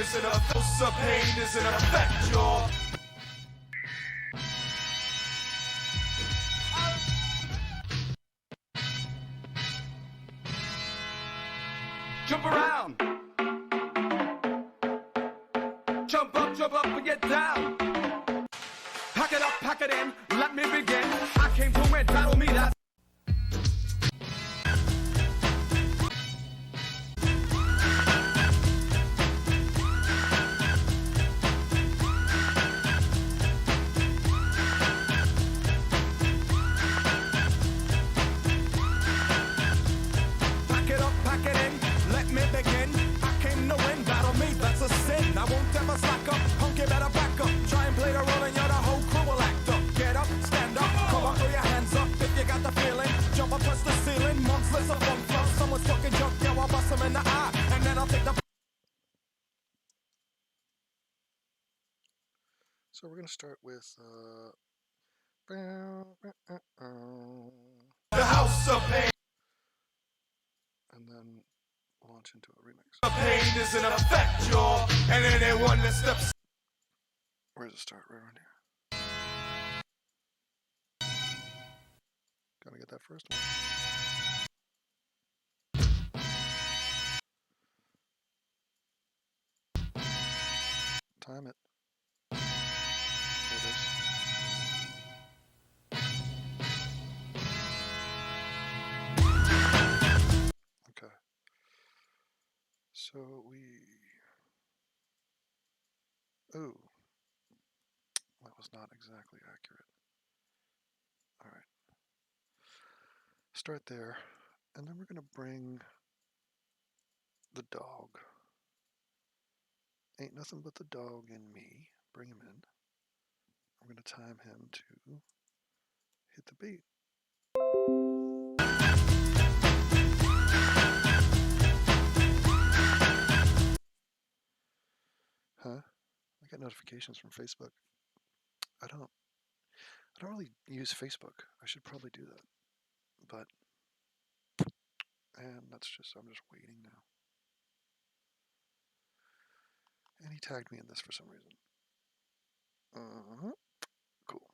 isn't a dose of pain isn't an effect, y'all. Jump around. Jump up and get down. Pack it up, pack it in, let me begin. I came to entitle me, that's pack it up, pack it in, let me begin. I came to win, battle me, that's a sin. I won't ever slack up, punk, you better back up. Try and play the role and you're the whole crew will act up. Get up, stand up, come on, throw your hands up if you got the feeling. Jump up, touch the ceiling, monsters of bump up. Someone's talking junk, yo, I'll bust them in the eye, and then I'll take the... So we're going to start with the house of pain. and then launch into a remix. The pain is an effect, y'all, and anyone that steps. Where does it start? Right around here. Gotta get that first one. Time it. There it is. Okay. So oh, that was not exactly accurate. All right. Start there, and then we're going to bring the dog. Ain't nothing but the dog in me. Bring him in. I'm going to time him to hit the beat. Huh? I get notifications from Facebook. I don't really use Facebook. I should probably do that. But and I'm just waiting now. And he tagged me in this for some reason. Cool.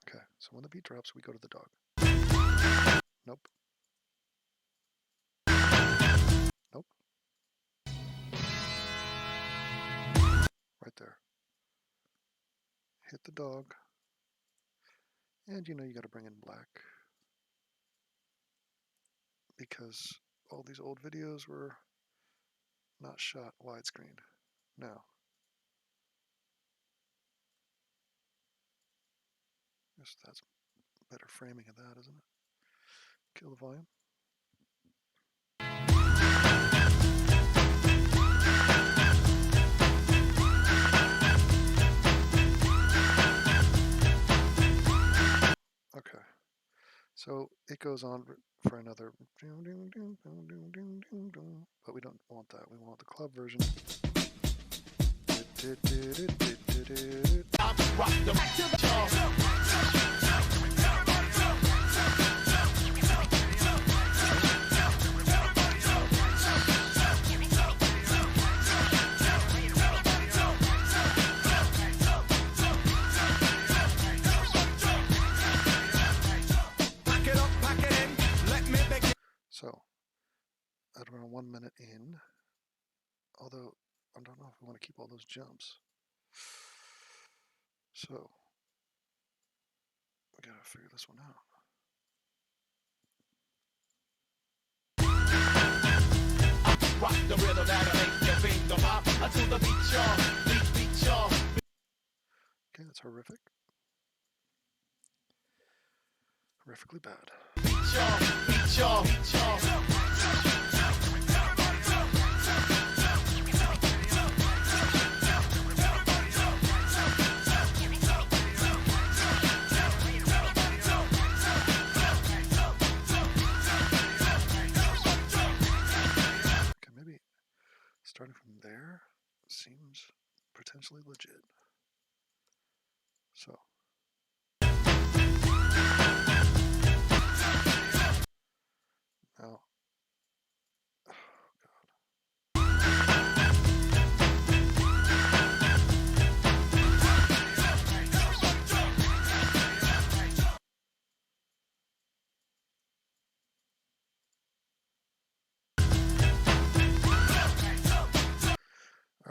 Okay, so when the beat drops, we go to the dog. Nope. Nope. Right there. Hit the dog. And you know you gotta bring in black. Because all these old videos were not shot widescreen. Now, guess that's better framing of that, isn't it? Kill the volume. Okay, so it goes on for another, but we don't want that. We want the club version. So, at around 1 minute in, although I don't know if we want to keep all those jumps. So, we gotta figure this one out. Rock the rhythm that'll make your finger pop until the beat y'all, beat y'all. Okay, that's horrific. Horrifically bad. Beat y'all, beat y'all, beat y'all. Starting from there seems potentially legit. So. Now. Oh, God.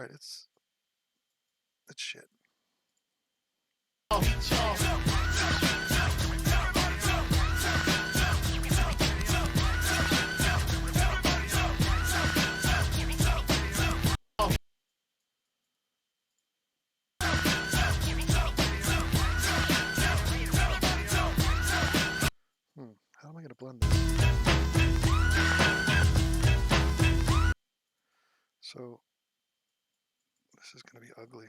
Alright, it's shit. How am I going to blend this? So, this is going to be ugly.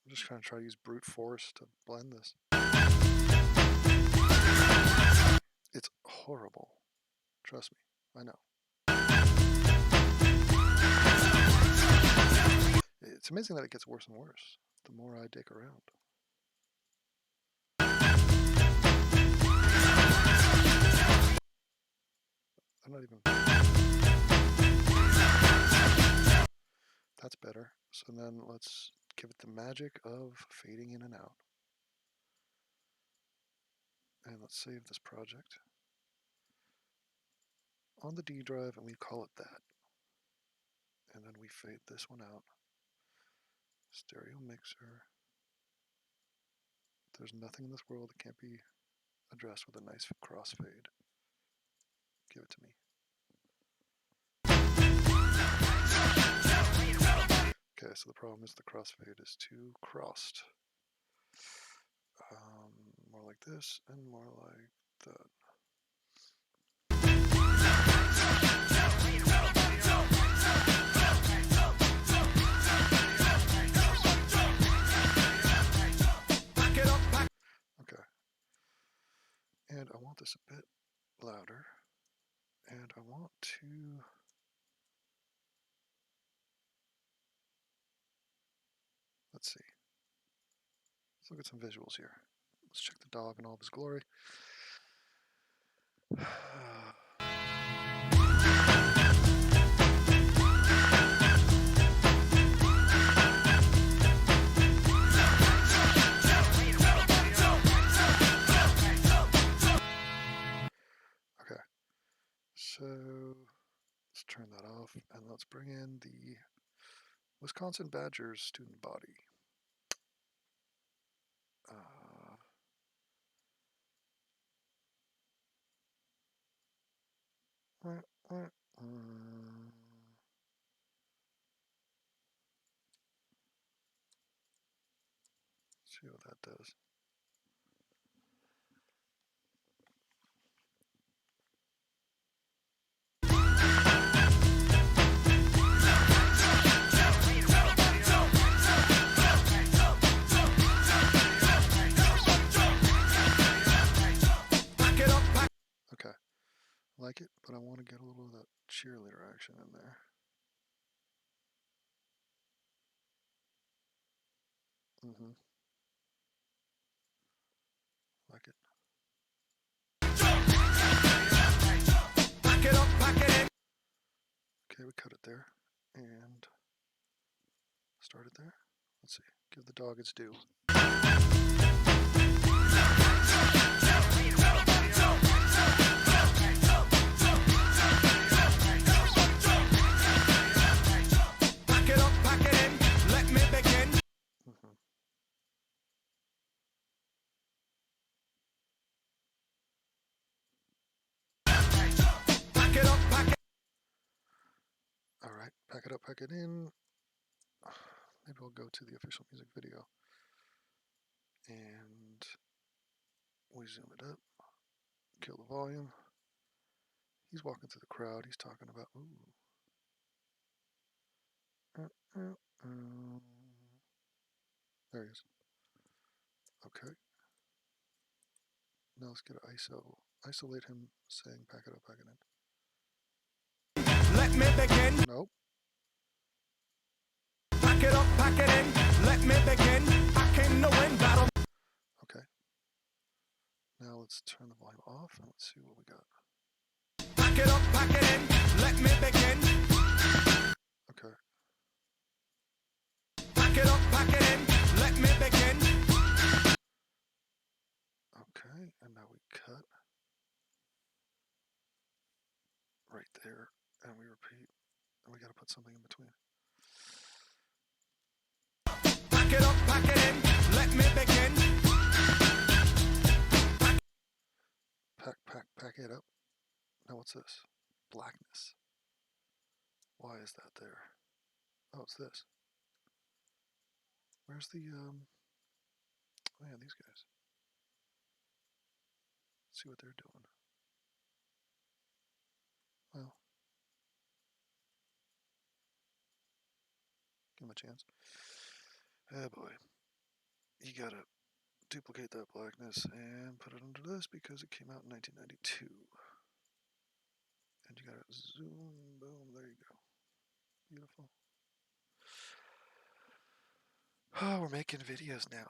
I'm just going to try to use brute force to blend this. It's horrible. Trust me, I know. It's amazing that it gets worse and worse the more I dig around. I'm not even... That's better. So then let's give it the magic of fading in and out. And let's save this project on the D drive and we call it that. And then we fade this one out. Stereo mixer. There's nothing in this world that can't be addressed with a nice crossfade. Give it to me. Okay, so the problem is the crossfade is too crossed. More like this and more like that. Okay. And I want this a bit louder. And I want to... Let's see. Let's look at some visuals here. Let's check the dog in all of his glory. Okay, so let's turn that off and let's bring in the Wisconsin Badgers student body. See what that does. Okay, I like it, but I want to get a little of that cheerleader action in there. Like it. Okay, we cut it there and start it there. Let's see. Give the dog its due. Alright, pack it up, pack it in. Maybe I'll go to the official music video. And we zoom it up. Kill the volume. He's walking through the crowd. He's talking about, ooh. There he is. Okay. Now let's get an ISO. Isolate him saying pack it up, pack it in. Let me begin. Nope. Pack it up, pack it in. Let me begin. I came to win battle. Okay. Now let's turn the volume off and let's see what we got. Pack it up, pack it in. Let me begin. Okay. Pack it up, pack it in. Let me begin. Okay, and now we cut right there, and we repeat, and we got to put something in between. let me begin. Pack it up. Now what's this? Blackness. Why is that there? Oh, it's this. Where's the, oh yeah, these guys. Let's see what they're doing. Well, give them a chance. Oh boy. You gotta duplicate that blackness and put it under this because it came out in 1992. And you gotta zoom, boom, there you go. Beautiful. Oh, we're making videos now.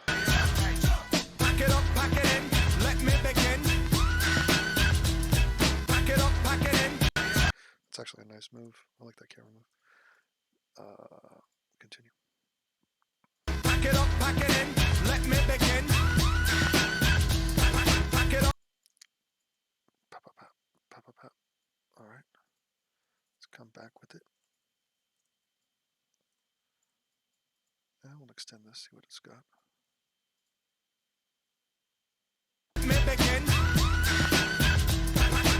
Pack it up, pack it in, let me begin. Pack it up, pack it in. It's actually a nice move. I like that camera move. Continue. Pack it up, pack it in, let me begin. Pack it up. Pop, pop, pop, pop, pop, pop. All right. Let's come back with it. Now we'll extend this, see what it's got. Let me begin.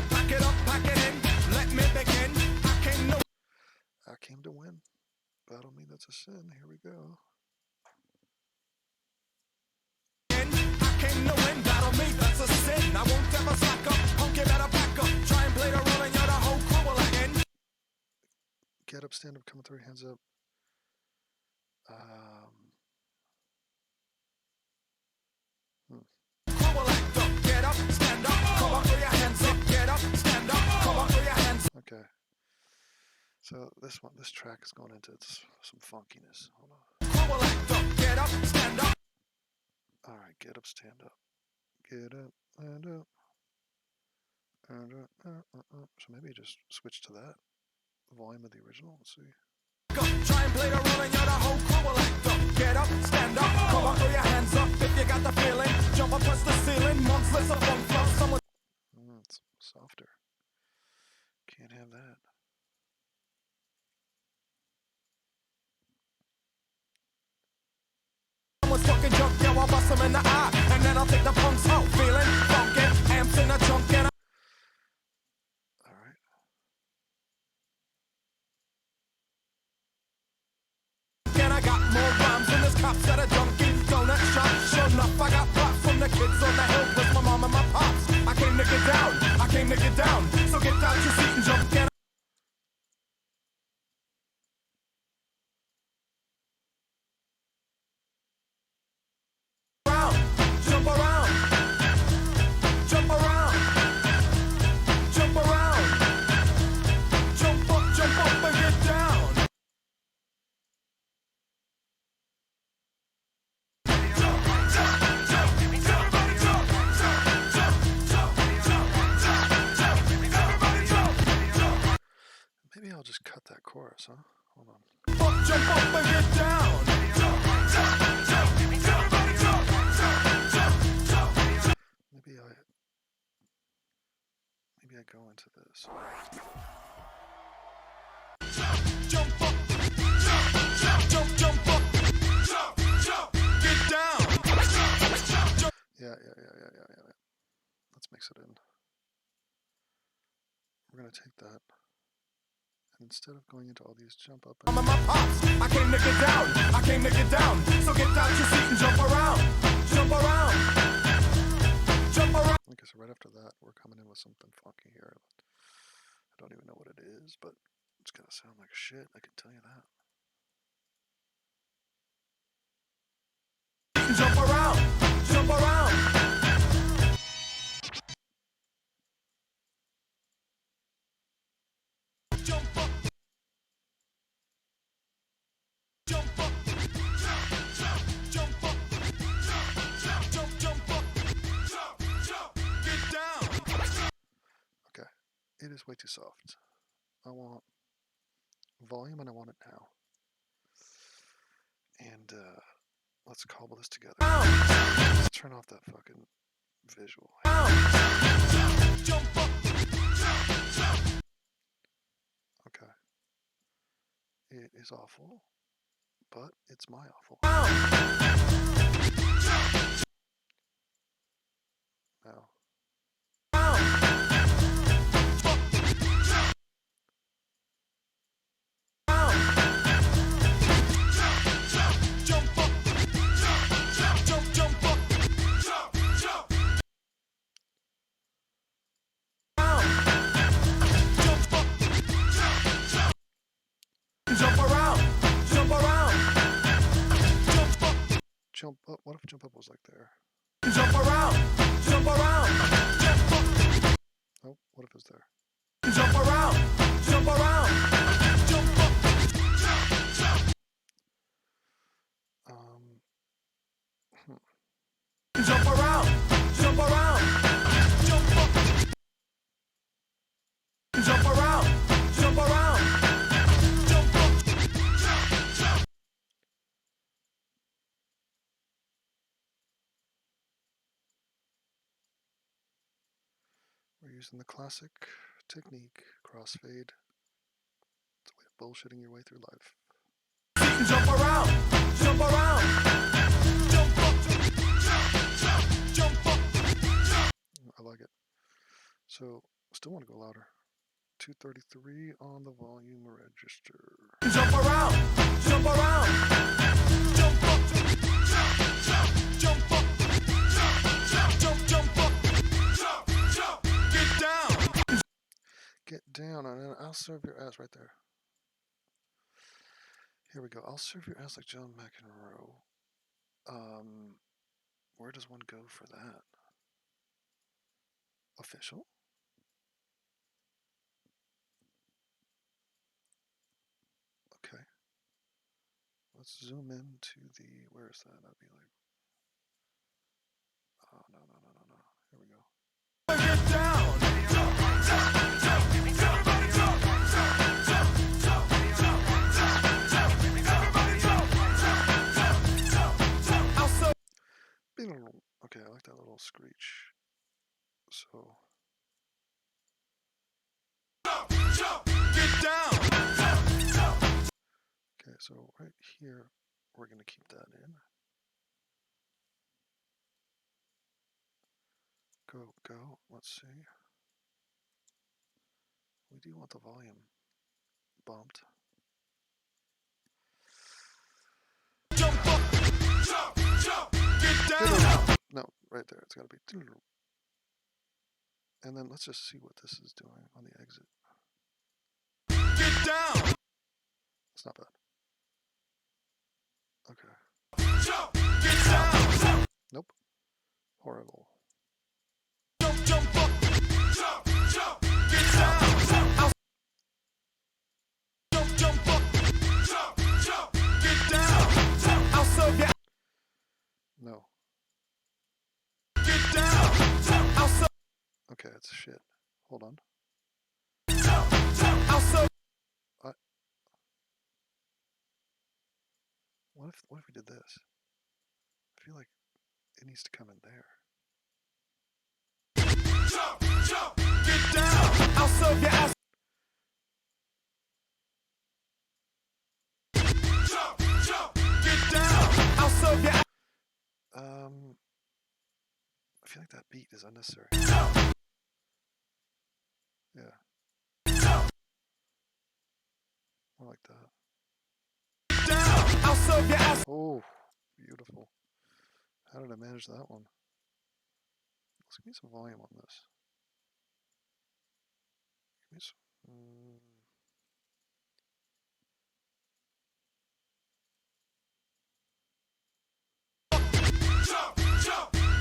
Pack it up, pack it in, let me begin. I came to win. Battle me, that's a sin. Here we go. I came to win, battle me, that's a sin. I won't ever slack up, punk, you better back up. Try and play the role and you're the whole crew will end. Get up, stand up, come with 3 hands up. Crew will act up, get up, stand up, come up, throw your hands up. Get up, stand up, come up, throw your hands up. Okay. So this track is going into some funkiness. Hold on. Crew will act up, get up, stand up. All right, get up, stand up. Get up, stand up. So maybe just switch to that. The volume of the original. Let's see. Try and play the role and you're the whole crew will act up. Get up, stand up, come up, throw your hands up. If you got the feeling, jump up, touch the ceiling. Months of funk flow, someone. It's softer. Can't have that. Someone's fucking junk, yeah, I'll bust them in the eye. And then I'll take the punks out, feeling funky. Amps in the trunk and All right. I got more rhymes than this cops at a Dunkin' Donut shop. Sure enough, I got props from the kids on the hill with my mom and my pops. I came to get down, I came to get down. So get out your seat and jump, get around, jump around, jump around, jump around, jump up and get down. Maybe I'll just cut that chorus, huh? Hold on. Jump up and get down. Maybe I go into this. Jump up, jump up, get down. Yeah. Let's mix it in. We're gonna take that. And instead of going into all these jump up and I'm my pops. I came to get down. I came to get down. So get out your seat and jump around. Jump around. Jump around. okay, so right after that, we're coming in with something funky here. I don't even know what it is, but it's gonna sound like shit, I can tell you that. Jump around. Jump around. Jump up. Jump up. Jump up. Jump up. Get down. Okay, it is way too soft. I want volume and I want it now. And let's cobble this together. Let's turn off that fucking visual. Jump up. Okay. It is awful, but it's my awful. Now. Jump up. What if jump up was like there? Jump around, jump around, jump up. Oh, what if it's there? Jump around, jump around, jump up. Jump around, jump around, jump up. Jump around, jump around, jump up. We're using the classic technique, crossfade. It's a way of bullshitting your way through life. Jump around, jump around, jump up, jump up. I like it. So, still want to go louder. 233 on the volume register. Jump around, jump around, jump up, jump up, jump up, get down. Get down, and then I'll serve your ass right there. Here we go. I'll serve your ass like John McEnroe. Where does one go for that? Official? Okay. Let's zoom in to the, where is that? That'd be like, oh, no. Here we go. Get down. Okay, I like that little screech. So. Get down. Okay, so right here, we're going to keep that in. Go. Let's see. We do want the volume bumped. Jump up. Get down. No, right there. It's got to be. And then let's just see what this is doing on the exit. Get down. It's not bad. Okay. Get down. Nope. Horrible. Jump up. Get down. Jump up. Get down. I'll serve you. No. Get down. I'll serve. Okay, it's shit. Hold on. I'll serve. What if we did this? I feel like it needs to come in there. Get down. I'll serve your ass. Get down. I'll serve your ass. I feel like that beat is unnecessary. Yeah. More like that. Down. I'll serve your ass. Oh, beautiful. How did I manage that one? Let's give me some volume on this. Give me some.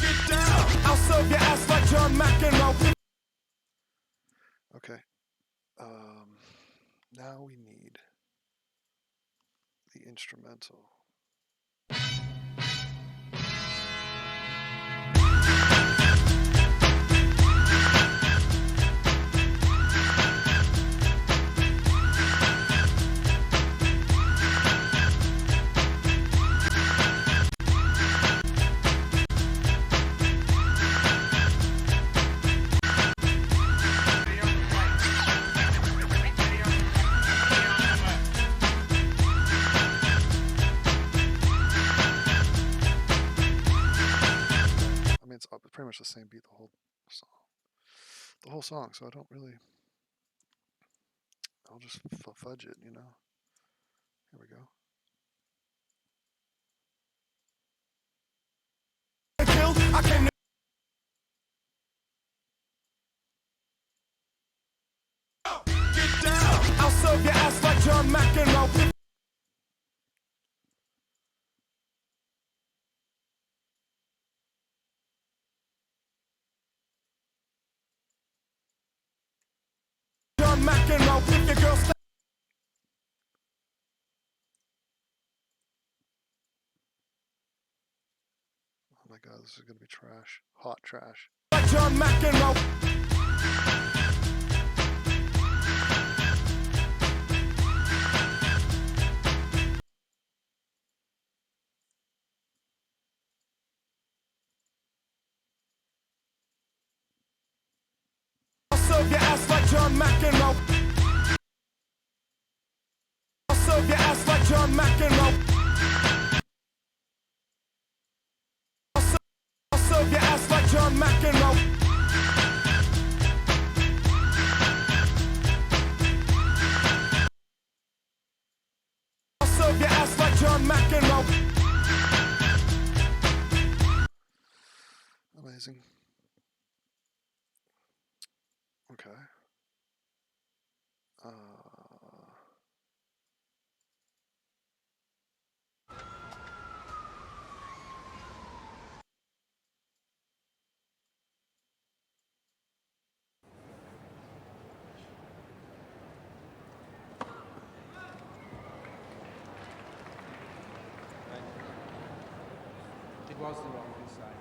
Get down. I'll serve your ass like John McEnroe. Okay. Now we need the instrumental. same beat the whole song. So I don't really. I'll just fudge it, you know. Here we go. I came to get down. I'll serve your ass like John Mack and roll. John Mack and roll. If your girl stay. Oh my god, this is gonna be trash. Hot trash. Like John Mack and roll. I'll serve your ass like John Mack and roll. I'll serve your ass like John Mack and roll. I'll serve your ass like John Mack and roll. I'll serve your ass like John Mack and roll. Amazing. Okay. It was the wrong side.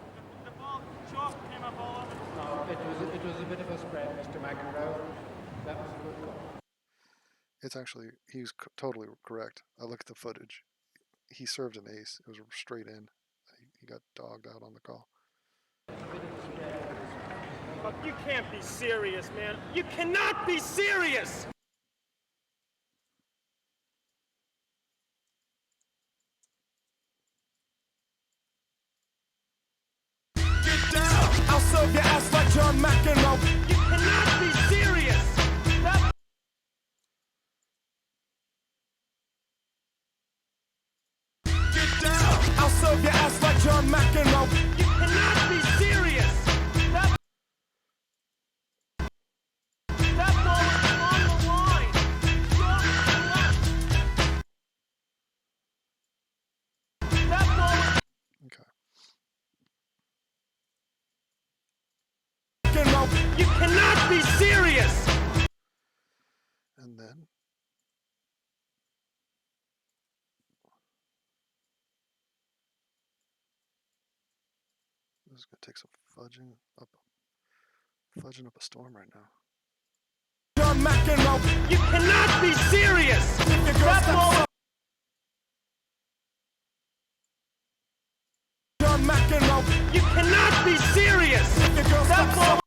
The ball chalk came up all over. No, it was a bit of a spread, Mr. McEnroe. That was a good call. It's actually, he's totally correct. I looked at the footage. He served an ace. It was straight in. He got dogged out on the call. Look, you can't be serious, man. You cannot be serious! Get down! I'll serve your ass like John Mack and roll. You cannot be serious! That Get down! I'll serve your ass like John Mack and roll. you cannot be serious! That ball is on the line! Chalk left. That ball is Okay. and roll. You cannot be serious! And then this is gonna take some fudging up a storm right now. John Mack and roll. You cannot be serious! That ball is John Mack and roll. You cannot be serious! That ball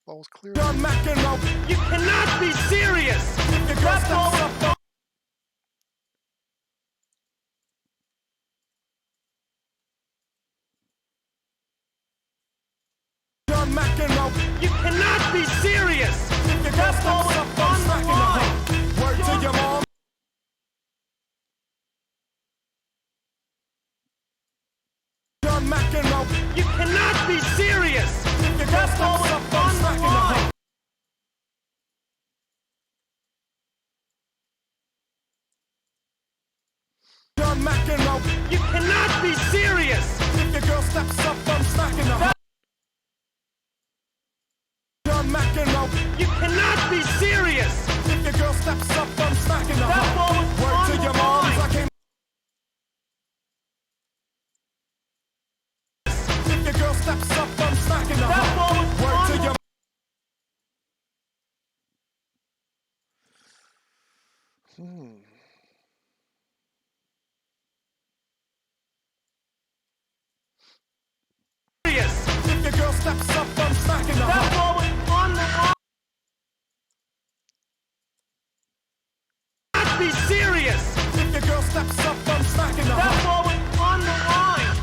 Ball was clear. John Mack and roll. You cannot be serious! That ball is John Mack and roll. You cannot be serious! That ball is on the line! Word to your mom. John Mack and roll. You cannot be serious! That ball is on the line! John Mack and roll. You cannot be serious! If your girl steps up, I'm smacking her. John Mack and roll. You cannot be serious! If your girl steps up, I'm smacking her. That ball is Word on to the your moms. I line! came. If your girl steps up, I'm smacking her. That ball is Word on to the your serious! If your girl steps up, I'm smacking her. That ball is on the line! Not be serious! If your girl steps up, I'm smacking her. That ball is on the line!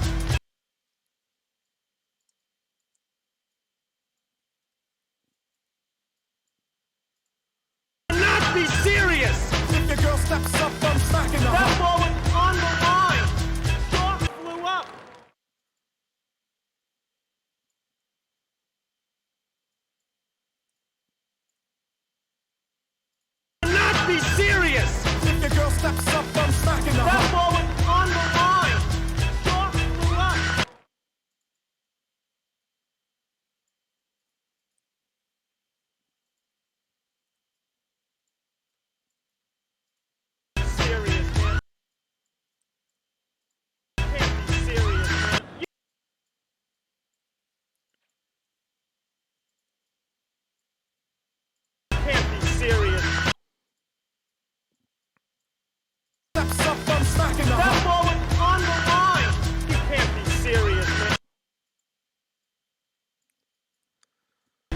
steps up, I'm smacking the That ball was on the line. Short left. Serious, man. You can't be serious, man. You can't be serious. steps up, I'm smacking the That ball was on the line. You can't be serious, man.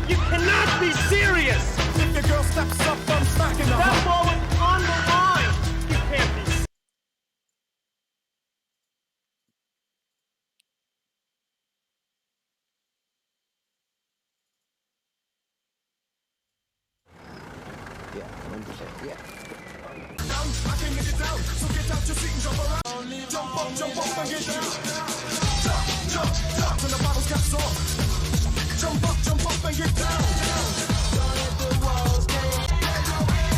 You cannot be serious. If your girl steps up, I'm smacking the That ball was on the line. You can't be serious. down, I can get it down. So get out your seat and jump around. Jump up and get down. Jump, till the bottles caps off. Jump up and get down.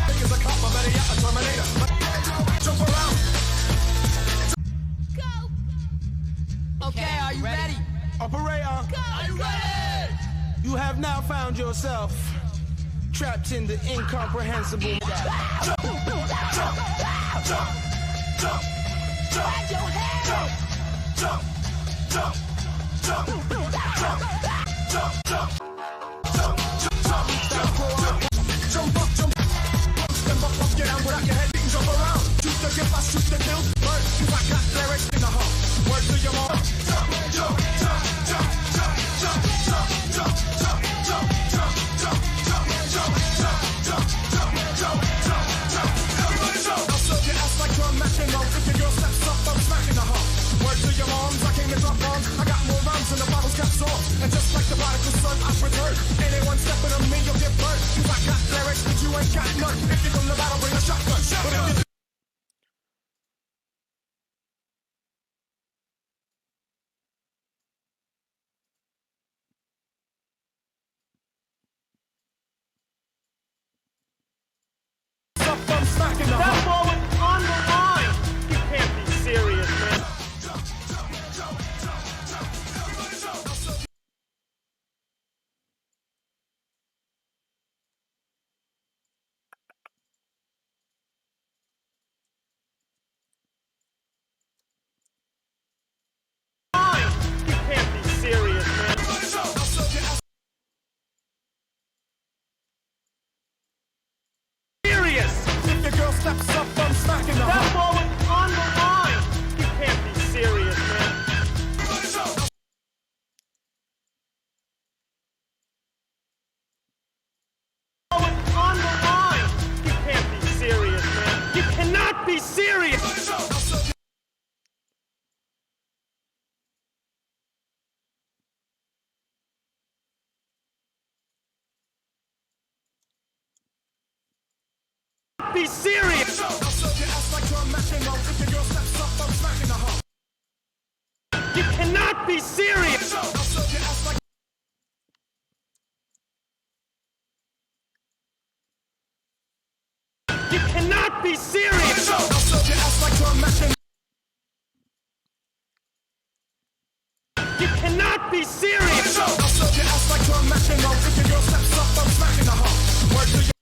Think it's a cop, but better yet, a Terminator. Jump around. Okay, are you ready? Operator, Are you ready? you have now found yourself trapped in the incomprehensible. Get down without your head, beating, jump around. Shoot the gift, I shoot the kill. Bird, you got lyrics in the heart. Word to your mom. I'll serve your ass like you're a mack and roll. If your girl steps up, I'm smacking the heart. Word to your moms, I came to drop bombs. I got more rounds than the bottles caps off. And just like the prodigal son, I've returned. Anyone stepping on me, you'll get burned. You got lyrics, but you ain't got none. If you come to battle, bring a shotgun. But if you up, I'm smacking the That heart. ball was on the line. You can't be serious, man. You can't be serious, man. Serious. If your girl steps up, I'm smacking the That heart. ball was on the line. You can't be serious, man. Ball was on the line. You can't be serious, man. You cannot be serious. Be serious. I'll serve your ass like you're a mack and roll. If your girl steps up, I'm smacking the heart. You cannot be serious. I'll serve your ass like You cannot be serious. I'll serve your ass like you're a mack and You cannot be serious. I'll serve your ass like you're a mack and roll. If your girl steps up, I'm smacking the heart. Word to your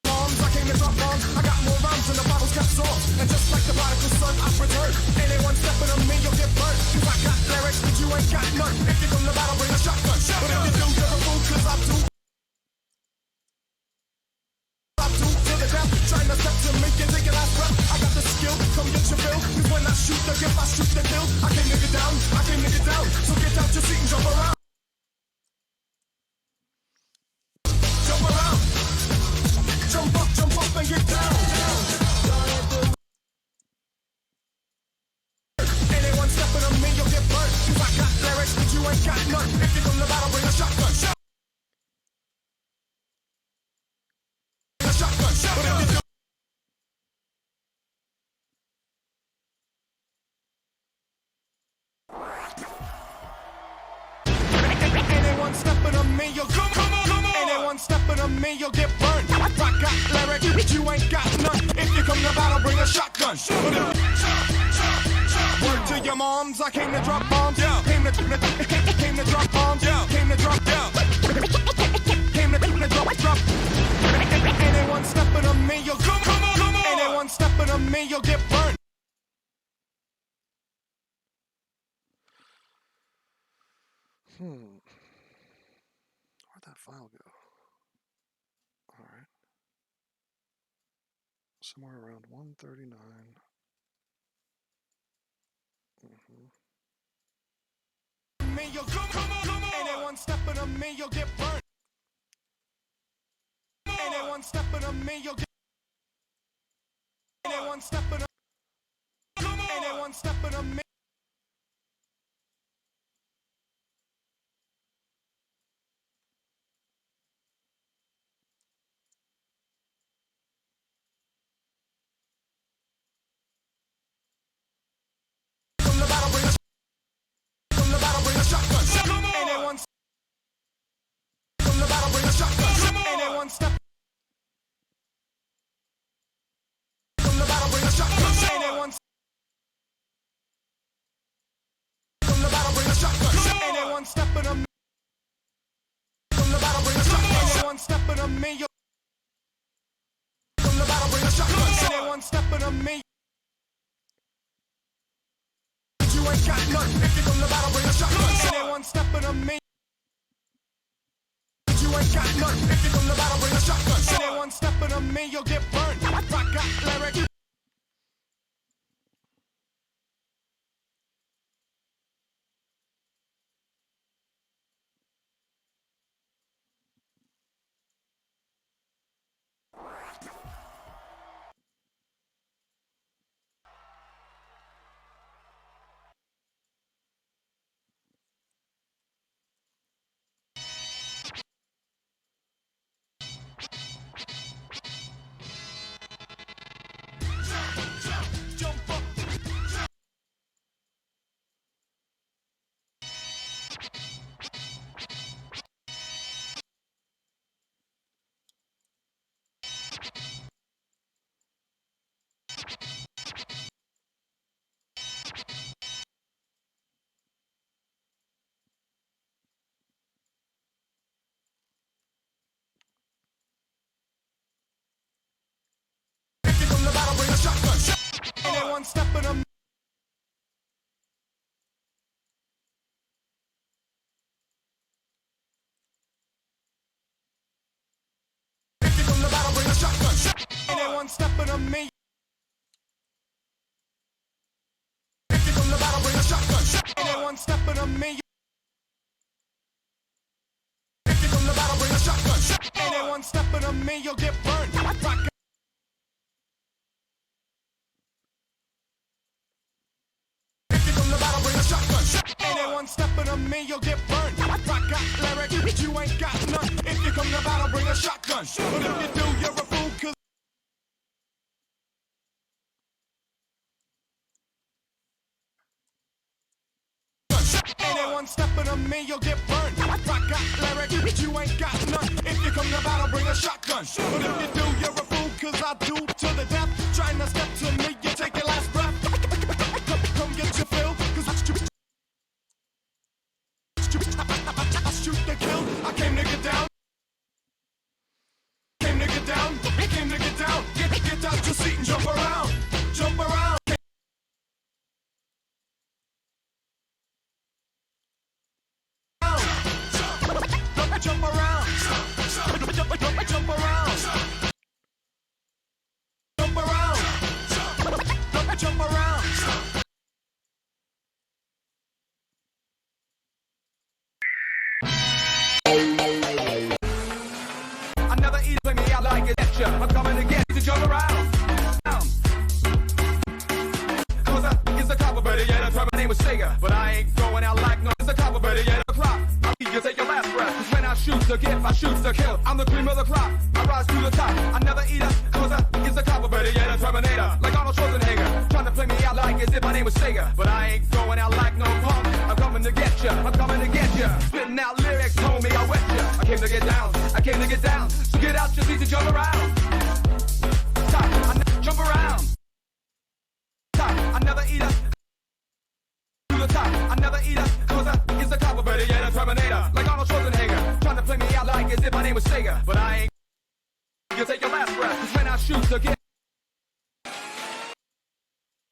moms, I came to drop bombs. I got more rounds than the bottles caps off. And just like the prodigal son, I've returned. Anyone stepping on me, you'll get burned. You got lyrics, but you ain't got none. If you come to battle, bring a shotgun. But if you do, you're a fool, 'cause I do. To the ground, trying to step to me and take your last breath. I got the skill, come get your fill. 'Cause when I shoot the gift, I shoot the kill. I came to get down, I came to get down. So get out your seat and jump around. Jump around. Jump up and get down. Anyone stepping on me, you'll get burned. You got lyrics, but you ain't got none. If you come to battle, bring a shotgun. Bring a shotgun. But if you do, anyone stepping on me, you'll come on. Anyone stepping on me, you'll get burned. I got lyrics, but you ain't got none. If you come to battle, bring a shotgun. Word to your moms, I came to drop bombs. Yeah. Came to drop bombs. Yeah. Came to drop. Yeah. Came to drop. Anyone stepping on me, you'll come on. Anyone stepping on me, you'll get burned. Where'd that file go? Alright. Somewhere around 139. Me, you'll come on. Anyone stepping on me, you'll get burned. Anyone stepping on me, you'll get. Anyone stepping on. Anyone stepping on me. Anyone step from the battle, bring a shotgun. Anyone from the battle, bring a shotgun. Anyone stepping on me from the battle, bring a shotgun. Anyone stepping on me from the battle, bring a shotgun. Anyone stepping on me. You ain't got none. If you from the battle, bring a shotgun. Anyone stepping on me. You ain't got none. If you come to battle, bring a shotgun. Anyone stepping on me, you'll get burned. I got lyrics. Jump up. If you come to battle, bring a shotgun. Anyone stepping on me. If you come to battle, bring a shotgun. Anyone stepping on me. If you come to battle, bring a shotgun. Anyone stepping on me. If you come to battle, bring a shotgun. Anyone stepping on me, you'll get burned. If you come to battle, bring a shotgun. Anyone stepping on me, you'll get burned. I got lyrics, but you ain't got none. If you come to battle, bring a shotgun. But if you do, you're a fool, 'cause anyone stepping on me, you'll get burned. I got lyrics, but you ain't got none. If you come to battle, bring a shotgun. But if you do, you're a fool, 'cause I do to the death. Trying to step to me, you take your last breath. Come get your fill, 'cause I shoot the kill. I came to get down. Came to get down. Came to get down. Get out your seat and jump around. Jump around. Jump around. Jump around. Jump around. Jump around. Another eat, play me out like it's extra. I'm coming to get you to jump around. Cause it's a copper, better yet, I tried my name was Sega. But I ain't going out like no, it's a copper, better yet, a crop. I'll need you take your last breath. Cause when I shoot to get, I shoot to kill. I'm the cream of the crop. I rise to the top. I never eat a cause it's a copper, better yet, a Terminator. Like Arnold Schwarzenegger. Trying to play me out like as if my name was Sega. But I ain't going out like no punk. I'm coming to get ya. I'm coming to get ya. Spitting out lyrics, homie. I wet ya. I came to get down, I came to get down. So get out your seat and jump around. Top, jump around. Top, I never eat a. To the top, I never eat a. Cause it's a cop, better yet a Terminator. Like Arnold Schwarzenegger. Trying to play me out like as if my name was Sega. But I ain't. You take your last breath. Cause when I shoot to get.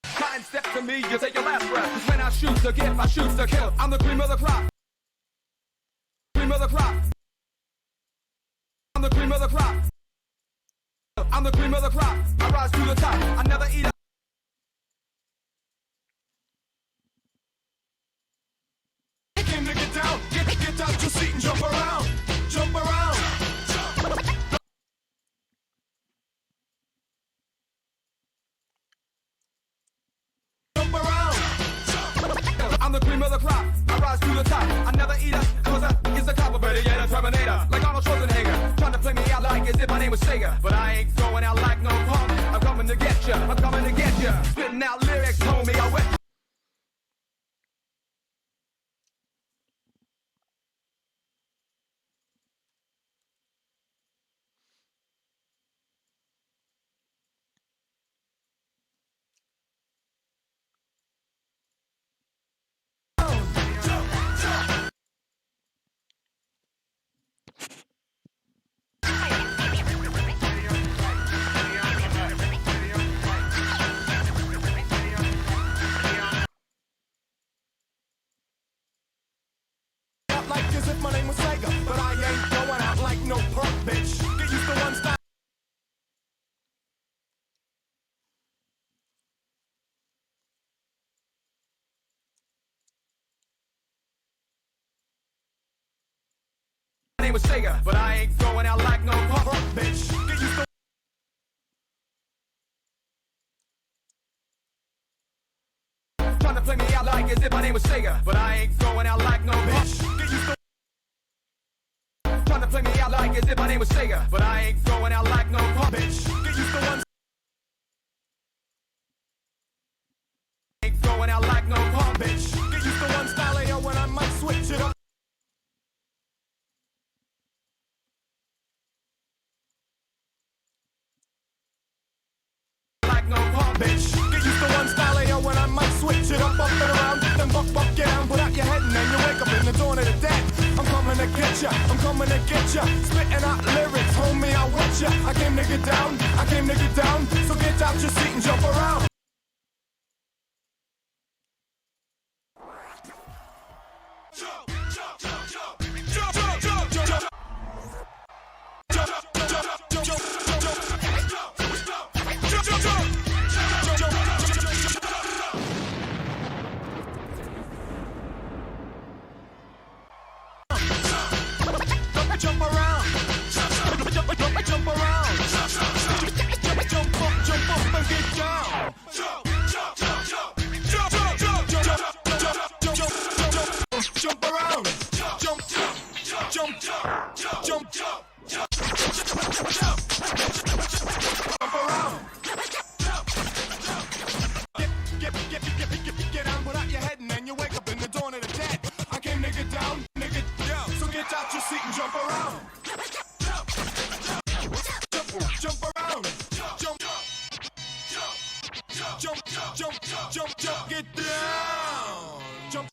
Try and step to me, you take your last breath. Cause when I shoot to get, I shoot to kill. I'm the cream of the crop. Cream of the crop. I'm the cream of the crop. I'm the cream of the crop. I rise to the top. I never eat a. Came to get down, get out your seat and jump around. Jump around. Jump around. I'm the cream of the crop. I rise to the top. I never eat a. Cause it's a cop, better yet a Terminator. Like Arnold Schwarzenegger. Trying to play me out like as if my name was Sega. But I ain't going out like no punk. I'm coming to get ya. I'm coming to get ya. Spitting out lyrics, homie. I wet ya. Like as if my name was Sega, but I ain't going out like no punk, bitch. Get used to one style. My name was Sega, but I ain't going out like no punk, bitch. Get used to. Trying to play me out like as if my name was Sega, but I ain't going out like no bitch. Get used to. Trying to play me out like as if my name was Sega, but I ain't going out like no punk, bitch. Get used to one. Ain't going out like no punk, bitch. Get used to one style, yo, when I might switch it up. Like no punk, bitch. Get used to one style, yo, when I might switch it up and around. Then buck, get down, put out your head and then you wake up in the dawn of the dead. I'm coming to get ya, I'm coming to get ya. Spitting out lyrics, homie, I wet ya. I came to get down, I came to get down. So get out your seat and jump around. Jump, jump, jump, jump, jump, jump, jump, jump, jump. Jump, jump, jump, jump, jump, jump, jump, jump, jump. Jump around, jump around, jump up and get down. Jump, jump, jump, jump, jump, jump, jump, jump, jump around, jump, jump, jump, jump around. Get down, put out your head and then you wake up in the dawn of the dead. I came to get down, nigga, yo. So get out your seat and jump around. Jump around. Jump, get down. Jump.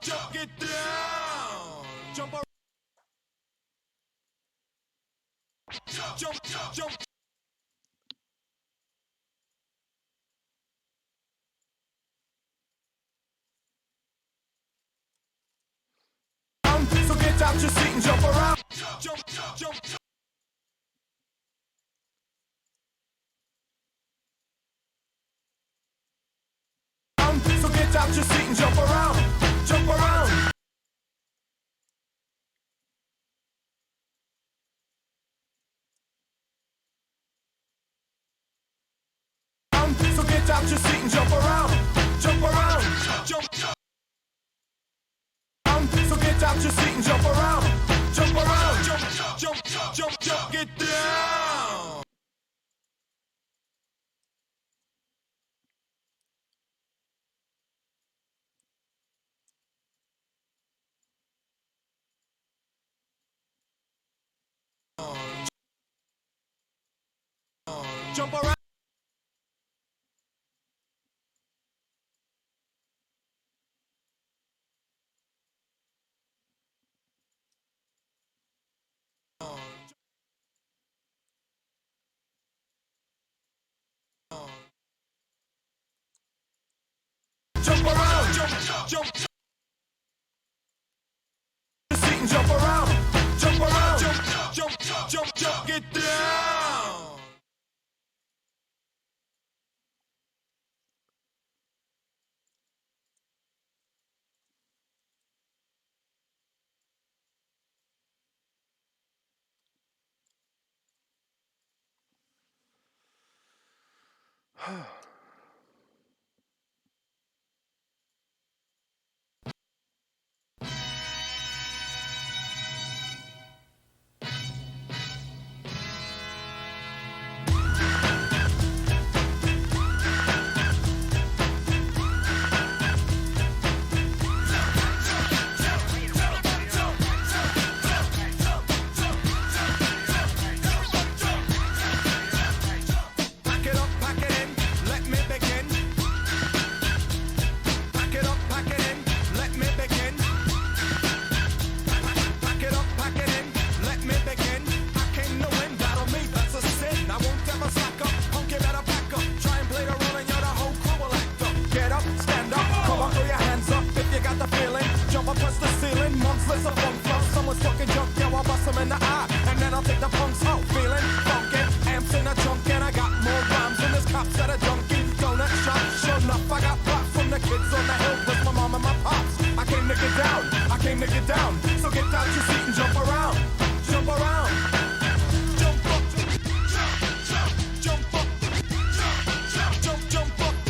Jump, get down. Jump around. Jump. So get out your seat and jump around. Jump. So get out your seat and jump around. Jump around. So get out your seat and jump around. Jump around. jump around. Jump around, jump. The seat and jump around, jump, get down. Pack it up, pack it in, let me begin. Pack it up, pack it in, let me begin. Pack it up, pack it in, let me begin. I came to win, battle me, that's a sin. I won't ever slack up, punk, you better back up. Try and play the role and you're the whole crew will act up. Get up, stand up, come on, throw your hands up if you got the feeling. Jump up, press the ceiling, months list of funk flow. Someone's fucking junk, yeah, I'll bust them in the eye. And then I'll take the punks out, feeling funky. Amps in a trunk and I got more rhymes than this cops at a junkie. Donut shop, sure enough, I got props from the kids on the hill with my mom and my pops. I came to get down, I came to get down. So get out your seat and jump around, jump around. Jump up, jump up, jump up,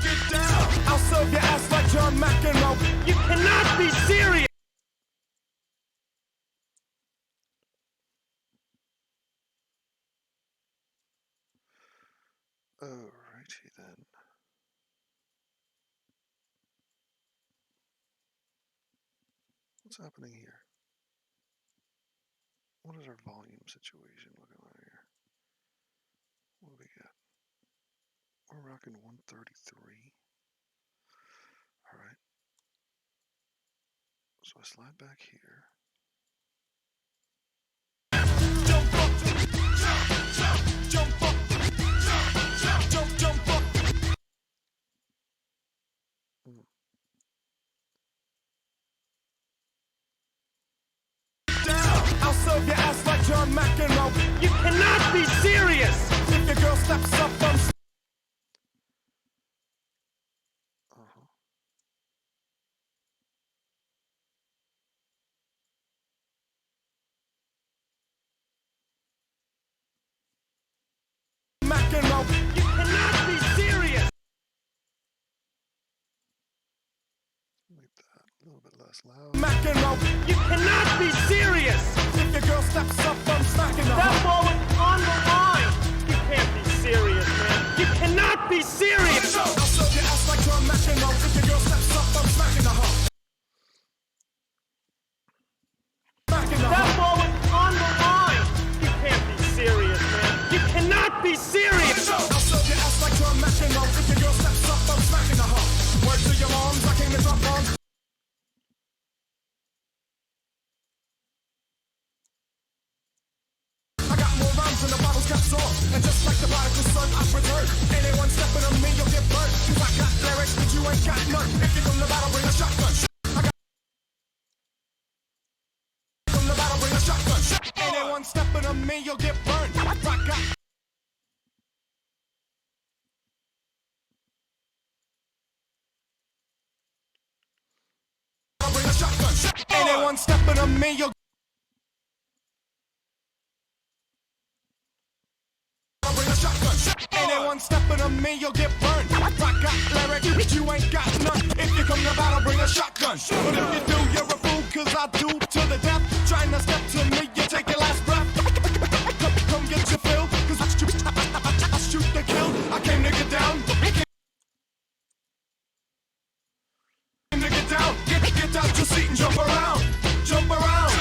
get down. I'll serve your ass like John Mack and roll. You cannot be serious! Alrighty then. What's happening here? What is our volume situation looking like here? What do we got? We're rocking 133. Alright. So I slide back here. Jump up, jump up, jump up. Down, I'll serve your ass like John Mack and roll. You cannot be serious! If your girl steps up, I'm Mack and roll. You cannot be serious! Like that. A little bit less loud. Mack and roll. You cannot be serious! If your girl steps up, I'm smacking the That hoe. ball was on the line! You can't be serious, man. You cannot be serious! I'll serve your ass like John Mack and roll. If your girl steps up, I'm smacking the hoe. Smacking the That hoe. ball was on the line! You can't be serious, man. You cannot be serious! I'll serve your ass like John Mack and roll. If your girl steps up, I'm smacking the hoe. Word to your moms, I came to drop bombs. I got more rhymes than the bottle's caps off. And just like the prodigal son, I've returned. Anyone stepping on me, you'll get burned. Cause I got lyrics, but you ain't got none. If you come to battle, bring a shotgun. I got come to battle, bring a shotgun. Anyone stepping on me, you'll get burned. I got bring a shotgun. Anyone stepping on me, you'll bring a shotgun. Anyone stepping on me, you'll get burned. I got lyrics, but you ain't got none. If you come to battle, bring a shotgun. But if you do, you're a fool, cause I do to the death. Trying to step to me, you take your last breath. Come get your fill, cause I shoot the kill. I came to get down. Came to get down. Get out your seat and jump around. Jump around.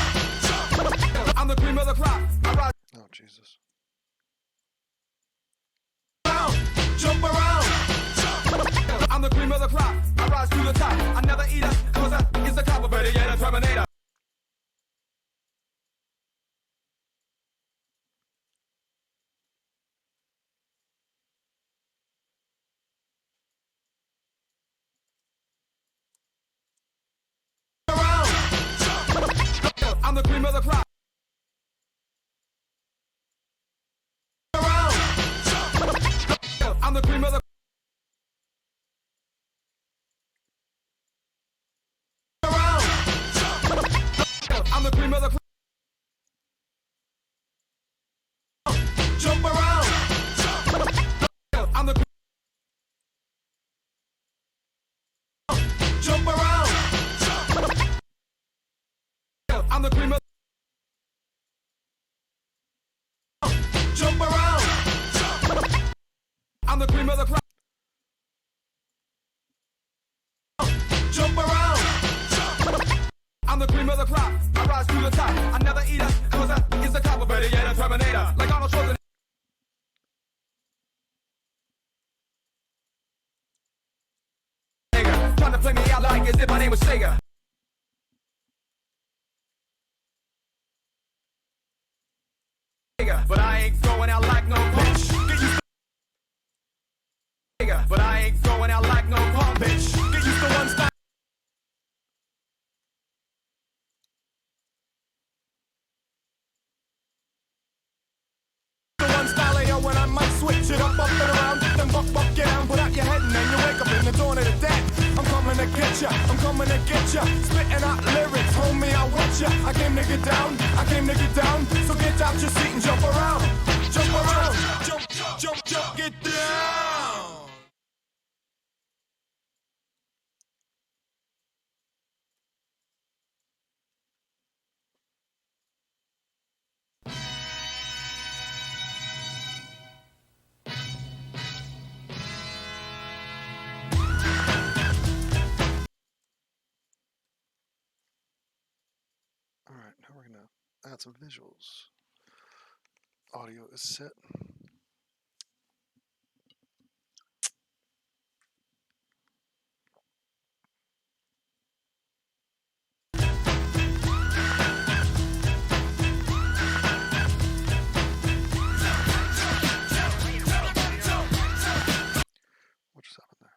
I'm the cream of the crop. I ride. Oh, Jesus. jump around. I'm the cream of the crop. I rise to the top. I never eat a cause I is the cop, better yet a Terminator. I'm the cream of the crop. I'm the cream of the I'm the cream of the jump around. I'm the jump around. I'm the cream of jump around. I'm the cream of the crop. Jump around. I'm the cream of the crop. I rise to the top. I never eat a cause I is the cop, better yet a Terminator. Like Arnold Schwarzenegger. Trying to play me out like as if my name was Sega. But I ain't going out like no bitch. Get used to but I ain't going out like no punk bitch. Get used to one style. One style yo, when I might switch it up and around. Then buck get down, put out your head and then you wake up in the dawn of the dead. I'm coming to get ya, I'm coming to get ya. Spitting out lyrics, homie, I want ya. I came to get down, I came to get down. So get out your seat and jump around. Jump around, jump, get down. Alright, now we're gonna add some visuals. Audio is set. What just happened there?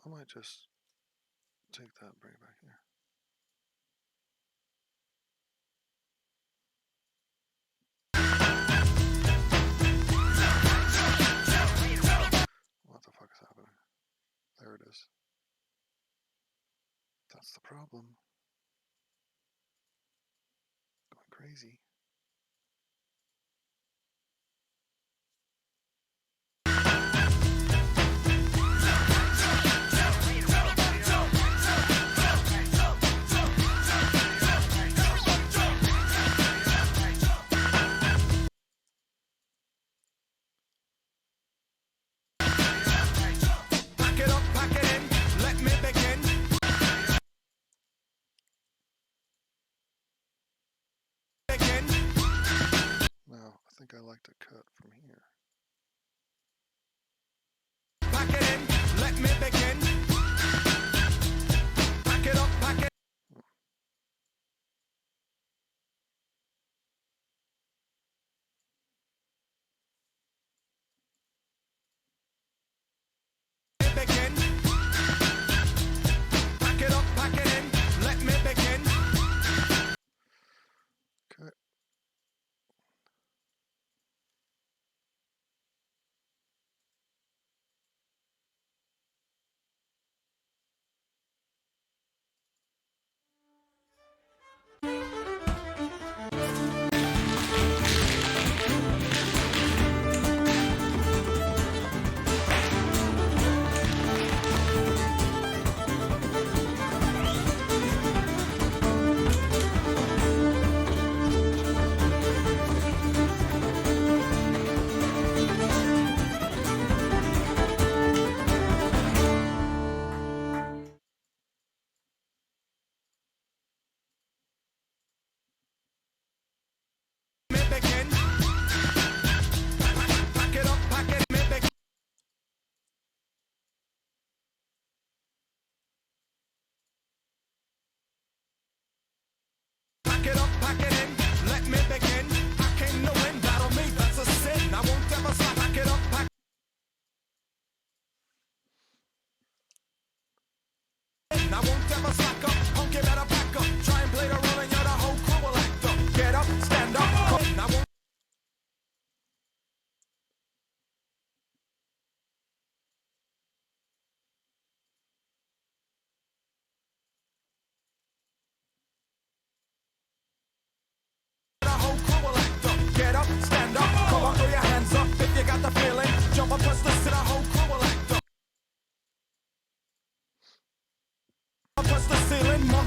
I might just take that and bring it back here. What the fuck is happening? There it is. That's the problem. Going crazy. Pack it in, let me begin. Now, I think I like to cut from here. Pack it in, let me begin. Pack it up, pack it. Begin. Pack it up, pack it in, let me begin. Okay.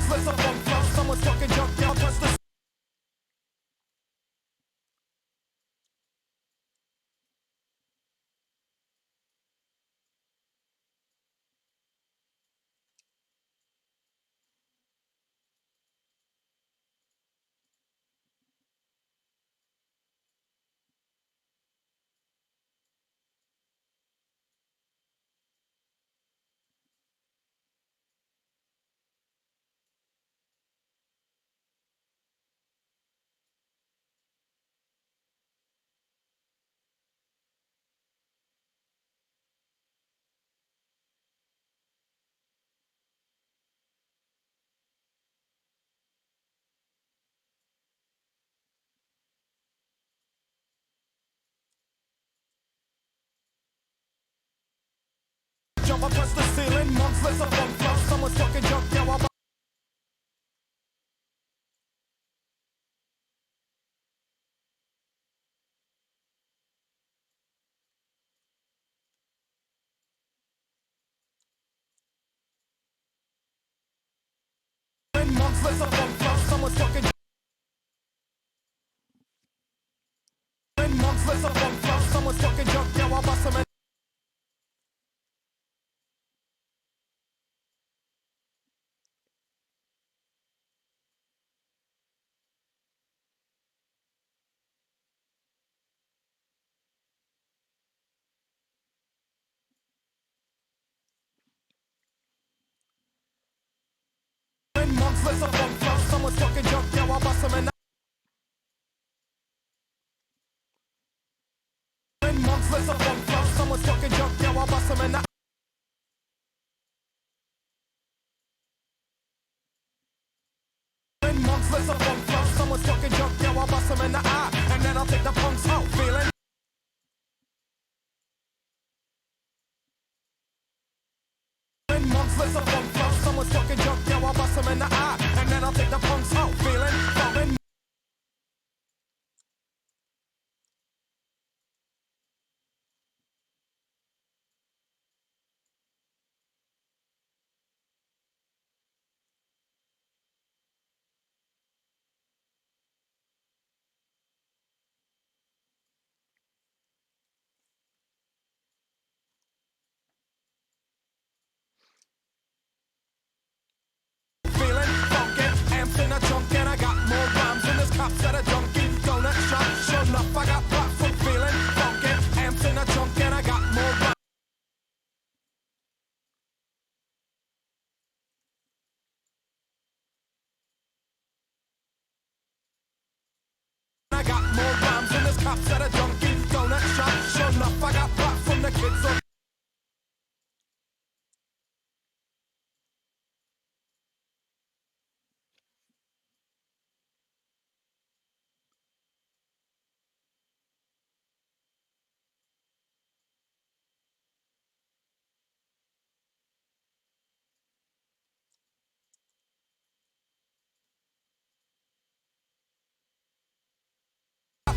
months, less a funk flow. Someone's talking junk, y'all press the 10. Jump, I press the ceiling, months, less a funk flow. Someone's talking junk, yo, I'm months, less a funk flow. Someone's talking months, less a funk flow. Someone's talking junk, yo, I'll bust 'em in. Months, less a funk flow. Someone's talking junk, yo, I'll bust 'em in. Months, less a funk flow. Someone's talking junk, yo, I'll bust 'em in. Months, less a funk flow. Someone's talking junk, yo, I'll bust 'em in the eye. And then I'll take the punks out, feeling. Months, less a funk flow. Someone's talking junk, yo, I'll bust 'em in the eye. And then I'll take the punks out, feeling. Falling. Feeling funky, amps in a trunk, and I got more rhymes than this cops at a junkie donut shop. Sure enough, I got props for feeling funky, amps in a trunk, and I got more rhymes. I got more rhymes than this cops at a junkie donut shop. Sure enough, I got props from the kids on.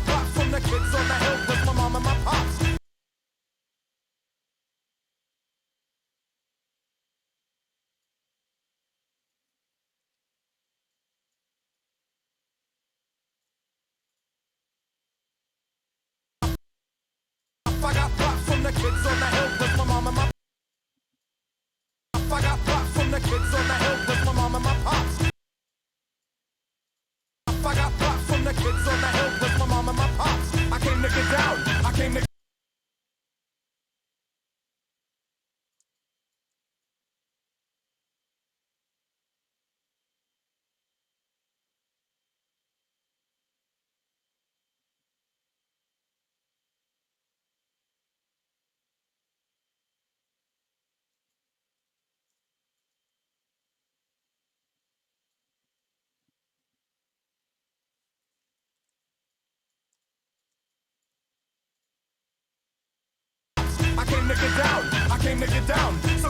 Props from the kids on the hill with my mom and my pops. I got props from the kids on the hill with my mom and my. I got props from the kids on the hill with my mom and my pops. I got props from the kids on the hill with my mom and my pops. I came to get down. I came to. I came to get down. I came to get down. So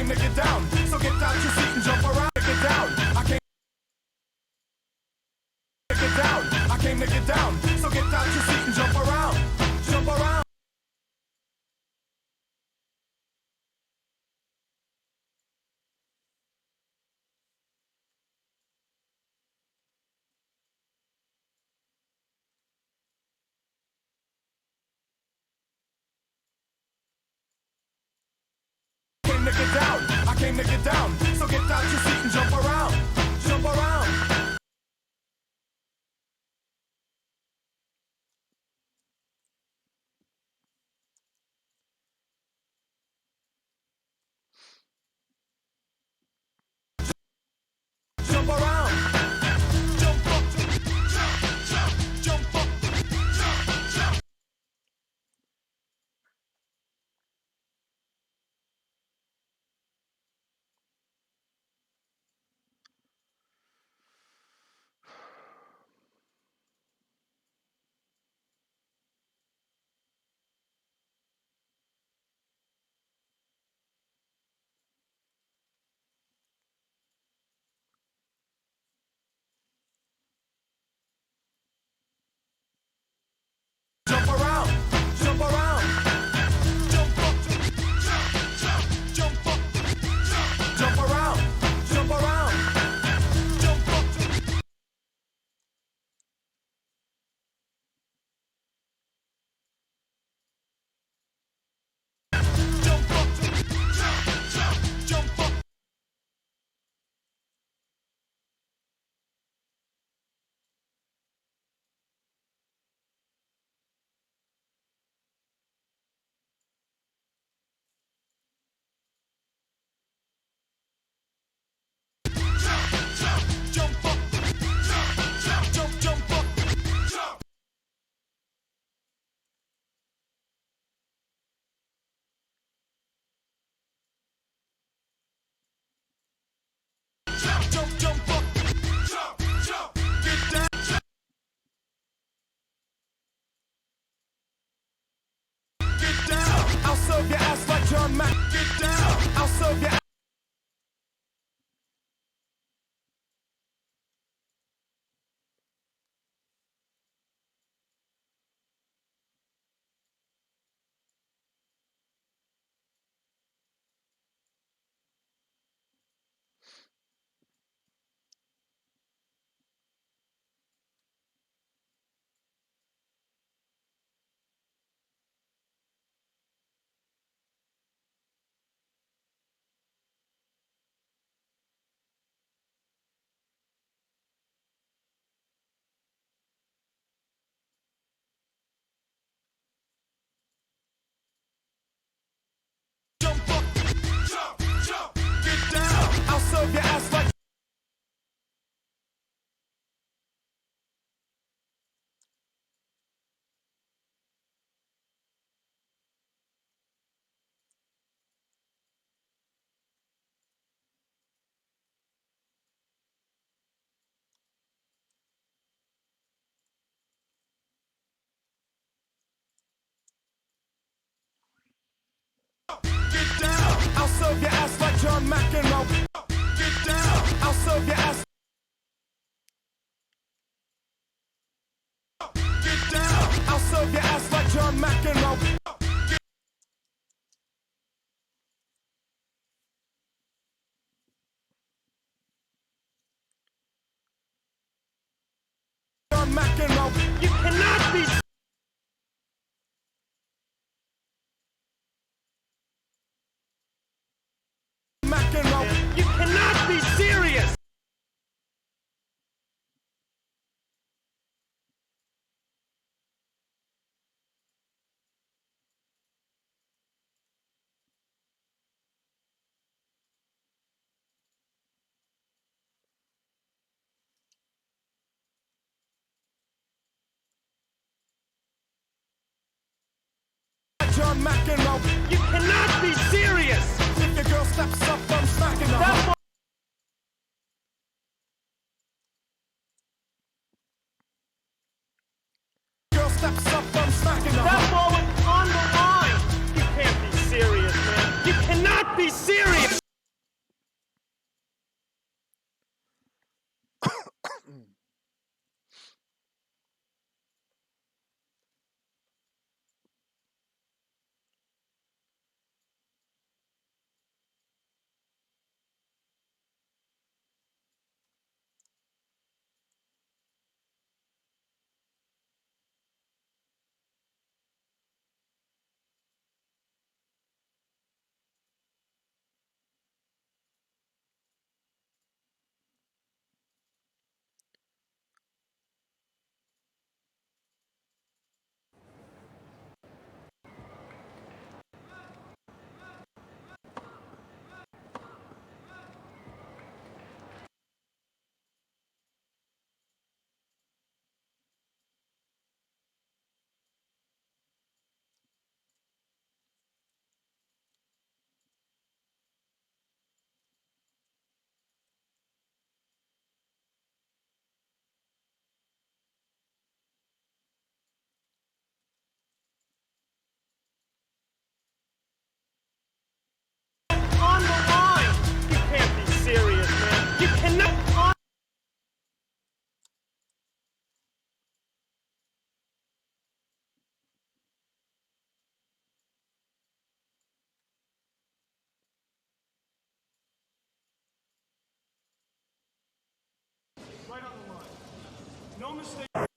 came to get down. So get out your seat and jump around. Get down. I came to get down. I came to get down. So get out your seat and jump around. Jump around. Came to get down. I came to get down. So get out your seat and jump around. Jump around. Jump around. Jump up. Jump up. Jump around, jump around, jump up, jump up, jump around, jump around, jump up. Jump up, jump up. Jump up, jump up. Jump up, get down. Get down. I'll serve your ass like John Mack. Get down. I'll serve your ass. Jump up, get down. I'll serve your ass like. Get down. I'll serve your ass like John McEnroe. Get down. I'll serve your ass. Get down. I'll serve your ass like John McEnroe. John McEnroe. You cannot be McEnroe. You cannot be serious! John McEnroe. You cannot be serious! If your girl steps up, I'm smacking her. That Girl steps up, I'm smacking her. That ball was on the line! You can't be serious, man! You cannot be serious!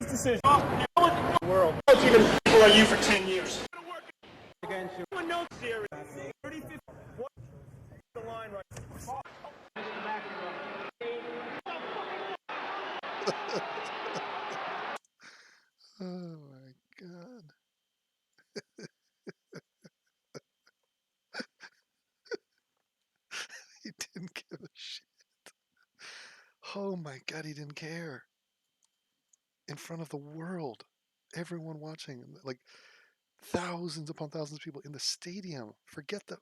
Decision. Oh, you know what? The world. How much even people are you for 10 years? Against you. No, no serious. 30, 50. What? The line right. Mr. McEnroe. Oh my god. He didn't give a shit. Oh my god, he didn't care. In front of the world. Everyone watching. Like thousands upon thousands of people in the stadium. Forget the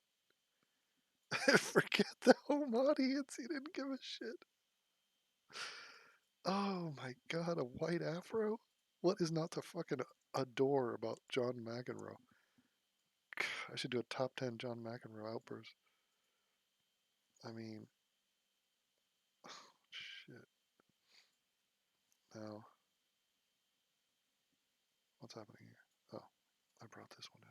home audience. He didn't give a shit. Oh my god, a white afro? What is not to fucking adore about John McEnroe? I should do a top 10 John McEnroe outbursts. I mean, oh, shit. Now, what's happening here? Oh, I brought this one in.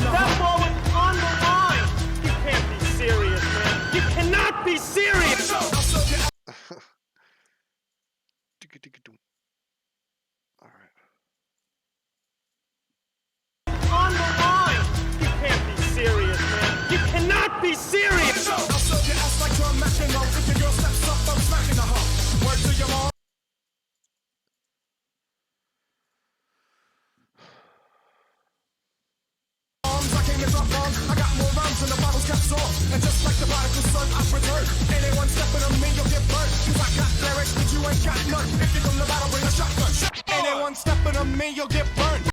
That ball was on the line. You can't be serious, man. You cannot be serious. All right. On the line. You can't be serious, man. You cannot be serious. I'll serve your ass like John McEnroe. If your girl steps up, I'm smacking the hoe. Word to your mom. I got more rounds than the bottle's caps off. And just like the prodigal son, I've returned. Anyone stepping on me, you'll get burned. Cause I got lyrics, but you ain't got none. If you come to battle, bring a shotgun. Anyone stepping on me, you'll get burned.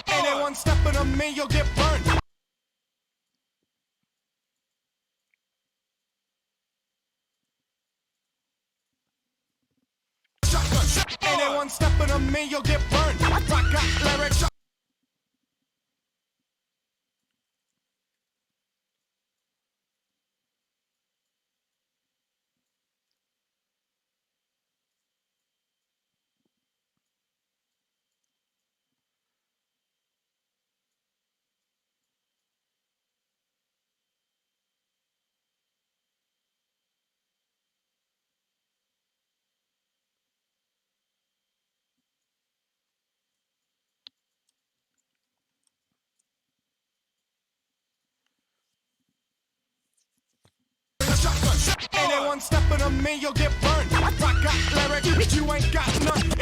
Anyone stepping on me, you'll get burned. Anyone stepping on me, you'll get burned. I got lyrics. Anyone stepping on me, you'll get burned. I got lyrics, you ain't got none.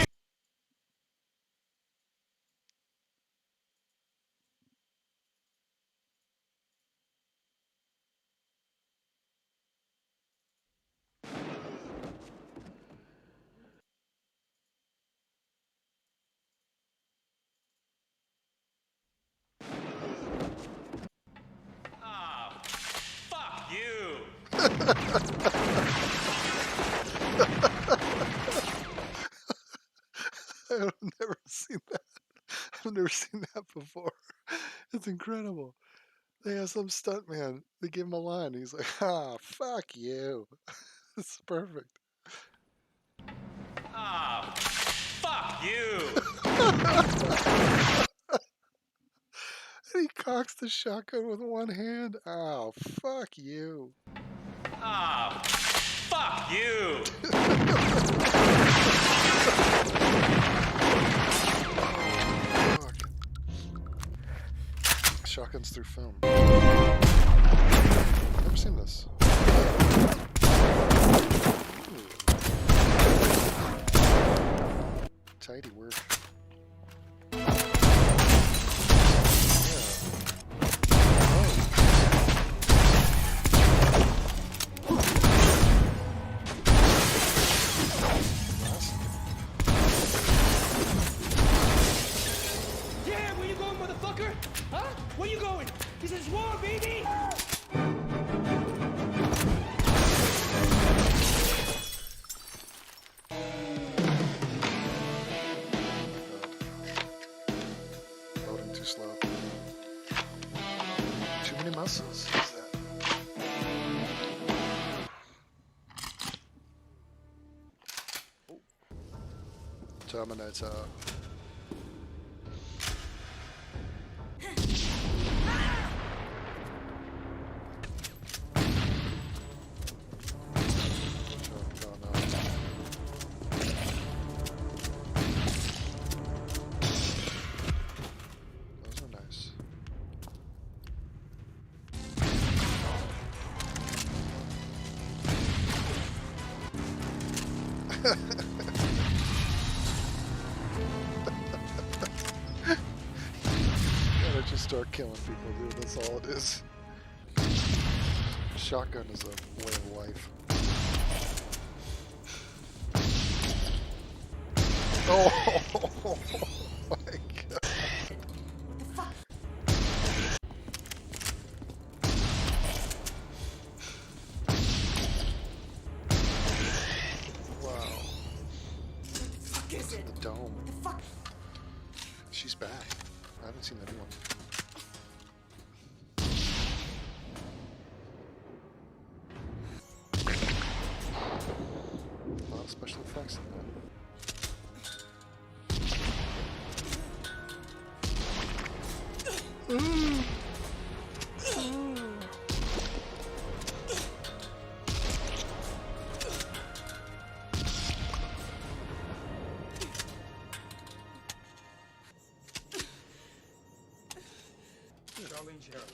Fuck you. I've never seen that. I've never seen that before. It's incredible. They have some stuntman. They give him a line. He's like, "Ah, fuck you." It's perfect. Ah, fuck you. And he cocks the shotgun with one hand. Oh, fuck you. Ah, fuck you. Fuck. Shotguns through film. Never seen this. Ooh. Tidy work. Huh? Where you going? He says war, baby! Loading too slow. Too many muscles. What's that? Terminates out. Those are nice. Gotta just start killing people, dude. That's all it is. Shotgun is a way of life. Oh my god. Wow. The dome. She's back. I haven't seen anyone. A lot of special effects in that. Darlene Sheriff.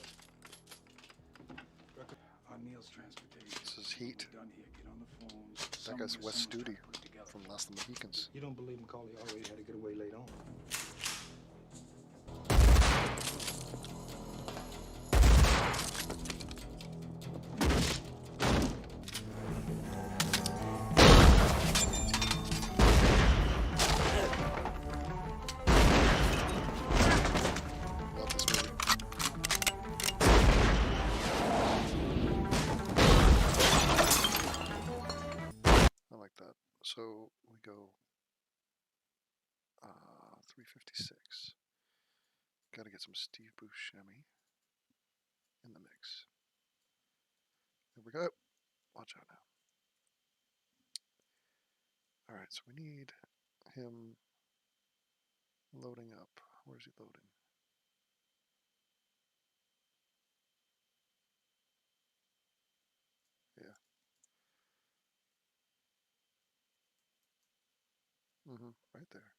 Neil's transportation. This is Heat. Done here. Get on the phone. That guy's Somewhere, Wes someone's Studi trying to put it together. from Last of the Mohicans. You don't believe Macaulay already had to get away late on? Love this movie. I like that. So we go 356. Got to get some Steve Buscemi in the mix. There we go. Watch out now. All right, so we need him loading up. Where's he loading? Yeah. Right there.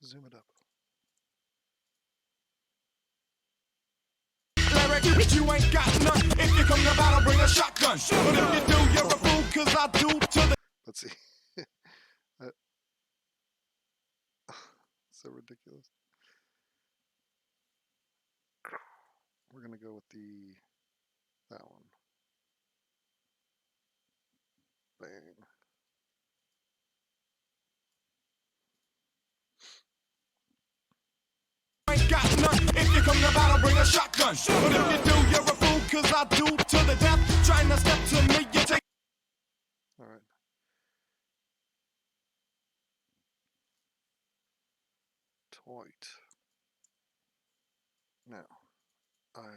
Zoom it up. Lyric, you ain't got none. If you come to battle, bring a shotgun. But if you do, you're a fool, cause I do to the Let's see. So ridiculous. We're gonna go with that one. Bang. ain't got none. If you come to battle, bring a shotgun. But if you do, you're a fool, cause I do to the death. Trying to step to me, you take. All right. Toit. Now, Irish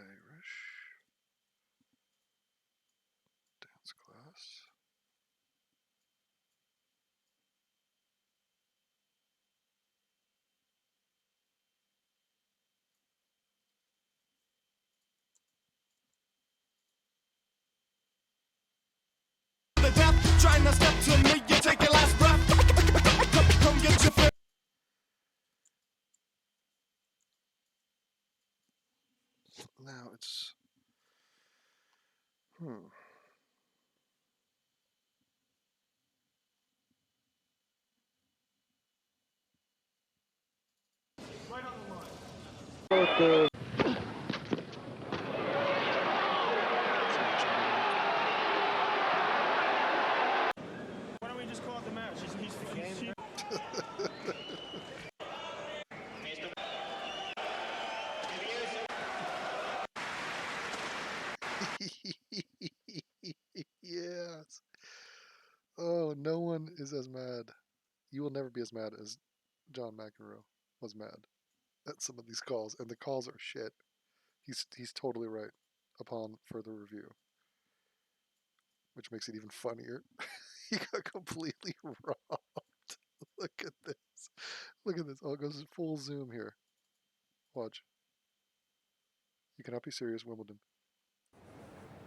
dance class. The death, trying to step to me, you take your last breath. Come get your fill. Now it's Why don't we just call it the match? He's cheap. Yes. Oh, no one is as mad. You will never be as mad as John McEnroe was mad at some of these calls, and the calls are shit. He's totally right upon further review, which makes it even funnier. He got completely robbed. Look at this. Look at this. Oh, it goes full zoom here. Watch. You cannot be serious, Wimbledon.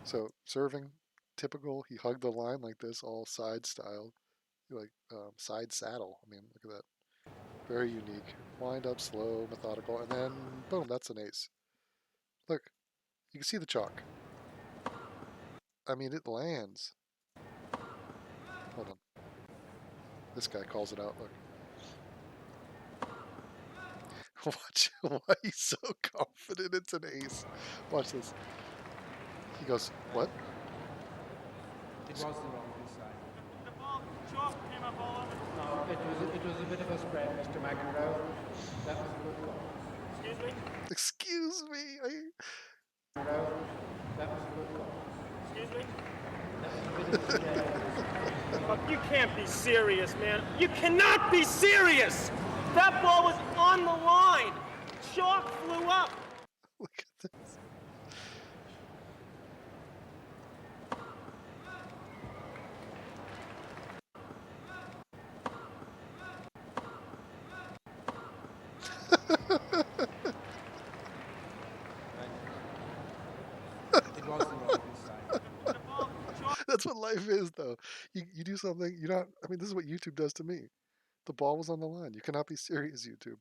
So serving, typical. He hugged the line like this, all side style, like side saddle. I mean, look at that. Very unique. Wind up, slow, methodical, and then boom, that's an ace. Look, you can see the chalk. I mean, it lands. Hold on. This guy calls it out. Look. Watch why he's so confident it's an ace. Watch this. He goes, what? It was the wrong side. The ball, chalk came up all over. No, it was a bit of a spread, Mr. McEnroe. That was a good call. Excuse me? Excuse me. McEnroe, that was a good call. Excuse me? That was a bit of a spread. Look, you can't be serious, man. You cannot be serious! That ball was on the line! Chalk flew up! Look at this. It was the wrong side. That's what life is, though. You do something, you're not. I mean, this is what YouTube does to me. The ball was on the line. You cannot be serious, YouTube.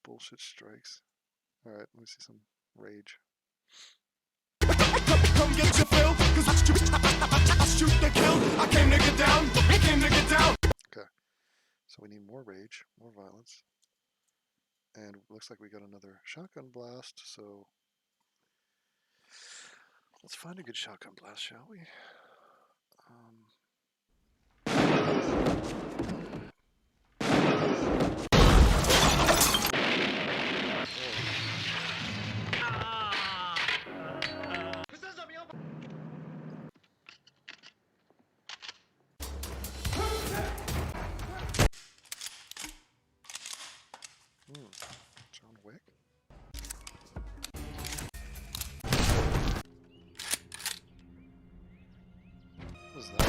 Bullshit strikes. All right, let me see some rage. Come get your fill, cause I shoot the kill. I came to get down, I came to get down. Okay, so we need more rage, more violence. And looks like we got another shotgun blast, so let's find a good shotgun blast, shall we? John Wick? What was that?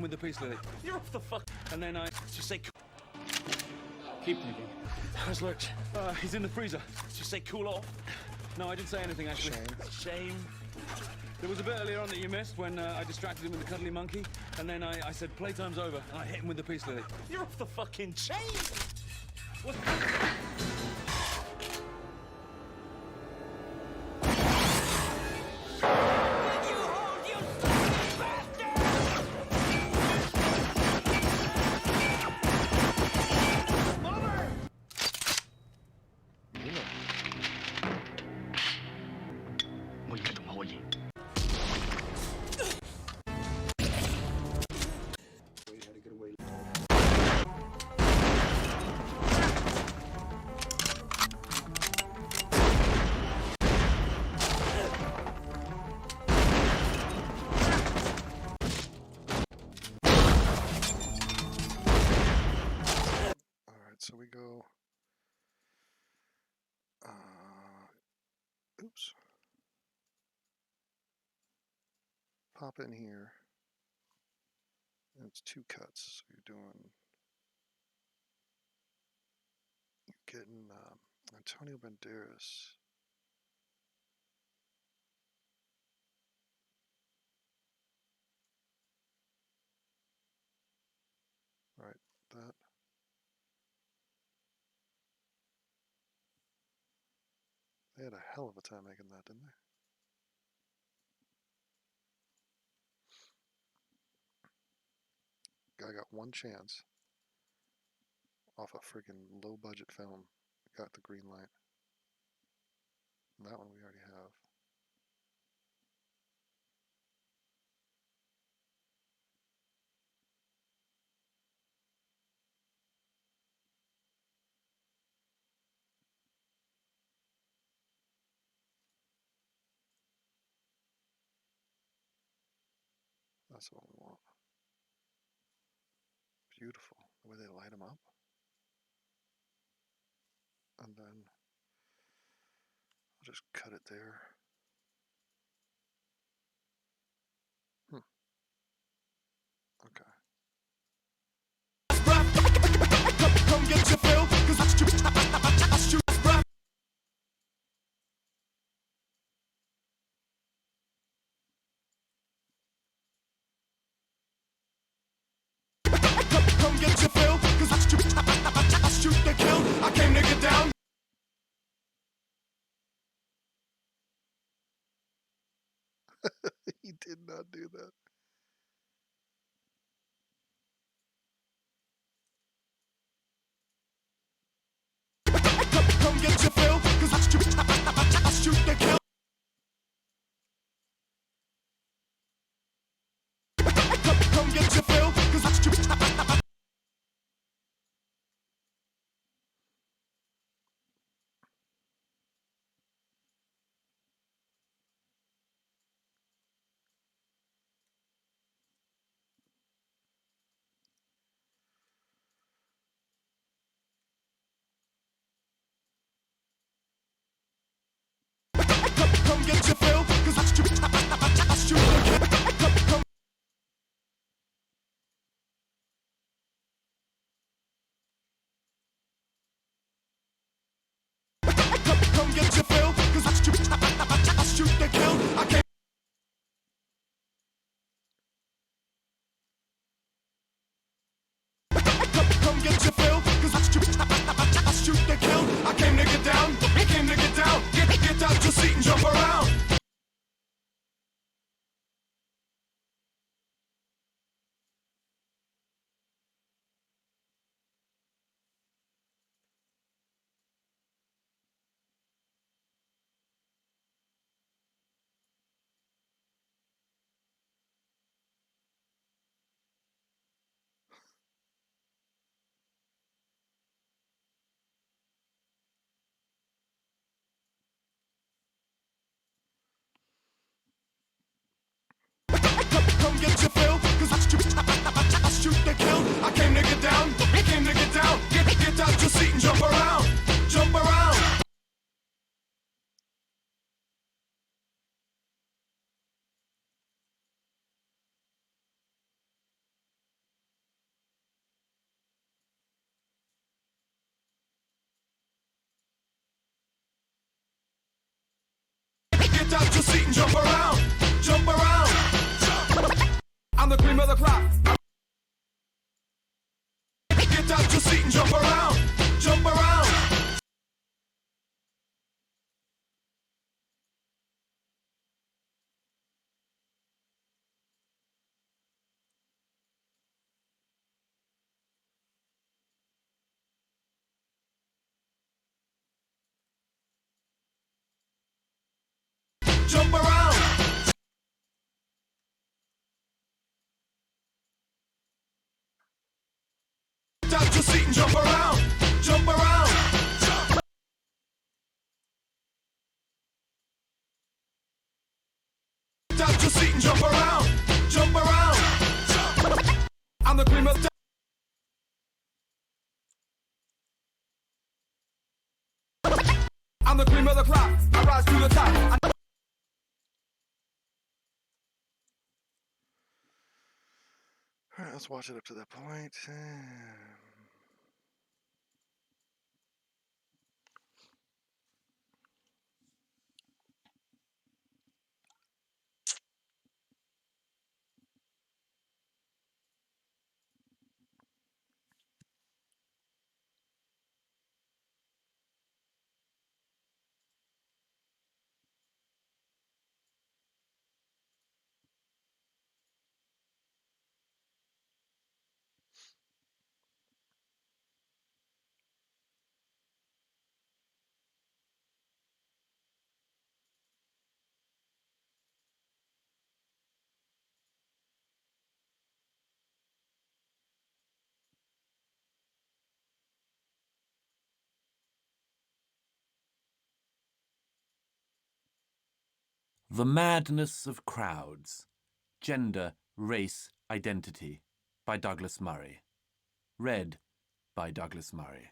With the piece, Lily. You're off the fuck. And then I just say, keep thinking. How's Lurch? He's in the freezer. Just say, cool off. No, I didn't say anything actually. Shame. There was a bit earlier on that you missed when I distracted him with the cuddly monkey, and then I said, playtime's over, and I hit him with the piece, Lily. You're off the fucking chain. What? Oops. Pop in here. And it's 2 cuts. So you're getting Antonio Banderas. Right, that. They had a hell of a time making that, didn't they? Guy got one chance off a freaking low budget film. Got the green light. And that one we already have. That's what we want. Beautiful. The way they light them up. And then I'll just cut it there. Okay. Come get your fill, 'cause I shoot rap. Come get your fill, 'cause I shoot the kill. I came to get down. He did not do that. Come get your fill, 'cause I shoot the kill. Come get your fill, 'cause I come get your fill, 'cause I shoot the kill. Come get your fill, 'cause I shoot the kill. I came. Come get your fill, 'cause I shoot the kill. I came to get down. I came to get down. Get out your seat and jump around. Come get your fill, 'cause I shoot the kill. I came to get down. I came to get down. Get out your seat and jump around. Jump around. Get out your seat and jump around. Jump around. I'm the cream of the crop. Get out your seat and jump around. Jump around. Jump around. Get out your seat and jump around. Jump around. Get out your seat and jump around. Jump around. I'm the cream of the I'm I'm the cream of the crop. I rise to the top. All right, let's watch it up to that point. The Madness of Crowds. Gender, Race, Identity by Douglas Murray. Read by Douglas Murray.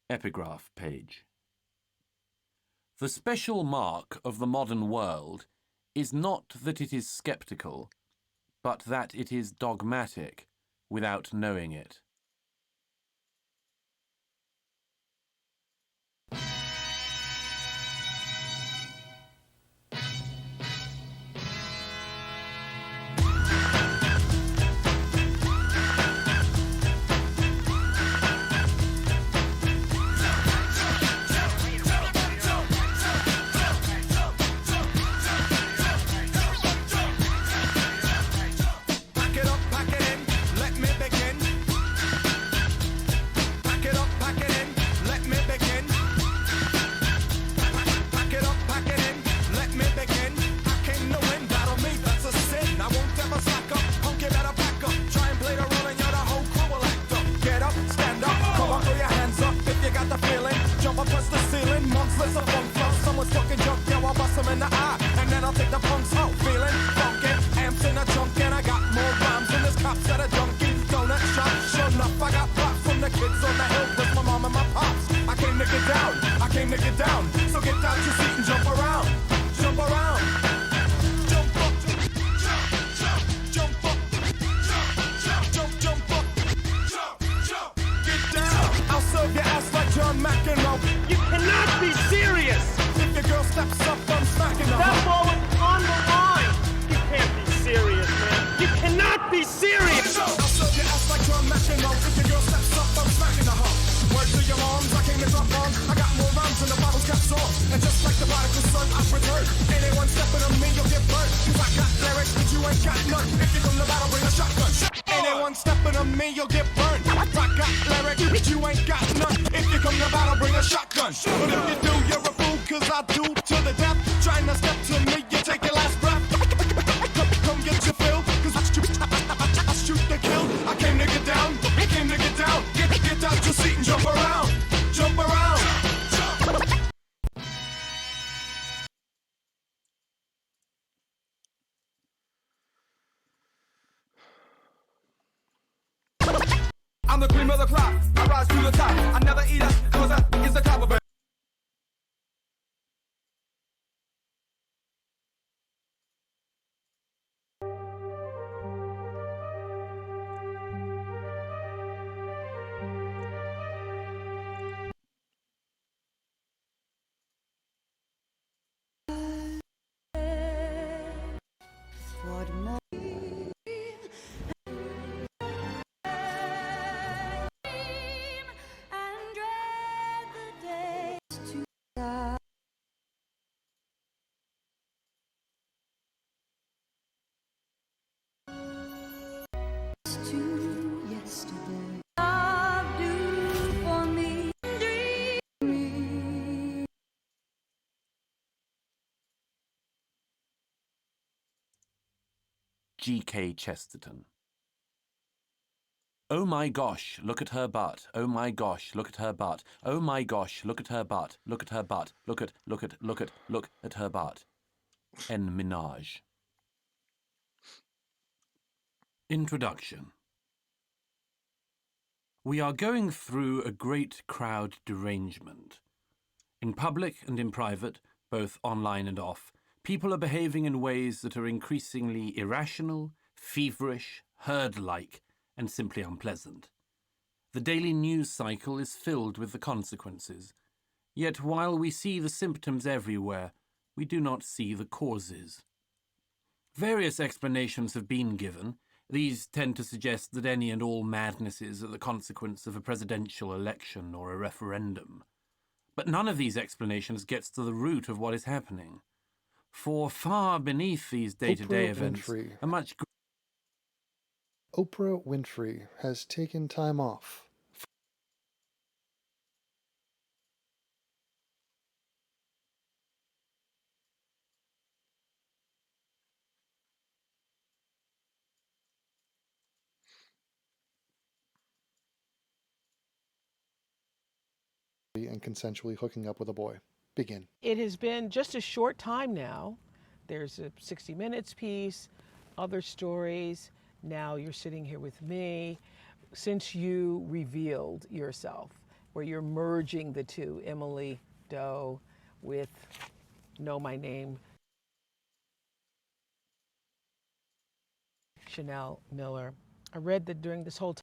Epigraph page. The special mark of the modern world is not that it is sceptical, but that it is dogmatic without knowing it. Pack it up, pack it in, let me begin. Pack it up, pack it in, let me begin. Pack it up, pack it in, let me begin. I came to win, battle me, that's a sin. I won't ever slack up, punk, you better back up. Try and play the role and you're the whole crew will act up. Get up, stand up, come on, throw your hands up if you got the feeling. Jump up, touch the ceiling, months of funk flow. Someone's fucking junk, yeah, I'll bust them in the eye. And then I'll take the punks out, feeling funky. Amps in a trunk and I got more rhymes than this cops at a junkie donut shop. Sure enough, I got props from the kids on the hill with my mom and my pops. I came to get down, I came to get down. So get out your seat and jump around, jump around. Jump up, jump up, jump up, get down. I'll serve your ass like John McEnroe. You cannot be serious! If your girl steps up, I'm smacking her. That ball was on the line! You can't be serious, man. You cannot be serious! I'll serve your ass like John McEnroe. If your girl steps up, I'm smacking her. Word to your moms, I came to drop bombs. I got more rhymes than the bottles got sore. And just like the prodigal son, I've returned. Anyone stepping on me, you'll get burned. Cause I got lyrics, but you ain't got none. If you come to battle, bring a shotgun. Anyone stepping on me, you'll get burned. I got lyrics, but you ain't got none. If you come to battle, bring a shotgun. But if you do, you're a fool, cause I do to the death. Trying to step to me, you take your last breath. Come get your fill, cause I shoot the kill. I came to get down, I came to get down. Get out your seat and jump around, jump around. I'm the cream of the crop, I rise to the top. I never eat up, cause I is the top of it. G.K. Chesterton. Oh my gosh, look at her butt. Oh my gosh, look at her butt. Oh my gosh, look at her butt. Look at her butt. Look at her butt. En Minaj. Introduction. We are going through a great crowd derangement. In public and in private, both online and off, people are behaving in ways that are increasingly irrational, feverish, herd-like, and simply unpleasant. The daily news cycle is filled with the consequences. Yet while we see the symptoms everywhere, we do not see the causes. Various explanations have been given. These tend to suggest that any and all madnesses are the consequence of a presidential election or a referendum. But none of these explanations gets to the root of what is happening. For far beneath these day-to-day Oprah events, Winfrey. a much Oprah Winfrey has taken time off and consensually hooking up with a boy. Begin. It has been just a short time now. There's a 60 Minutes piece, other stories. Now you're sitting here with me. Since you revealed yourself, where you're merging the two, Emily Doe with Know My Name, Chanel Miller. I read that during this whole time,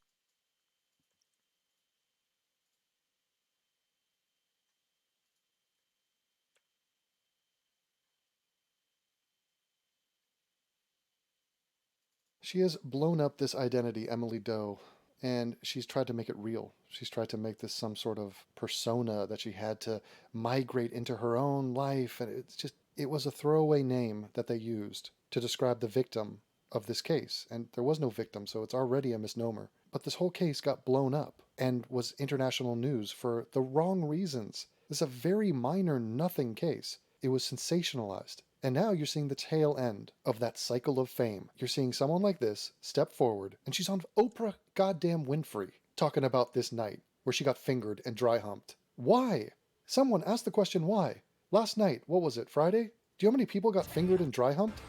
She has blown up this identity, Emily Doe, and she's tried to make it real. She's tried to make this some sort of persona that she had to migrate into her own life. And it was a throwaway name that they used to describe the victim of this case. And there was no victim, so it's already a misnomer. But this whole case got blown up and was international news for the wrong reasons. This is a very minor nothing case. It was sensationalized. And now you're seeing the tail end of that cycle of fame. You're seeing someone like this step forward, and she's on Oprah goddamn Winfrey talking about this night where she got fingered and dry humped. Why? Someone asked the question why. Last night, what was it, Friday? Do you know how many people got fingered and dry humped?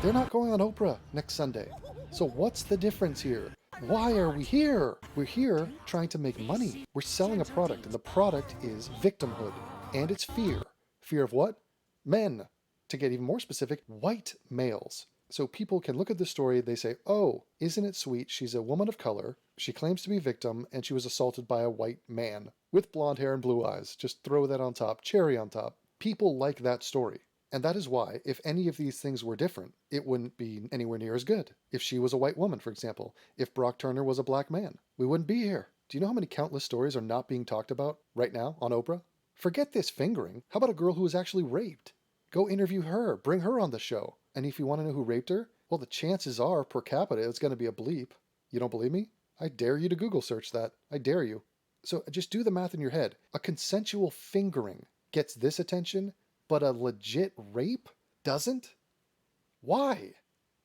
They're not going on Oprah next Sunday. So what's the difference here? Why are we here? We're here trying to make money. We're selling a product, and the product is victimhood. And it's fear. Fear of what? Men. To get even more specific, white males. So people can look at this story, they say, oh, isn't it sweet? She's a woman of color. She claims to be a victim, and she was assaulted by a white man with blonde hair and blue eyes. Just throw that on top, cherry on top. People like that story. And that is why, if any of these things were different, it wouldn't be anywhere near as good. If she was a white woman, for example, if Brock Turner was a black man, we wouldn't be here. Do you know how many countless stories are not being talked about right now on Oprah? Forget this fingering. How about a girl who was actually raped? Go interview her. Bring her on the show. And if you want to know who raped her, well, the chances are, per capita, it's going to be a bleep. You don't believe me? I dare you to Google search that. I dare you. So just do the math in your head. A consensual fingering gets this attention, but a legit rape doesn't? Why?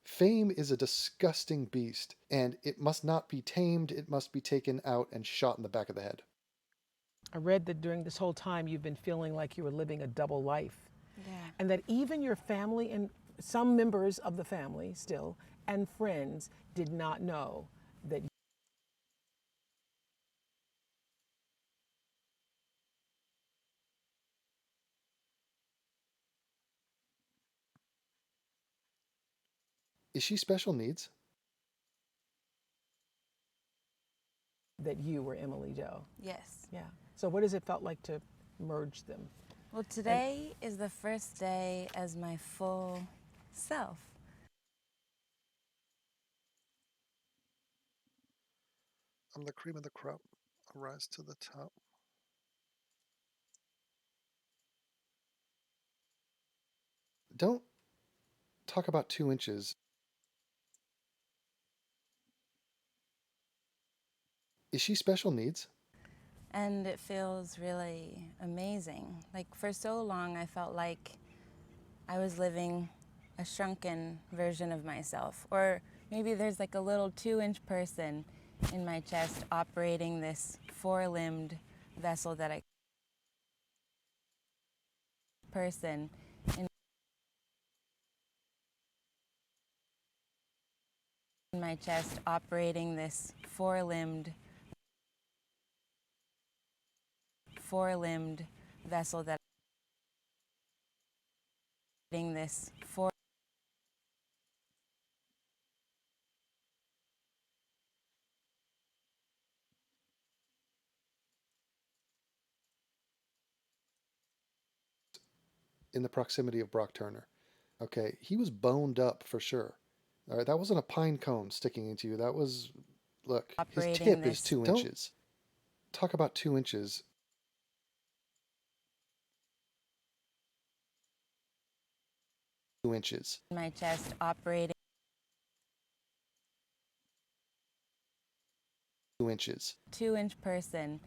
Fame is a disgusting beast, and it must not be tamed. It must be taken out and shot in the back of the head. I read that during this whole time you've been feeling like you were living a double life. Yeah. And that even your family and some members of the family still and friends did not know that. Is she special needs? That you were Emily Doe. Yes. Yeah. So what has it felt like to merge them? Well, today is the first day as my full self. I'm the cream of the crop. I'll rise to the top. Don't talk about 2 inches. Is she special needs? And it feels really amazing. Like, for so long, I felt like I was living a shrunken version of myself. Or maybe there's like a little 2-inch person in my chest operating this 4-limbed vessel that I... person in my chest operating this 4-limbed four-limbed vessel that this four in the proximity of Brock Turner. Okay, he was boned up for sure. All right, that wasn't a pine cone sticking into you. That was, look, his operating tip is this 2 inches. Talk about 2 inches. 2 inches. in my chest operating 2 inches. 2-inch person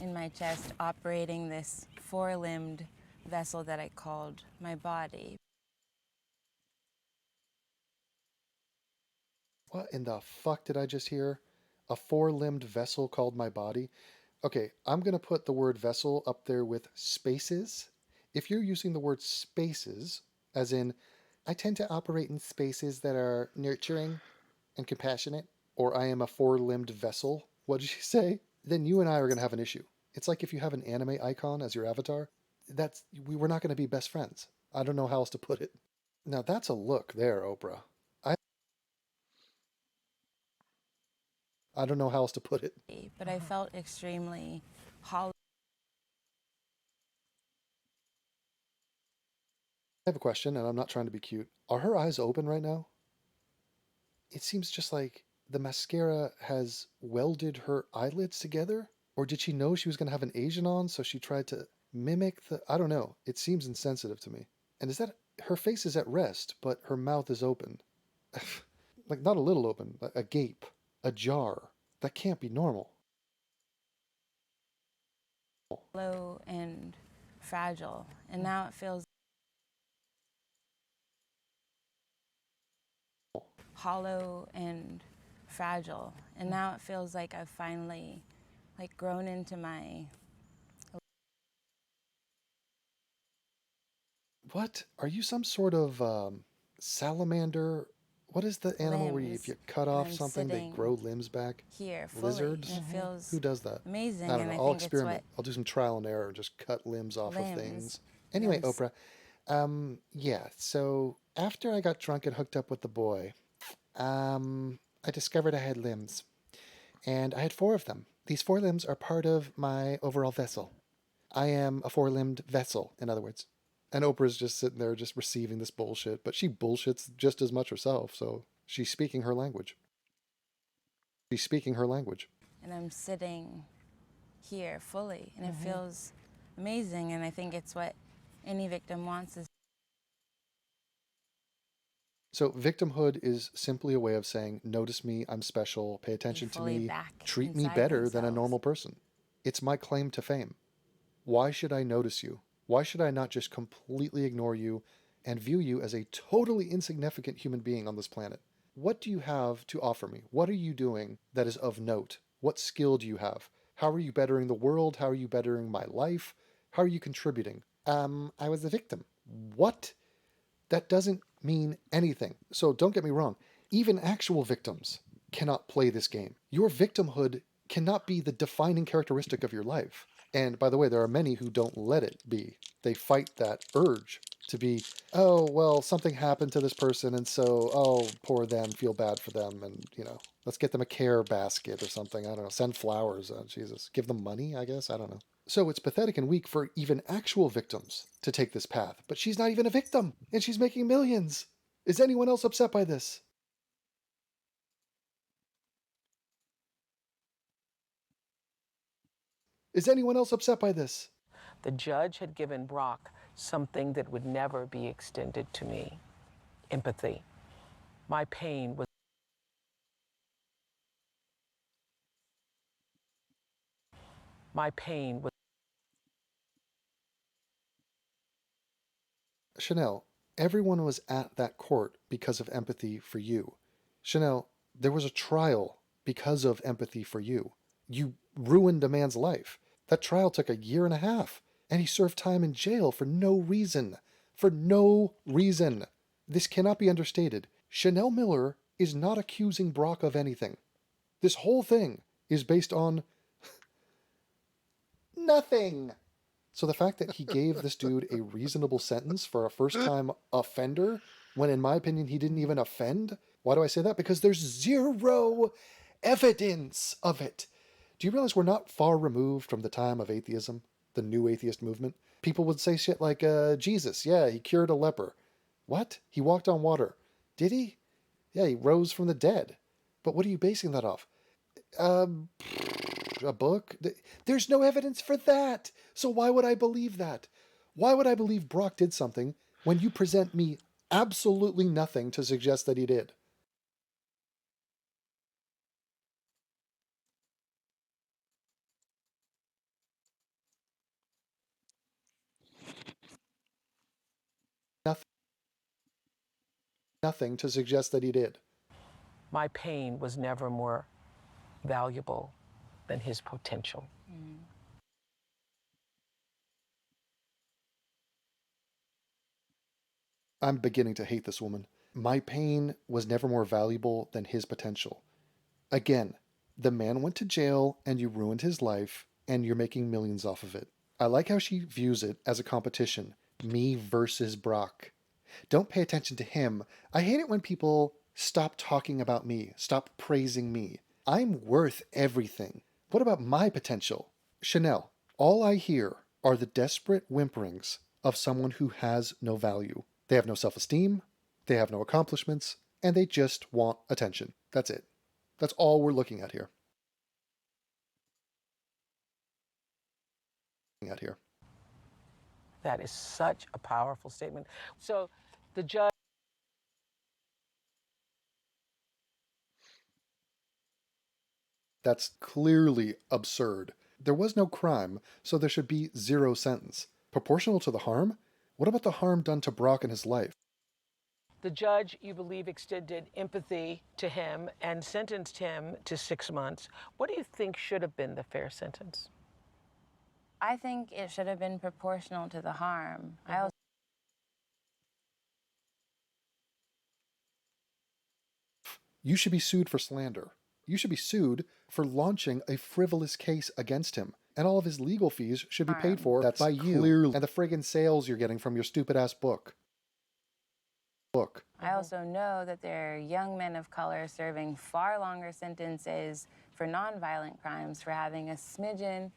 in my chest operating this four-limbed vessel that I called my body. What in the fuck did I just hear? A four-limbed vessel called my body? Okay, I'm going to put the word vessel up there with spaces. If you're using the word spaces, as in, I tend to operate in spaces that are nurturing and compassionate, or I am a four-limbed vessel, what did you say? Then you and I are going to have an issue. It's like if you have an anime icon as your avatar, we're not going to be best friends. I don't know how else to put it. Now that's a look there, Oprah. I don't know how else to put it. But I felt extremely hollow. I have a question, and I'm not trying to be cute. Are her eyes open right now? It seems just like the mascara has welded her eyelids together. Or did she know she was going to have an Asian on, so she tried to mimic the... I don't know. It seems insensitive to me. And is that... Her face is at rest, but her mouth is open. Like, not a little open, a gape, ajar. That can't be normal. Low and fragile, and now it feels hollow and fragile, and now it feels like I've finally grown into my... What? Are you some sort of salamander? What is the animal where if you cut off something, they grow limbs back? Here, fully, Lizards? and it feels Who does that? amazing, I don't and know. I I'll think experiment. it's I'll do some trial and error and just cut limbs off of things. Limbs. Anyway, Limbs. Oprah. Yeah, so after I got drunk and hooked up with the boy, I discovered I had limbs. And I had 4 of them. These 4 limbs are part of my overall vessel. I am a 4-limbed vessel, in other words. And Oprah's just sitting there just receiving this bullshit, but she bullshits just as much herself, so she's speaking her language. She's speaking her language. And I'm sitting here fully, and it feels amazing, and I think it's what any victim wants is... So victimhood is simply a way of saying, notice me, I'm special, pay attention to me, treat me better than a normal person. It's my claim to fame. Why should I notice you? Why should I not just completely ignore you and view you as a totally insignificant human being on this planet? What do you have to offer me? What are you doing that is of note? What skill do you have? How are you bettering the world? How are you bettering my life? How are you contributing? I was a victim. What? That doesn't mean anything. So don't get me wrong. Even actual victims cannot play this game. Your victimhood cannot be the defining characteristic of your life. And by the way, there are many who don't let it be. They fight that urge to be, oh, well, something happened to this person, and so, oh, poor them, feel bad for them, and, let's get them a care basket or something. I don't know, send flowers, Jesus. Give them money, I guess, I don't know. So it's pathetic and weak for even actual victims to take this path. But she's not even a victim, and she's making millions. Is anyone else upset by this? Is anyone else upset by this? The judge had given Brock something that would never be extended to me: empathy. My pain was Chanel, everyone was at that court because of empathy for you. Chanel, there was a trial because of empathy for you. You ruined a man's life. That trial took 1.5 years, and he served time in jail for no reason. For no reason. This cannot be understated. Chanel Miller is not accusing Brock of anything. This whole thing is based on nothing. So the fact that he gave this dude a reasonable sentence for a first-time offender, when in my opinion he didn't even offend, why do I say that? Because there's zero evidence of it. Do you realize we're not far removed from the time of atheism, the new atheist movement? People would say shit like, Jesus, yeah, he cured a leper. What? He walked on water. Did he? Yeah, he rose from the dead. But what are you basing that off? A book? There's no evidence for that. So why would I believe that? Why would I believe Brock did something when you present me absolutely nothing to suggest that he did? Nothing, nothing to suggest that he did. My pain was never more valuable than his potential. I'm beginning to hate this woman. My pain was never more valuable than his potential. Again, the man went to jail and you ruined his life and you're making millions off of it. I like how she views it as a competition. Me versus Brock. Don't pay attention to him. I hate it when people stop talking about me, stop praising me. I'm worth everything. What about my potential? Chanel, all I hear are the desperate whimperings of someone who has no value. They have no self-esteem, they have no accomplishments, and they just want attention. That's it. That's all we're looking at here. That is such a powerful statement. So the judge. That's clearly absurd. There was no crime, so there should be zero sentence. Proportional to the harm? What about the harm done to Brock in his life? The judge, you believe, extended empathy to him and sentenced him to 6 months. What do you think should have been the fair sentence? I think it should have been proportional to the harm. I also You should be sued for slander. You should be sued for launching a frivolous case against him. And all of his legal fees should be paid for by you. Clearly. And the friggin' sales you're getting from your stupid-ass book. I also know that there are young men of color serving far longer sentences for nonviolent crimes for having a smidgen.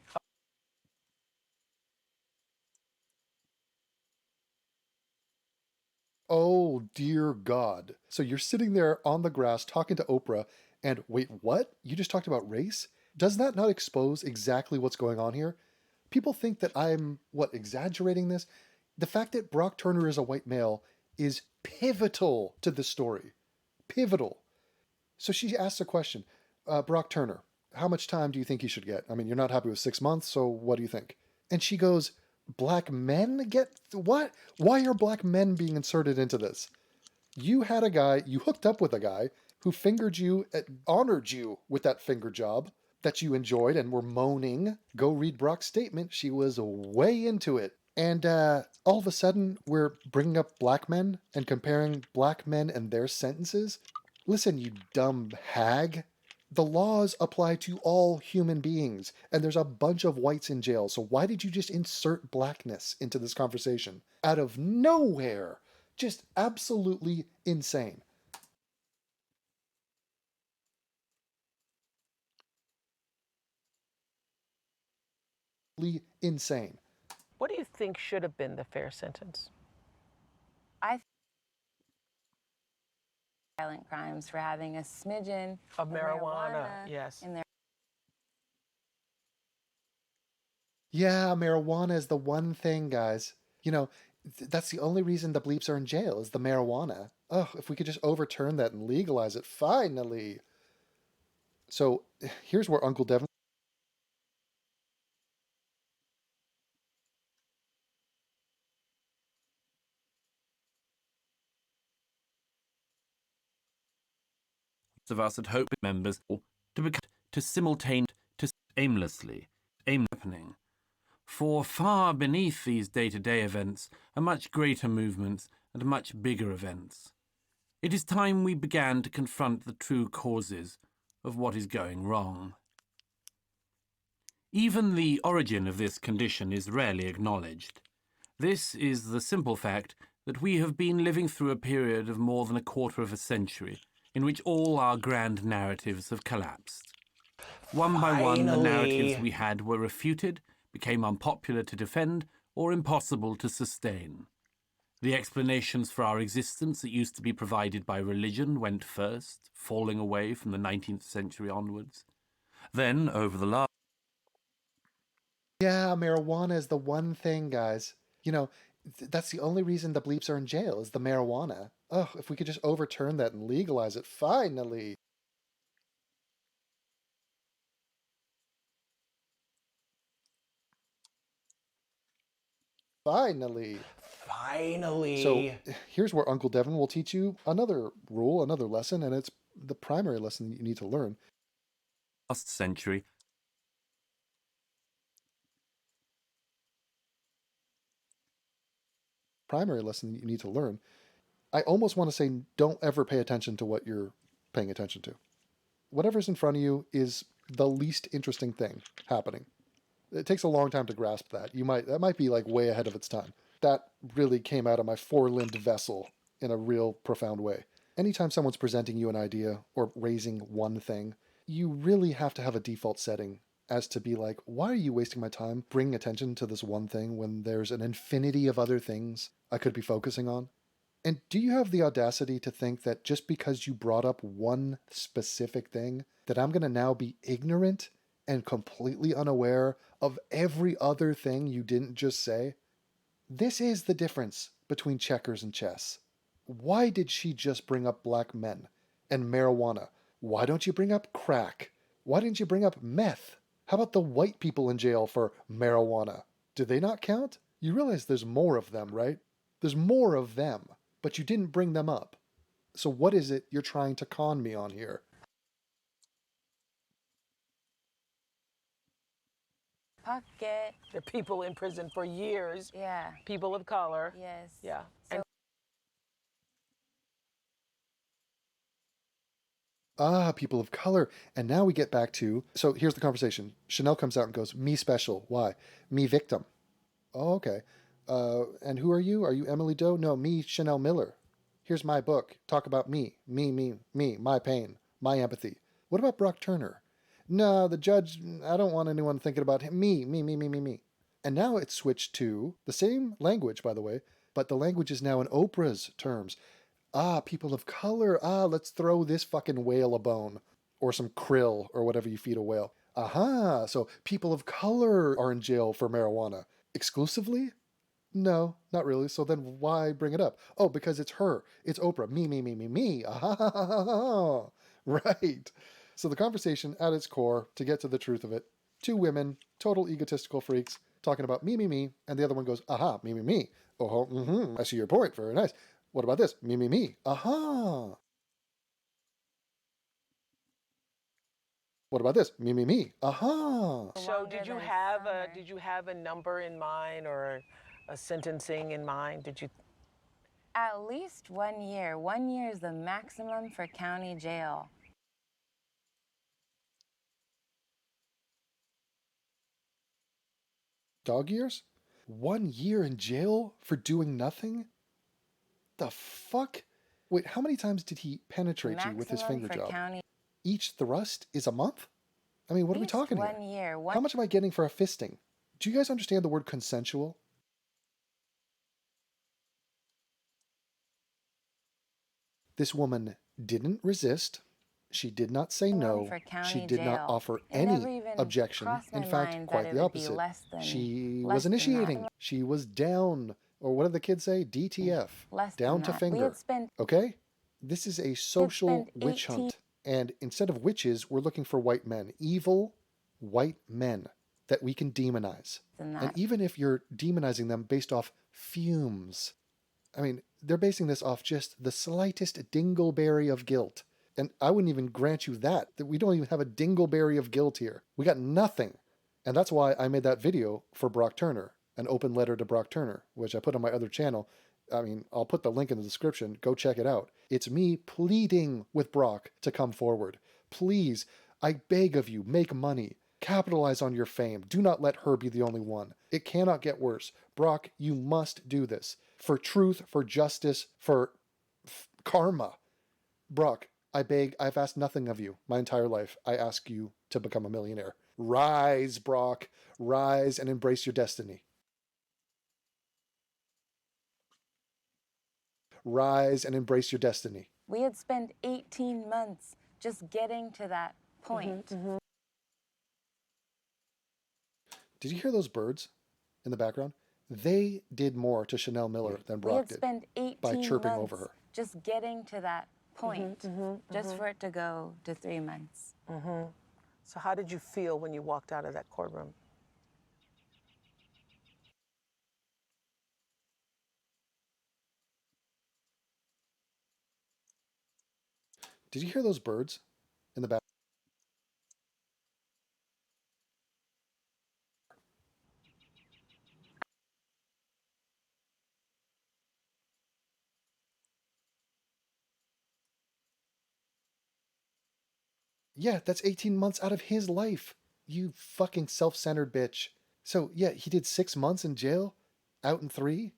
Oh, dear God. So you're sitting there on the grass talking to Oprah, and wait, what? You just talked about race? Does that not expose exactly what's going on here? People think that I'm, exaggerating this? The fact that Brock Turner is a white male is pivotal to this story. Pivotal. So she asks a question. Brock Turner, how much time do you think he should get? I mean, you're not happy with 6 months, so what do you think? And she goes, black men get what? Why are black men being inserted into this? You had a guy, you hooked up with a guy who fingered you, honored you with that finger job that you enjoyed and were moaning. Go read Brock's statement. She was way into it. And all of a sudden, we're bringing up black men and comparing black men and their sentences. Listen, you dumb hag. The laws apply to all human beings, and there's a bunch of whites in jail, so why did you just insert blackness into this conversation? Out of nowhere! Just absolutely insane. Insane. What do you think should have been the fair sentence? I violent crimes for having a smidgen Of marijuana, yes. in their Yeah, marijuana is the one thing, guys. You know, that's the only reason the bleeps are in jail is the marijuana. Oh, if we could just overturn that and legalize it, finally. So here's where Uncle Devin. Of us at Hope members to become to aimlessly happening. For far beneath these day-to-day events are much greater movements and much bigger events. It is time we began to confront the true causes of what is going wrong. Even the origin of this condition is rarely acknowledged. This is the simple fact that we have been living through a period of more than a quarter of a century in which all our grand narratives have collapsed. One by one, the narratives we had were refuted, became unpopular to defend, or impossible to sustain. The explanations for our existence that used to be provided by religion went first, falling away from the 19th century onwards. Then, over the last... Yeah, marijuana is the one thing, guys. You know, that's the only reason the bleeps are in jail, is the marijuana. Oh, if we could just overturn that and legalize it, finally. Finally. So here's where Uncle Devin will teach you another rule, another lesson, and it's the primary lesson that you need to learn. Last century, Primary lesson that you need to learn. I almost want to say don't ever pay attention to what you're paying attention to. Whatever's in front of you is the least interesting thing happening. It takes a long time to grasp that. That might be like way ahead of its time. That really came out of my four-limbed vessel in a real profound way. Anytime someone's presenting you an idea or raising one thing, you really have to have a default setting as to be like, why are you wasting my time bringing attention to this one thing when there's an infinity of other things I could be focusing on? And do you have the audacity to think that just because you brought up one specific thing, that I'm going to now be ignorant and completely unaware of every other thing you didn't just say? This is the difference between checkers and chess. Why did she just bring up black men and marijuana? Why don't you bring up crack? Why didn't you bring up meth? How about the white people in jail for marijuana? Do they not count? You realize there's more of them, right? There's more of them, but you didn't bring them up. So what is it you're trying to con me on here? Pocket. There are people in prison for years. Yeah. People of color. Yes. Yeah. So People of color. And now we get back to, so here's the conversation. Chanel comes out and goes, me special. Why? Me victim. Oh, okay. And who are you? Are you Emily Doe? No, me, Chanel Miller. Here's my book. Talk about me. Me, my pain, my empathy. What about Brock Turner? No, the judge, I don't want anyone thinking about him. Me. And now it's switched to the same language, by the way, but the language is now in Oprah's terms. People of color. Let's throw this fucking whale a bone. Or some krill, or whatever you feed a whale. Aha, so people of color are in jail for marijuana. Exclusively? No, not really. So then why bring it up? Oh, because it's her. It's Oprah. Me. Ah, right. So the conversation at its core, to get to the truth of it, two women, total egotistical freaks, talking about me, and the other one goes, aha, me. Oh, I see your point. Very nice. What about this? Me. Aha. What about this? Me. Aha. So did you have a number in mind or a sentencing in mind? Did you? at least 1 year. 1 year is the maximum for county jail. Dog years? 1 year in jail for doing nothing? The fuck? Wait, how many times did he penetrate you with his finger job? Each thrust is a month? I mean, what are we talking here? 1 year. How much am I getting for a fisting? Do you guys understand the word consensual? This woman didn't resist. She did not say no. She did not offer any objection. In fact, quite the opposite. She was initiating. She was down. Or what did the kids say? DTF. Down to finger. Okay? This is a social witch hunt. And instead of witches, we're looking for white men. Evil white men that we can demonize. And even if you're demonizing them based off fumes, I mean, they're basing this off just the slightest dingleberry of guilt. And I wouldn't even grant you that we don't even have a dingleberry of guilt here. We got nothing. And that's why I made that video for Brock Turner, an open letter to Brock Turner, which I put on my other channel. I mean, I'll put the link in the description. Go check it out. It's me pleading with Brock to come forward. Please, I beg of you, make money. Capitalize on your fame. Do not let her be the only one. It cannot get worse. Brock, you must do this. For truth, for justice, for karma. Brock, I beg, I've asked nothing of you my entire life. I ask you to become a millionaire. Rise, Brock. Rise and embrace your destiny. Rise and embrace your destiny. We had spent 18 months just getting to that point. Did you hear those birds in the background? They did more to Chanel Miller than Brock did spent 18 by chirping months over her. just getting to that point, just for it to go to 3 months. So how did you feel when you walked out of that courtroom? Did you hear those birds in the back? Yeah, that's 18 months out of his life. You fucking self-centered bitch. So, yeah, he did 6 months in jail, out in 3.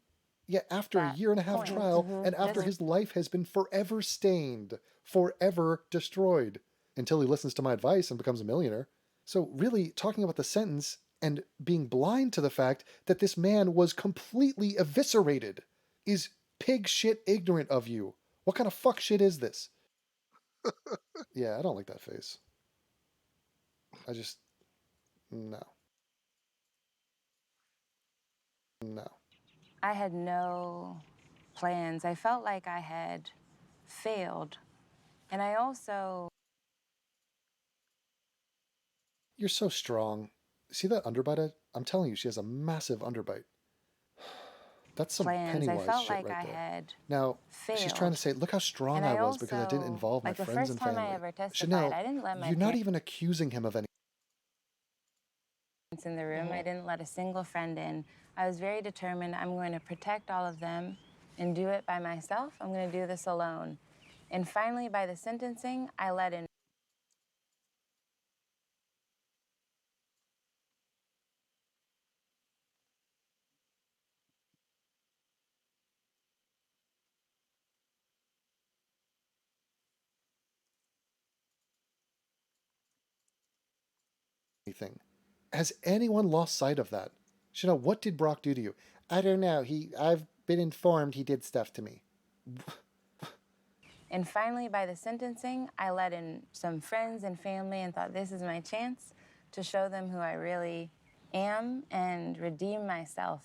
Yeah, after a year and a half trial, and after his life has been forever stained, forever destroyed, until he listens to my advice and becomes a millionaire. So, really, talking about the sentence and being blind to the fact that this man was completely eviscerated is pig shit ignorant of you. What kind of fuck shit is this? Yeah, I don't like that face. I just... no. No. I had no plans. I felt like I had failed. And I also... You're so strong. See that underbite? I'm telling you, she has a massive underbite. That's some plans. Pennywise I felt shit like right I there. had Now, failed. she's trying to say, look how strong And I was because I didn't also, involve my like the friends first and time family. I ever testified, Chanel, I didn't let my you're not parents even accusing him of any... in the room. I didn't let a single friend in. I was very determined. I'm going to protect all of them and do it by myself. I'm going to do this alone. And finally, by the sentencing, I let in anything. Has anyone lost sight of that? Chanel, what did Brock do to you? I don't know. I've been informed he did stuff to me. And finally, by the sentencing, I let in some friends and family and thought this is my chance to show them who I really am and redeem myself.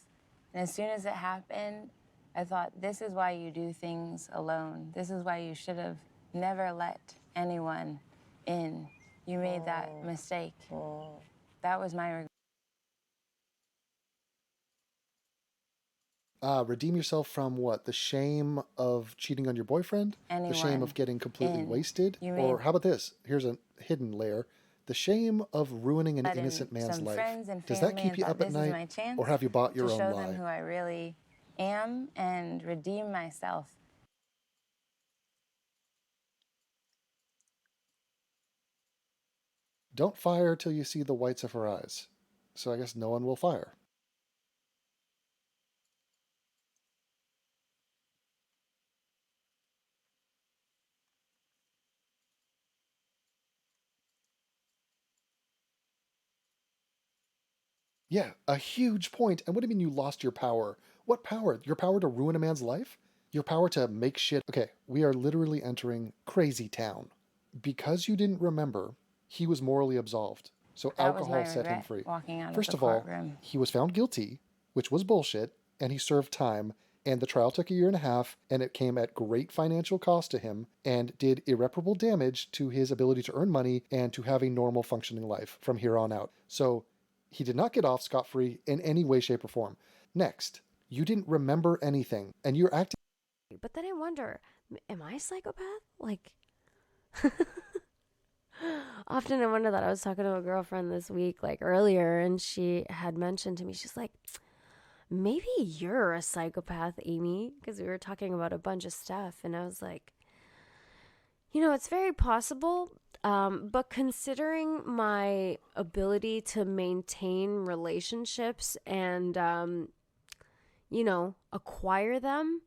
And as soon as it happened, I thought, this is why you do things alone. This is why you should have never let anyone in. You made that mistake. That was my regret. Redeem yourself from what? The shame of cheating on your boyfriend? The shame Anyone of getting completely in. wasted? You Or made- how about this? Here's a hidden layer. The shame of ruining an Let in innocent man's some life. friends and Does that family keep and you thought, up at this is my night? chance Or have you bought your to own show them lie? who I really am and redeem myself. Don't fire till you see the whites of her eyes. So I guess no one will fire. Yeah, a huge point. And what do you mean you lost your power? What power? Your power to ruin a man's life? Your power to make shit... Okay, we are literally entering crazy town. Because you didn't remember, he was morally absolved. So That was alcohol my set him regret, free. walking out First of of the all, courtroom. he was found guilty, which was bullshit, and he served time. And the trial took a year and a half, and it came at great financial cost to him, and did irreparable damage to his ability to earn money and to have a normal functioning life from here on out. So he did not get off scot-free in any way, shape, or form. Next, you didn't remember anything, and you're acting... But then I wonder, am I a psychopath? Like, often I wonder that. I was talking to a girlfriend this week, like earlier, and she had mentioned to me, she's like, maybe you're a psychopath, Amy, because we were talking about a bunch of stuff, and I was like, you know, it's very possible. But considering my ability to maintain relationships and, acquire them,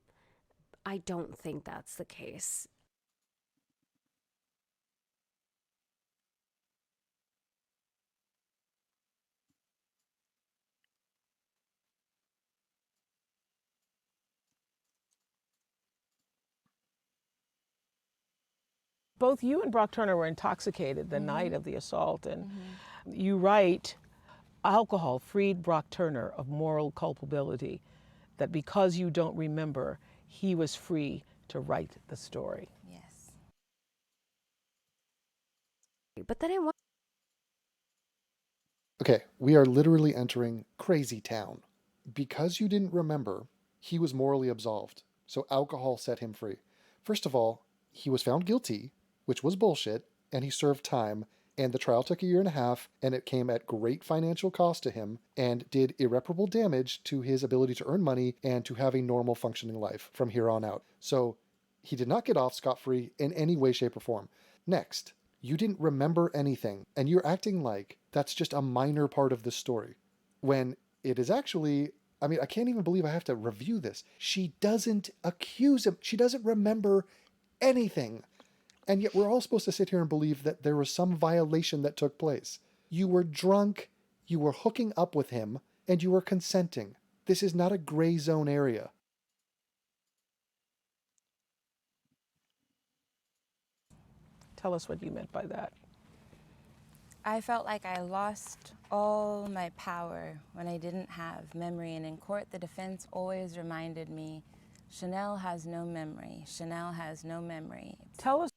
I don't think that's the case. Both you and Brock Turner were intoxicated the night of the assault, and you write, alcohol freed Brock Turner of moral culpability, that because you don't remember, he was free to write the story. Yes. But then I want. Okay, we are literally entering crazy town. Because you didn't remember, he was morally absolved, so alcohol set him free. First of all, he was found guilty, which was bullshit, and he served time, and the trial took a year and a half, and it came at great financial cost to him, and did irreparable damage to his ability to earn money and to have a normal functioning life from here on out. So he did not get off scot-free in any way, shape, or form. Next, you didn't remember anything, and you're acting like that's just a minor part of the story, when it is actually, I mean, I can't even believe I have to review this. She doesn't accuse him. She doesn't remember anything. And yet we're all supposed to sit here and believe that there was some violation that took place. You were drunk, you were hooking up with him, and you were consenting. This is not a gray zone area. Tell us what you meant by that. I felt like I lost all my power when I didn't have memory, and in court the defense always reminded me, Chanel has no memory, Chanel has no memory. Tell us.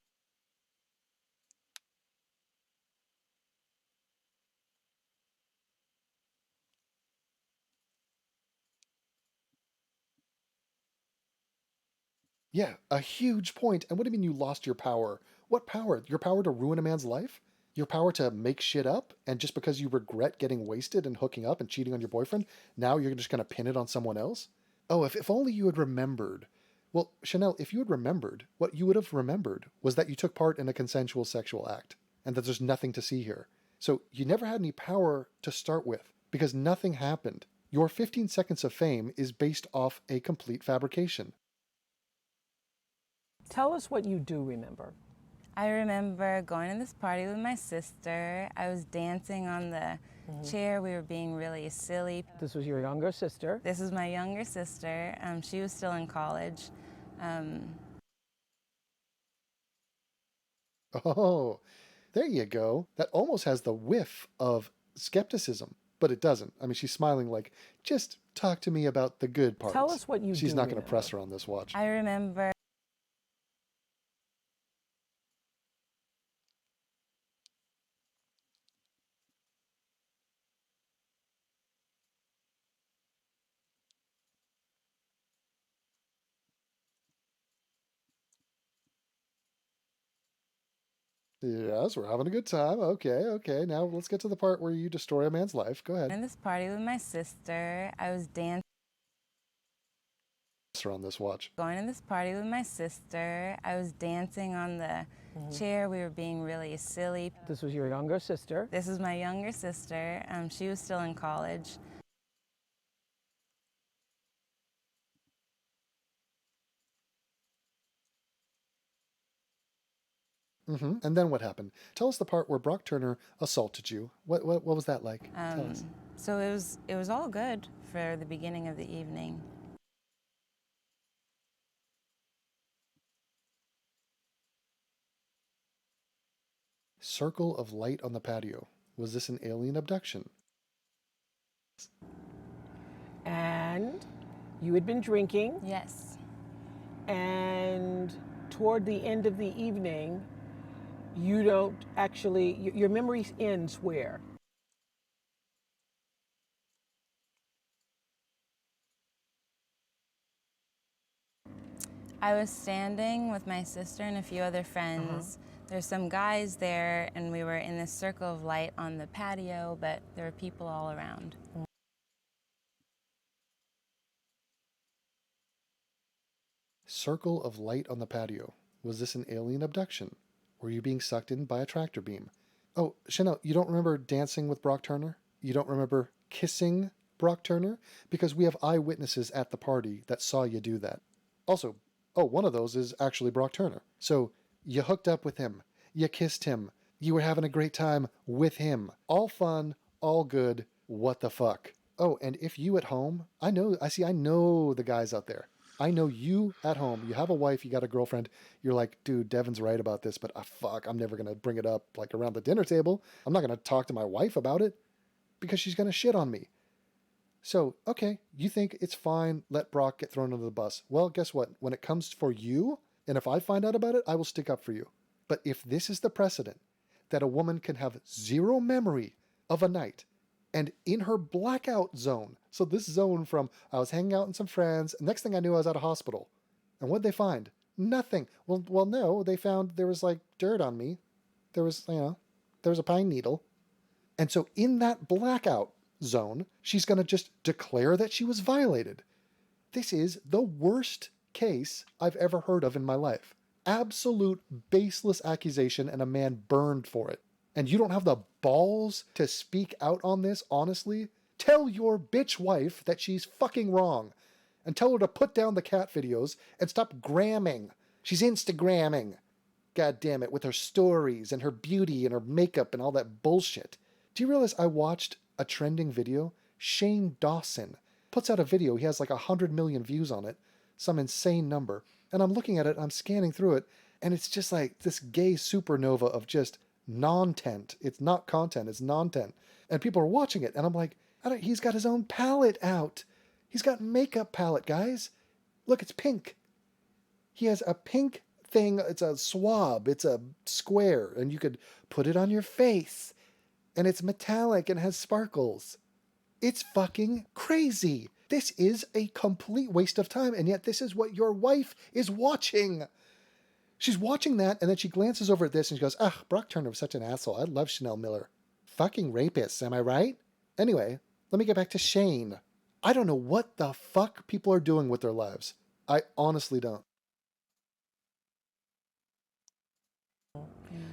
Yeah, a huge point. And what do you mean you lost your power? What power? Your power to ruin a man's life? Your power to make shit up? And just because you regret getting wasted and hooking up and cheating on your boyfriend, now you're just going to pin it on someone else? Oh, if only you had remembered. Well, Chanel, if you had remembered, what you would have remembered was that you took part in a consensual sexual act and that there's nothing to see here. So you never had any power to start with because nothing happened. Your 15 seconds of fame is based off a complete fabrication. Tell us what you do remember. I remember going to this party with my sister. I was dancing on the chair. We were being really silly. This was your younger sister. This is my younger sister. She was still in college. Oh, there you go. That almost has the whiff of skepticism, but it doesn't. I mean, she's smiling like, just talk to me about the good parts. Tell us what you She's do not going to remember. press her on this watch. I remember Yes, we're having a good time. Okay. Now let's get to the part where you destroy a man's life. Go ahead. in this party with my sister. I was dancing. Her on this watch. Going to this party with my sister. I was dancing on the chair. We were being really silly. This was your younger sister. This is my younger sister. She was still in college. And then what happened? Tell us the part where Brock Turner assaulted you. What was that like? Tell us. So it was all good for the beginning of the evening. Circle of light on the patio. Was this an alien abduction? And you had been drinking. Yes. And toward the end of the evening, you don't actually, your memory ends where? I was standing with my sister and a few other friends. There's some guys there, and we were in this circle of light on the patio, but there were people all around. Circle of light on the patio. Was this an alien abduction? Were you being sucked in by a tractor beam? Oh, Chanel, you don't remember dancing with Brock Turner? You don't remember kissing Brock Turner? Because we have eyewitnesses at the party that saw you do that. Also, one of those is actually Brock Turner. So you hooked up with him. You kissed him. You were having a great time with him. All fun, all good. What the fuck? Oh, and if you at home, I know the guys out there. I know you at home. You have a wife, you got a girlfriend. You're like, dude, Devin's right about this, but fuck, I'm never going to bring it up like around the dinner table. I'm not going to talk to my wife about it because she's going to shit on me. So, okay, you think it's fine, let Brock get thrown under the bus. Well, guess what? When it comes for you, and if I find out about it, I will stick up for you. But if this is the precedent, that a woman can have zero memory of a night, and in her blackout zone, so this zone from I was hanging out with some friends, next thing I knew I was at a hospital. And what'd they find? Nothing. Well, no, they found there was like dirt on me. There was a pine needle. And so in that blackout zone, she's going to just declare that she was violated. This is the worst case I've ever heard of in my life. Absolute baseless accusation, and a man burned for it. And you don't have the balls to speak out on this honestly? Tell your bitch wife that she's fucking wrong. And tell her to put down the cat videos and stop gramming. She's Instagramming. God damn it, with her stories and her beauty and her makeup and all that bullshit. Do you realize I watched a trending video? Shane Dawson puts out a video. He has like 100 million views on it. Some insane number. And I'm looking at it, I'm scanning through it, and it's just like this gay supernova of just non-tent. It's not content, it's non-tent. And people are watching it, and I'm like, he's got his own palette out. He's got makeup palette, guys. Look, it's pink. He has a pink thing. It's a swab. It's a square, and you could put it on your face. And it's metallic and has sparkles. It's fucking crazy. This is a complete waste of time, and yet this is what your wife is watching. She's watching that, and then she glances over at this, and she goes, Brock Turner was such an asshole. I love Chanel Miller. Fucking rapists, am I right? Anyway, let me get back to Shane. I don't know what the fuck people are doing with their lives. I honestly don't.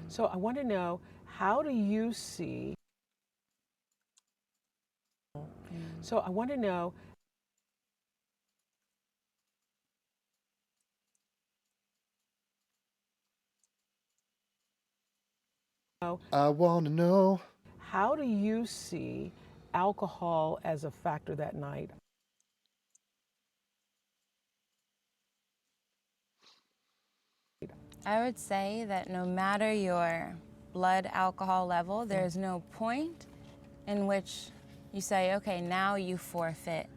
So I want to know, how do you see... So I want to know... I want to know. How do you see alcohol as a factor that night? I would say that no matter your blood alcohol level, there's no point in which you say, okay, now you forfeit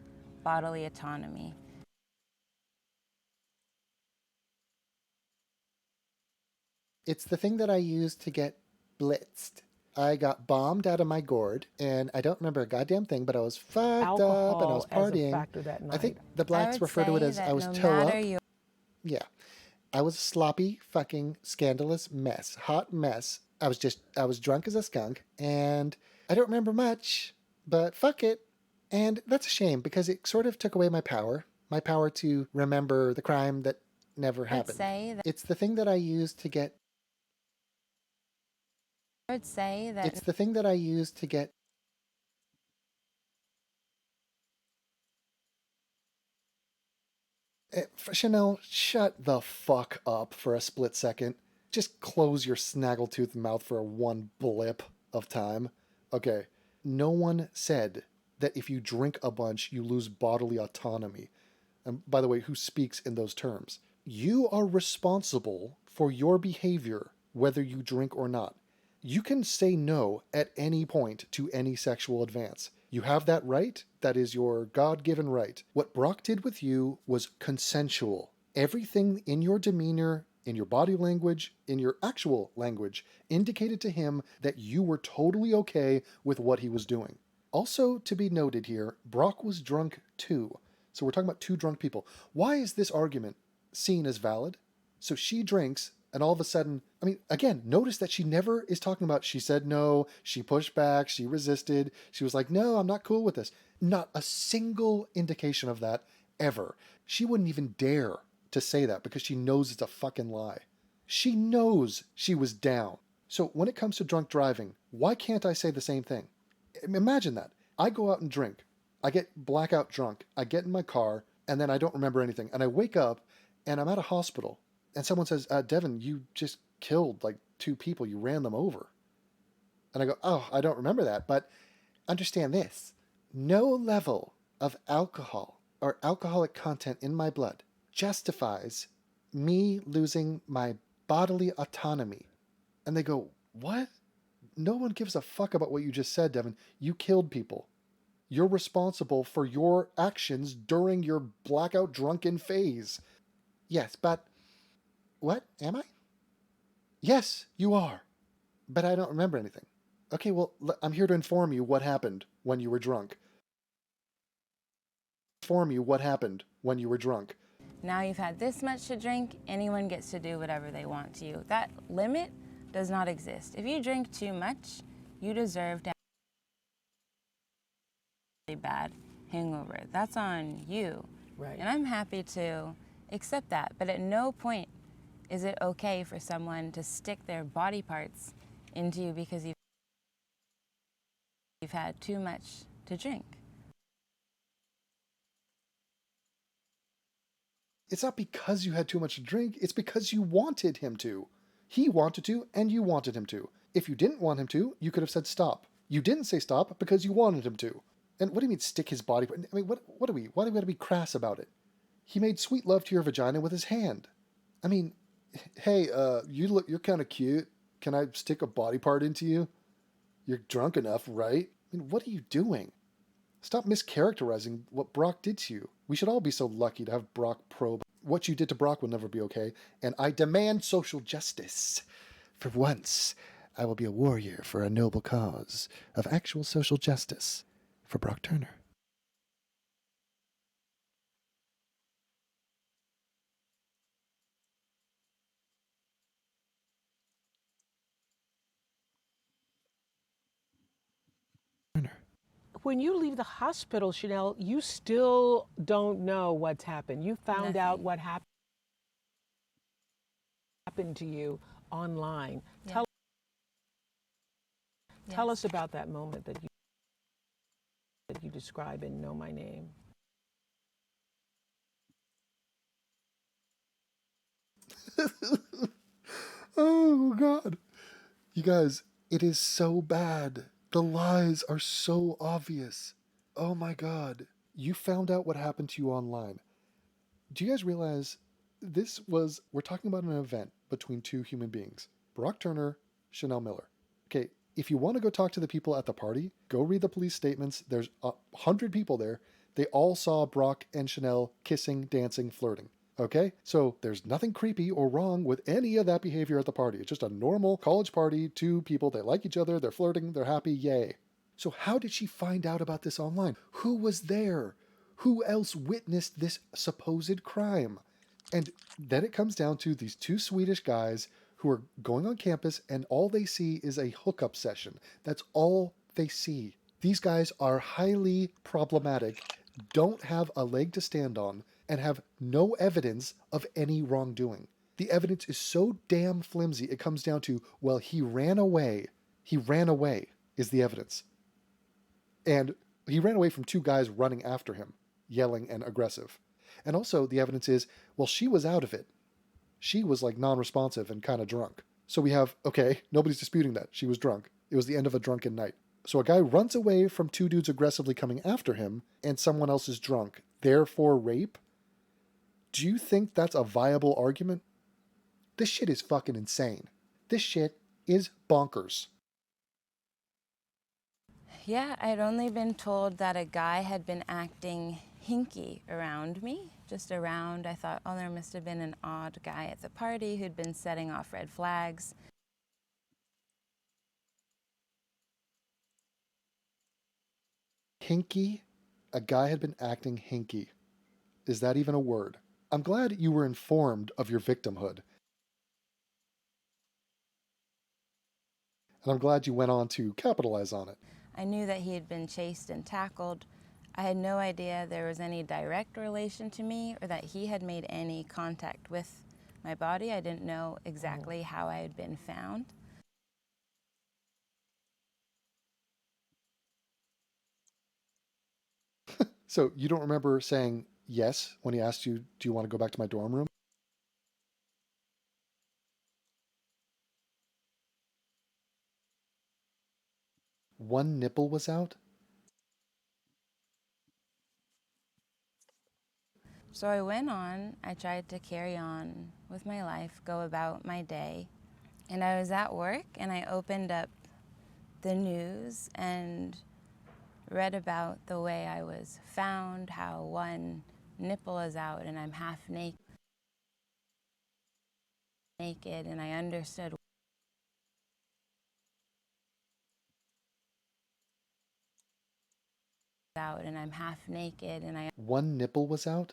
bodily autonomy. It's the thing that I used to get blitzed. I got bombed out of my gourd, and I don't remember a goddamn thing, but I was fucked up and I was partying. As a factor that night. I think the blacks refer to it as I was toe up. Yeah. I was a sloppy, fucking, scandalous mess. Hot mess. I was drunk as a skunk, and I don't remember much, but fuck it. And that's a shame, because it sort of took away my power to remember the crime that never happened. It's the thing that I used to get... I would say that... It's the thing that I used to get... Chanel, shut the fuck up for a split second. Just close your snaggletooth mouth for one blip of time. Okay, no one said that if you drink a bunch, you lose bodily autonomy. And by the way, who speaks in those terms? You are responsible for your behavior, whether you drink or not. You can say no at any point to any sexual advance. You have that right. That is your God-given right. What Brock did with you was consensual. Everything in your demeanor, in your body language, in your actual language, indicated to him that you were totally okay with what he was doing. Also to be noted here, Brock was drunk too. So we're talking about two drunk people. Why is this argument seen as valid? So she drinks, and all of a sudden, I mean, again, notice that she never is talking about she said no, she pushed back, she resisted, she was like, no, I'm not cool with this. Not a single indication of that ever. She wouldn't even dare to say that because she knows it's a fucking lie. She knows she was down. So when it comes to drunk driving, why can't I say the same thing? Imagine that. I go out and drink. I get blackout drunk. I get in my car, and then I don't remember anything. And I wake up, and I'm at a hospital. And someone says, Devin, you just killed like 2 people. You ran them over. And I go, oh, I don't remember that. But understand this. No level of alcohol or alcoholic content in my blood justifies me losing my bodily autonomy. And they go, what? No one gives a fuck about what you just said, Devin. You killed people. You're responsible for your actions during your blackout drunken phase. Yes, but... What? Am I? Yes, you are. But I don't remember anything. Okay, well, I'm here to inform you what happened when you were drunk. Inform you what happened when you were drunk. Now you've had this much to drink, anyone gets to do whatever they want to you. That limit does not exist. If you drink too much, you deserve to have a bad hangover. That's on you. Right. And I'm happy to accept that, but at no point is it okay for someone to stick their body parts into you because you've had too much to drink. It's not because you had too much to drink, it's because you wanted him to. He wanted to, and you wanted him to. If you didn't want him to, you could have said stop. You didn't say stop because you wanted him to. And what do you mean stick his body? I mean, why do we have to be crass about it? He made sweet love to your vagina with his hand. I mean, hey, you're kind of cute. Can I stick a body part into you? You're drunk enough, right? I mean, what are you doing? Stop mischaracterizing what Brock did to you. We should all be so lucky to have Brock probe. What you did to Brock will never be okay, and I demand social justice. For once, I will be a warrior for a noble cause of actual social justice for Brock Turner. When you leave the hospital, Chanel, you still don't know what's happened. You found out what happened to you online. Yeah. Tell us about that moment that you describe in Know My Name. Oh, God. You guys, it is so bad. The lies are so obvious. Oh, my God. You found out what happened to you online. Do you guys realize we're talking about an event between 2 human beings, Brock Turner, Chanel Miller. Okay, if you want to go talk to the people at the party, go read the police statements. There's 100 people there. They all saw Brock and Chanel kissing, dancing, flirting. Okay? So there's nothing creepy or wrong with any of that behavior at the party. It's just a normal college party, 2 people, they like each other, they're flirting, they're happy, yay. So how did she find out about this online? Who was there? Who else witnessed this supposed crime? And then it comes down to these 2 Swedish guys who are going on campus and all they see is a hookup session. That's all they see. These guys are highly problematic, don't have a leg to stand on, and have no evidence of any wrongdoing. The evidence is so damn flimsy, it comes down to, well, he ran away. He ran away is the evidence. And he ran away from 2 guys running after him, yelling and aggressive. And also the evidence is, well, she was out of it. She was like non-responsive and kind of drunk. So we have, okay, nobody's disputing that. She was drunk. It was the end of a drunken night. So a guy runs away from 2 dudes aggressively coming after him and someone else is drunk. Therefore rape? Do you think that's a viable argument? This shit is fucking insane. This shit is bonkers. Yeah, I'd only been told that a guy had been acting hinky around me, just around. I thought, oh, there must have been an odd guy at the party who'd been setting off red flags. Hinky? A guy had been acting hinky. Is that even a word? I'm glad you were informed of your victimhood. And I'm glad you went on to capitalize on it. I knew that he had been chased and tackled. I had no idea there was any direct relation to me or that he had made any contact with my body. I didn't know exactly how I had been found. So you don't remember saying yes when he asked you, do you want to go back to my dorm room? One nipple was out? So I went on, I tried to carry on with my life, go about my day. And I was at work and I opened up the news and read about the way I was found, how one nipple is out and I'm half naked, and I understood out and I'm half naked and I One nipple was out?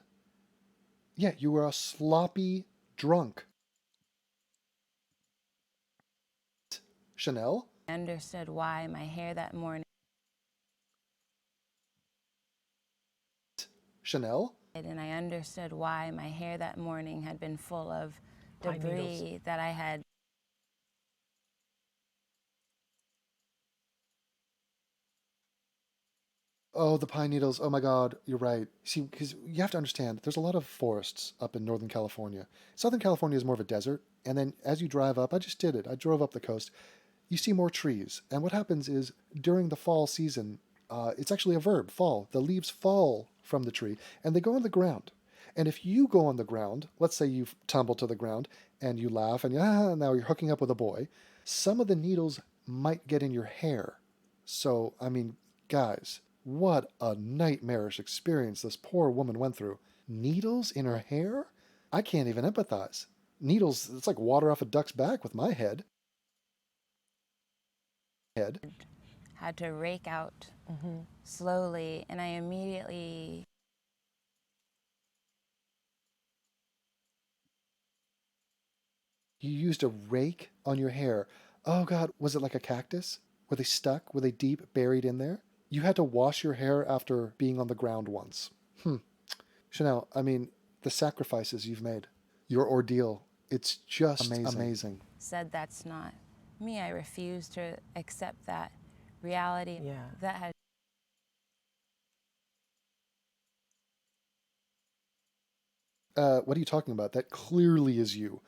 Yeah, you were a sloppy drunk. Chanel? understood why my hair that morning Chanel? and I understood why my hair that morning had been full of Pine needles. debris that I had Oh, the pine needles. Oh my God, you're right. See, because you have to understand, there's a lot of forests up in Northern California. Southern California is more of a desert. And then as you drive up, I just did it. I drove up the coast. You see more trees. And what happens is during the fall season, it's actually a verb, fall. The leaves fall from the tree and they go on the ground. And if you go on the ground, let's say you tumble to the ground and you laugh and now you're hooking up with a boy, some of the needles might get in your hair. So, I mean, guys, what a nightmarish experience this poor woman went through. Needles in her hair? I can't even empathize. Needles, it's like water off a duck's back with my head. had to rake out slowly, and I immediately You used a rake on your hair. Oh God, was it like a cactus? Were they stuck? Were they deep buried in there? You had to wash your hair after being on the ground once. Chanel, I mean, the sacrifices you've made, your ordeal, it's just amazing. said that's not me. I refused to accept that reality that had What are you talking about? That clearly is you.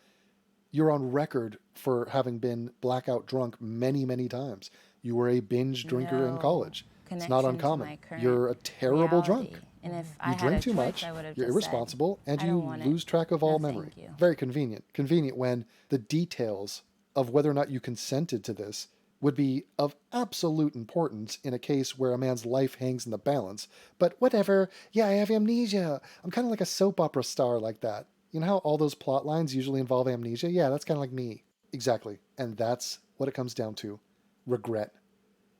You're on record for having been blackout drunk many, many times. You were a binge drinker in college. It's not connection to uncommon. my current You're a terrible reality. drunk. And if I You had drink a too choice, much, I would have you're just irresponsible, said, and I you don't want it. lose track of all No, memory. thank you. Very convenient. Convenient when the details of whether or not you consented to this would be of absolute importance in a case where a man's life hangs in the balance. But whatever, yeah, I have amnesia. I'm kind of like a soap opera star like that. You know how all those plot lines usually involve amnesia? Yeah, that's kind of like me. Exactly. And that's what it comes down to. Regret.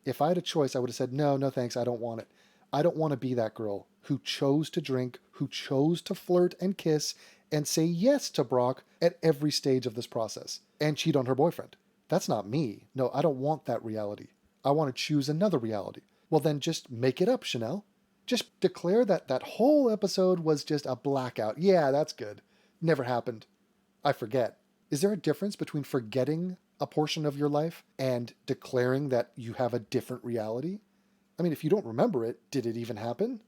If I had a choice, I would have said, no, no thanks, I don't want it. I don't want to be that girl who chose to drink, who chose to flirt and kiss and say yes to Brock at every stage of this process and cheat on her boyfriend. That's not me. No, I don't want that reality. I want to choose another reality. Well, then just make it up, Chanel. Just declare that that whole episode was just a blackout. Yeah, that's good. Never happened. I forget. Is there a difference between forgetting a portion of your life and declaring that you have a different reality? I mean, if you don't remember it, did it even happen?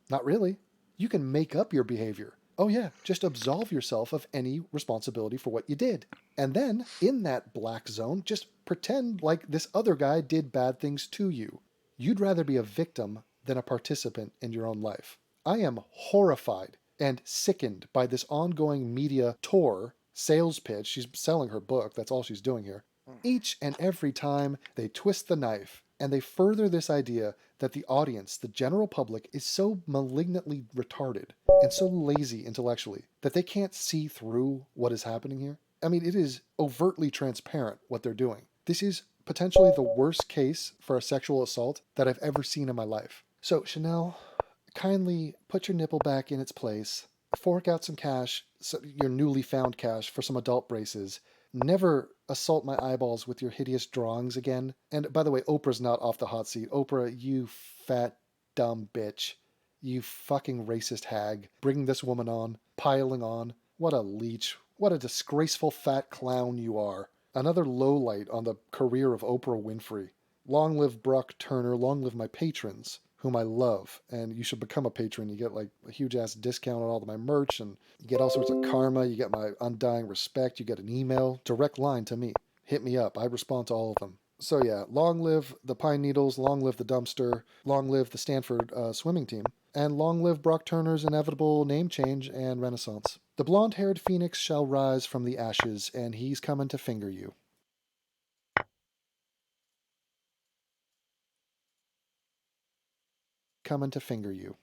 Not really. You can make up your behavior. Oh yeah, just absolve yourself of any responsibility for what you did. And then, in that black zone, just pretend like this other guy did bad things to you. You'd rather be a victim than a participant in your own life. I am horrified and sickened by this ongoing media tour, sales pitch. She's selling her book, that's all she's doing here. Each and every time they twist the knife and they further this idea that the audience, the general public, is so malignantly retarded and so lazy intellectually that they can't see through what is happening here. I mean, it is overtly transparent what they're doing. This is potentially the worst case for a sexual assault that I've ever seen in my life. So, Chanel, kindly put your nipple back in its place, fork out some cash, your newly found cash, for some adult braces. Never assault my eyeballs with your hideous drawings again. And by the way, Oprah's not off the hot seat. Oprah, you fat, dumb bitch. You fucking racist hag. Bringing this woman on. Piling on. What a leech. What a disgraceful fat clown you are. Another lowlight on the career of Oprah Winfrey. Long live Brock Turner, long live my patrons, whom I love. And you should become a patron. You get like a huge ass discount on all of my merch, and you get all sorts of karma. You get my undying respect. You get an email, direct line to me. Hit me up. I respond to all of them. So yeah, long live the Pine Needles, long live the dumpster, long live the Stanford swimming team, and long live Brock Turner's inevitable name change and renaissance. The blonde-haired phoenix shall rise from the ashes, and he's coming to finger you. Coming to finger you.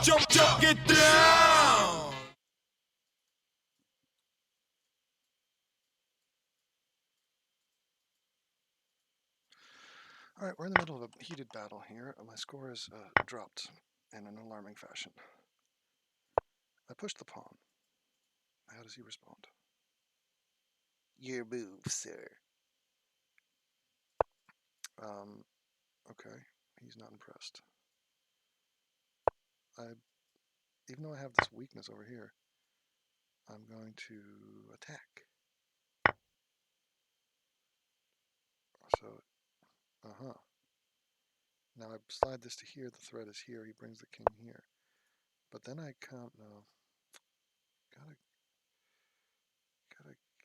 Jump, get down! All right, we're in the middle of a heated battle here. My score has dropped in an alarming fashion. I push the pawn. How does he respond? Your move, sir. Okay, he's not impressed. Even though I have this weakness over here, I'm going to attack. So, now I slide this to here, the threat is here, he brings the king here. But then I can't, no. Gotta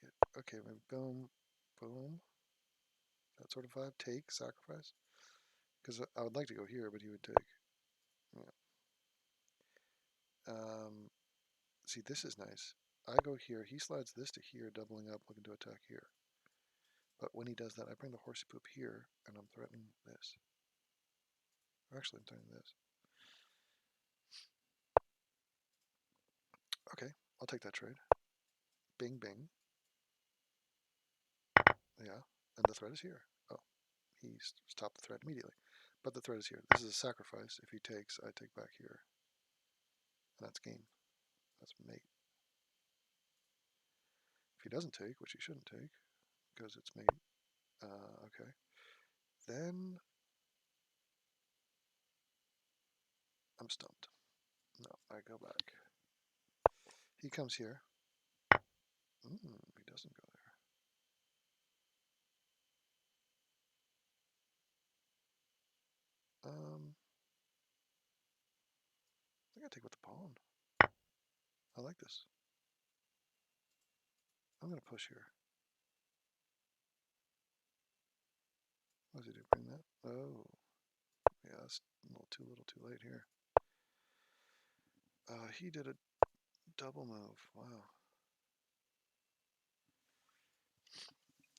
get, okay, boom, boom. That sort of vibe, take, sacrifice. Because I would like to go here, but he would take. Yeah. See, this is nice. I go here, he slides this to here, doubling up, looking to attack here. But when he does that, I bring the horsey poop here, and I'm threatening this. Actually, I'm threatening this. Okay, I'll take that trade. Bing, bing. Yeah, and the threat is here. Oh, he stopped the threat immediately. But the threat is here. This is a sacrifice. If he takes, I take back here. And that's game. That's mate. If he doesn't take, which he shouldn't take, because it's mate. Okay. Then I'm stumped. No, I go back. He comes here. He doesn't go there. I think I take with the pawn. I like this. I'm going to push here. What does he do? Bring that? Oh. Yeah, that's a little too late here. He did a double move. Wow.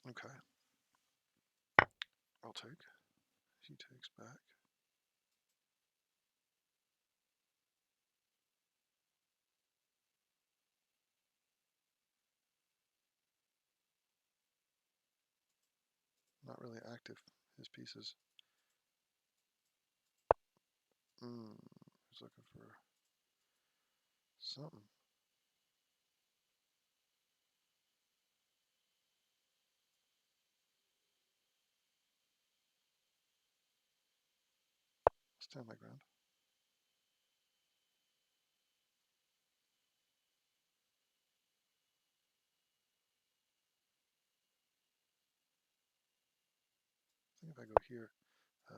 Okay. I'll take. He takes back. Not really active, his pieces. He's looking for something. Stand my ground. I think if I go here, I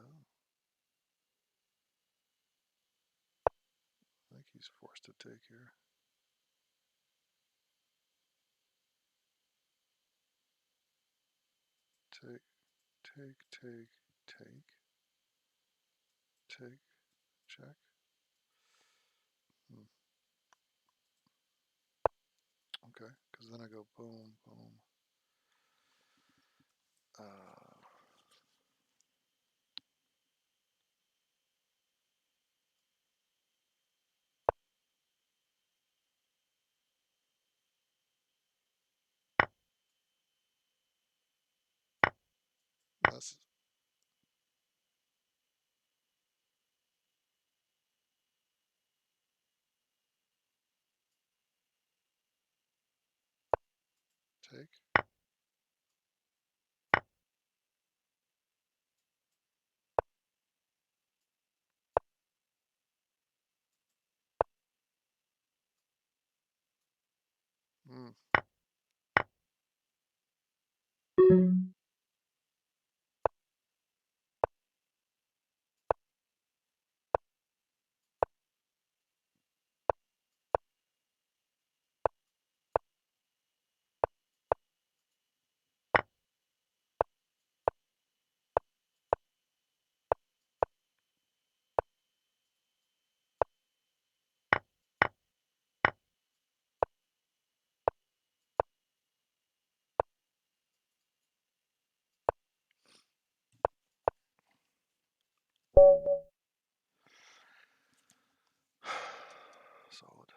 think he's forced to take here. Take, take, check. Okay, because then I go boom, boom. That's take. Mm. Solid.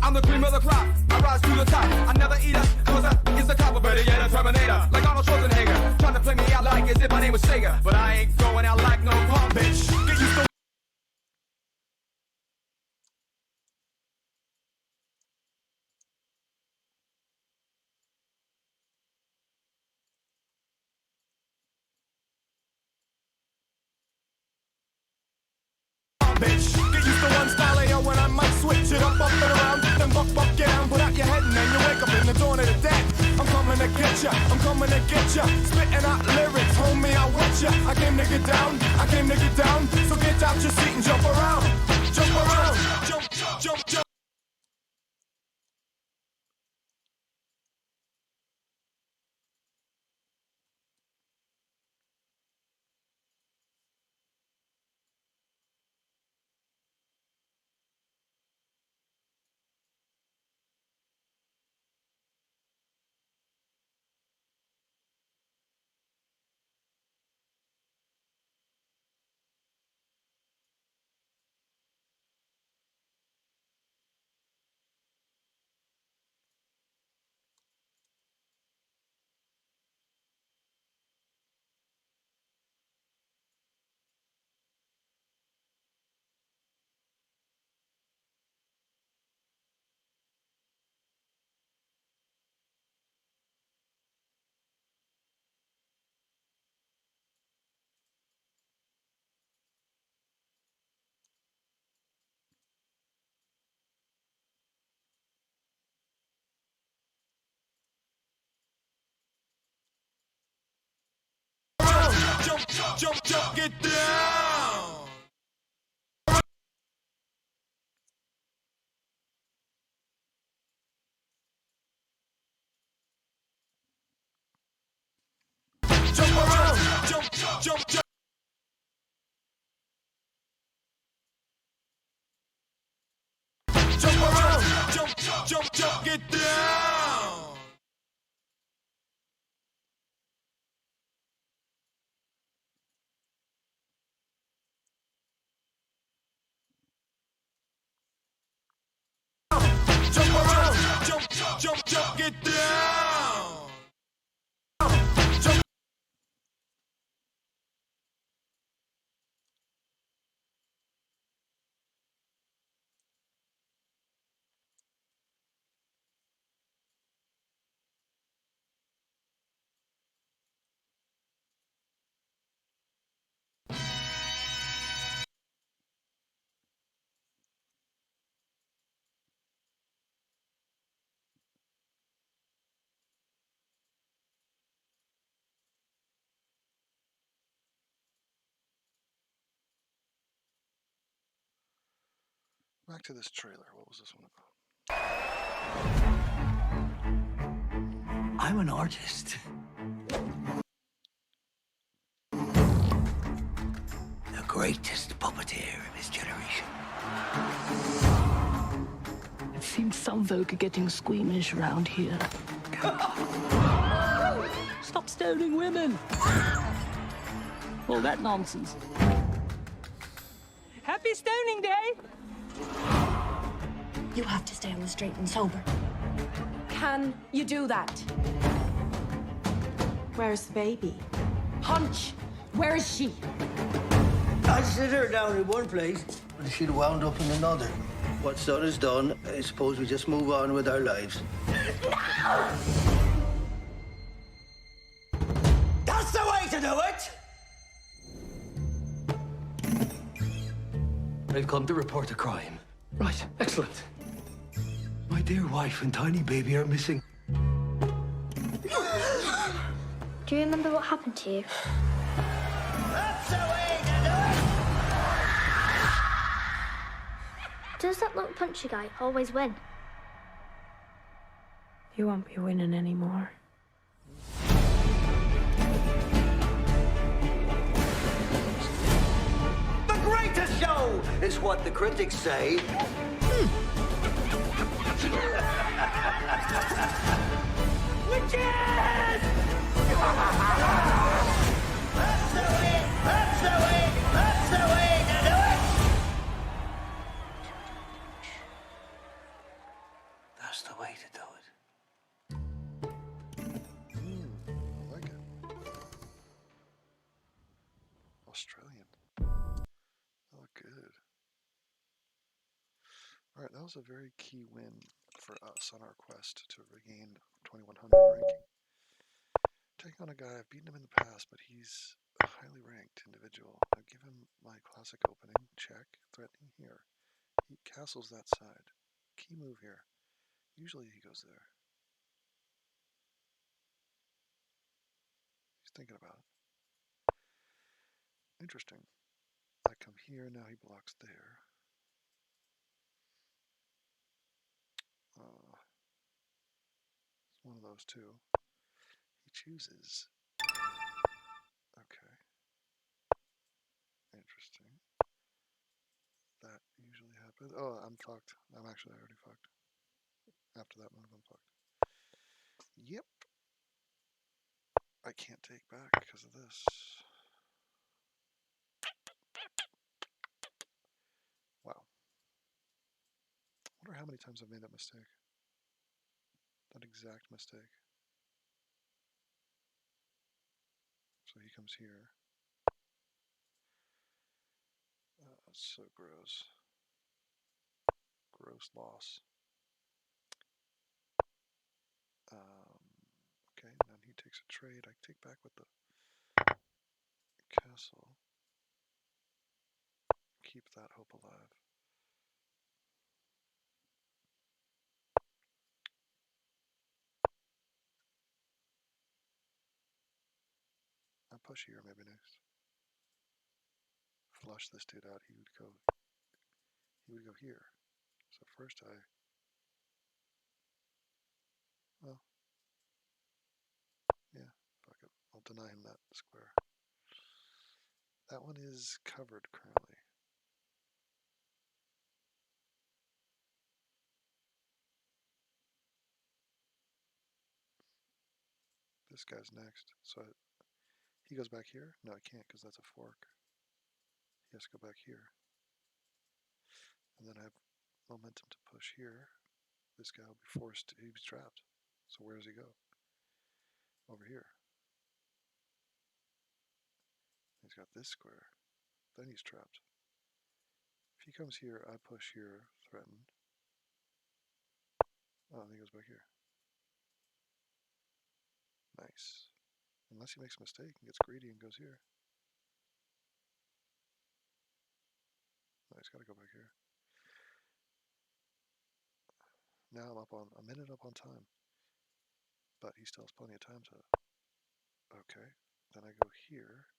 I'm the cream of the crop. I rise to the top. I never eat up, cause I is the top of better yet a Terminator. Like Arnold Schwarzenegger. Trying to play me out like as if my name was Sega. But I ain't going out like no punk bitch. Get used to bitch. Get used to one style AO when I might switch it up and around. Then buck, get down, put out your head and then you wake up in the dawn of the dead. I'm coming to get ya, I'm coming to get ya. Spitting out lyrics, homie, I want ya. I came to get down, I came to get down. So get out your seat and jump around. Jump around, jump. Jump, get down. Jump around, jump. Jump around, jump, get down. back to this trailer. What was this one about? I'm an artist. The greatest puppeteer of his generation. It seems some folk are getting squeamish around here. Stop stoning women! All that nonsense. Happy Stoning Day! You have to stay on the straight and sober. Can you do that? Where's the baby? Punch! Where is she? I sit her down in one place, and she'd wound up in another. What's done is done. I suppose we just move on with our lives. No! That's the way to do it! I've come to report a crime. Right, excellent. My dear wife and tiny baby are missing. Do you remember what happened to you? That's the way to do it! Does that little punchy guy always win? You won't be winning anymore. The greatest show is what the critics say. Witches! That's the way, that's the way, that's the way to do it! That's the way to do it. I like it. Australian. Oh, good. Alright, that was a very key win for us on our quest to regain 2100 ranking. Taking on a guy, I've beaten him in the past, but he's a highly ranked individual. I give him my classic opening, check, threatening here. He castles that side. Key move here. Usually he goes there. He's thinking about it. Interesting. I come here, now he blocks there. It's one of those two. He chooses. Okay. Interesting. That usually happens. Oh, I'm fucked. I'm actually already fucked. After that move, I'm fucked. Yep. I can't take back because of this. Wow. I wonder how many times I've made that mistake. That exact mistake. So he comes here. That's so gross. Gross loss. Okay, then he takes a trade. I take back with the castle. Keep that hope alive. I push here maybe next. Flush this dude out. He would go here. So first well, yeah, fuck it. I'll deny him that square. That one is covered currently. This guy's next. So he goes back here? No, I can't because that's a fork. He has to go back here. And then I have momentum to push here. This guy will be forced, he's trapped. So where does he go? Over here. He's got this square. Then he's trapped. If he comes here, I push here, threatened. Oh, and he goes back here. Nice. Unless he makes a mistake and gets greedy and goes here. No, he's got to go back here. Now I'm up on a minute up on time. But he still has plenty of time to... Okay. Then I go here,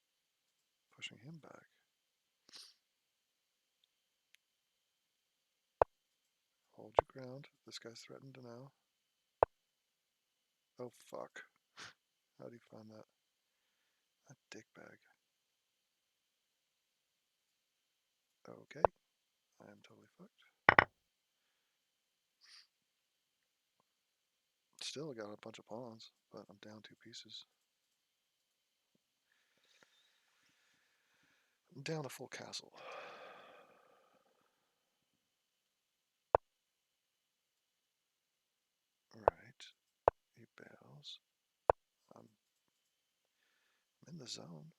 pushing him back. Hold your ground. This guy's threatened now. Oh, fuck. How do you find that? A dickbag. Okay. I am totally fucked. Still got a bunch of pawns, but I'm down 2 pieces. I'm down a full castle. Alright. He bails. I'm in the zone.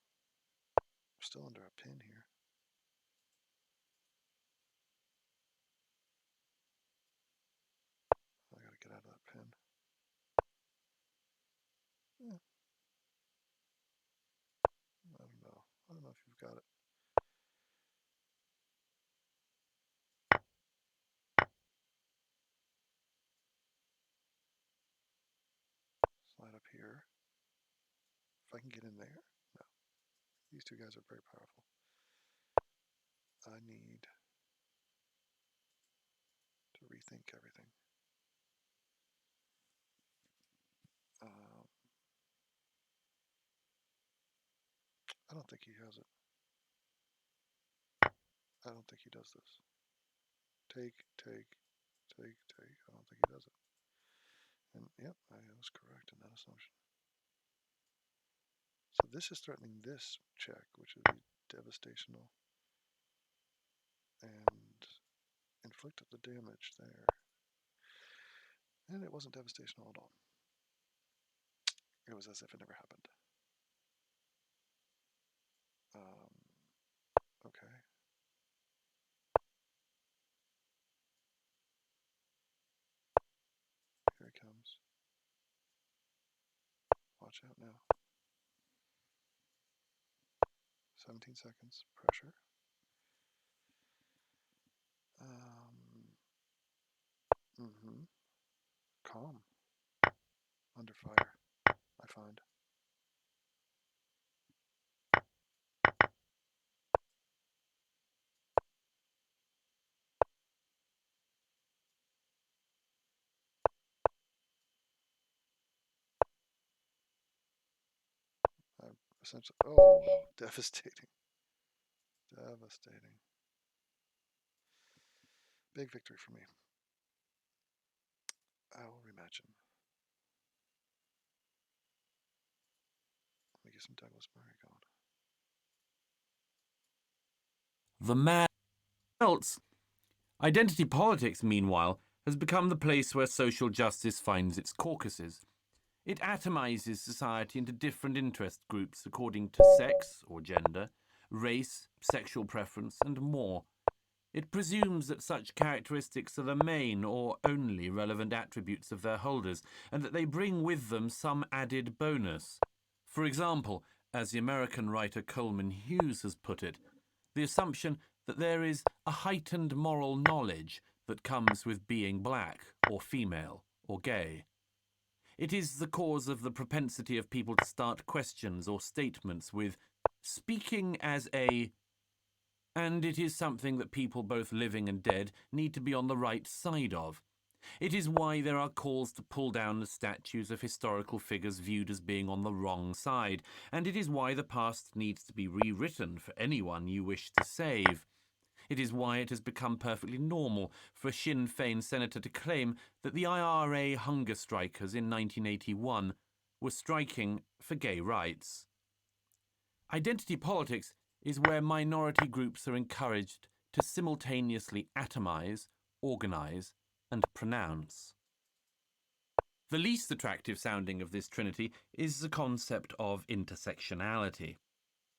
I'm still under a pin here. I gotta get out of that pin. Yeah. I don't know. I don't know if you've got it. Slide up here. If I can get in there. No. These 2 guys are very powerful. I need to rethink everything. I don't think he has it. I don't think he does this. Take. I don't think he does it. And yep, I was correct in that assumption. So this is threatening this check, which would be devastational. And inflicted the damage there. And it wasn't devastational at all. It was as if it never happened. Okay. Here he comes. Watch out now. 17 seconds. Pressure. Calm. Under fire, I find. Essentially, oh, devastating. Devastating. Big victory for me. I will rematch him. Let me get some Douglas Murray going. The man else. Identity politics, meanwhile, has become the place where social justice finds its caucuses. It atomizes society into different interest groups according to sex or gender, race, sexual preference, and more. It presumes that such characteristics are the main or only relevant attributes of their holders, and that they bring with them some added bonus. For example, as the American writer Coleman Hughes has put it, the assumption that there is a heightened moral knowledge that comes with being black or female or gay. It is the cause of the propensity of people to start questions or statements with speaking as a, and it is something that people both living and dead need to be on the right side of. It is why there are calls to pull down the statues of historical figures viewed as being on the wrong side, and it is why the past needs to be rewritten for anyone you wish to save. It is why it has become perfectly normal for a Sinn Féin senator to claim that the IRA hunger strikers in 1981 were striking for gay rights. Identity politics is where minority groups are encouraged to simultaneously atomize, organize, and pronounce. The least attractive sounding of this trinity is the concept of intersectionality.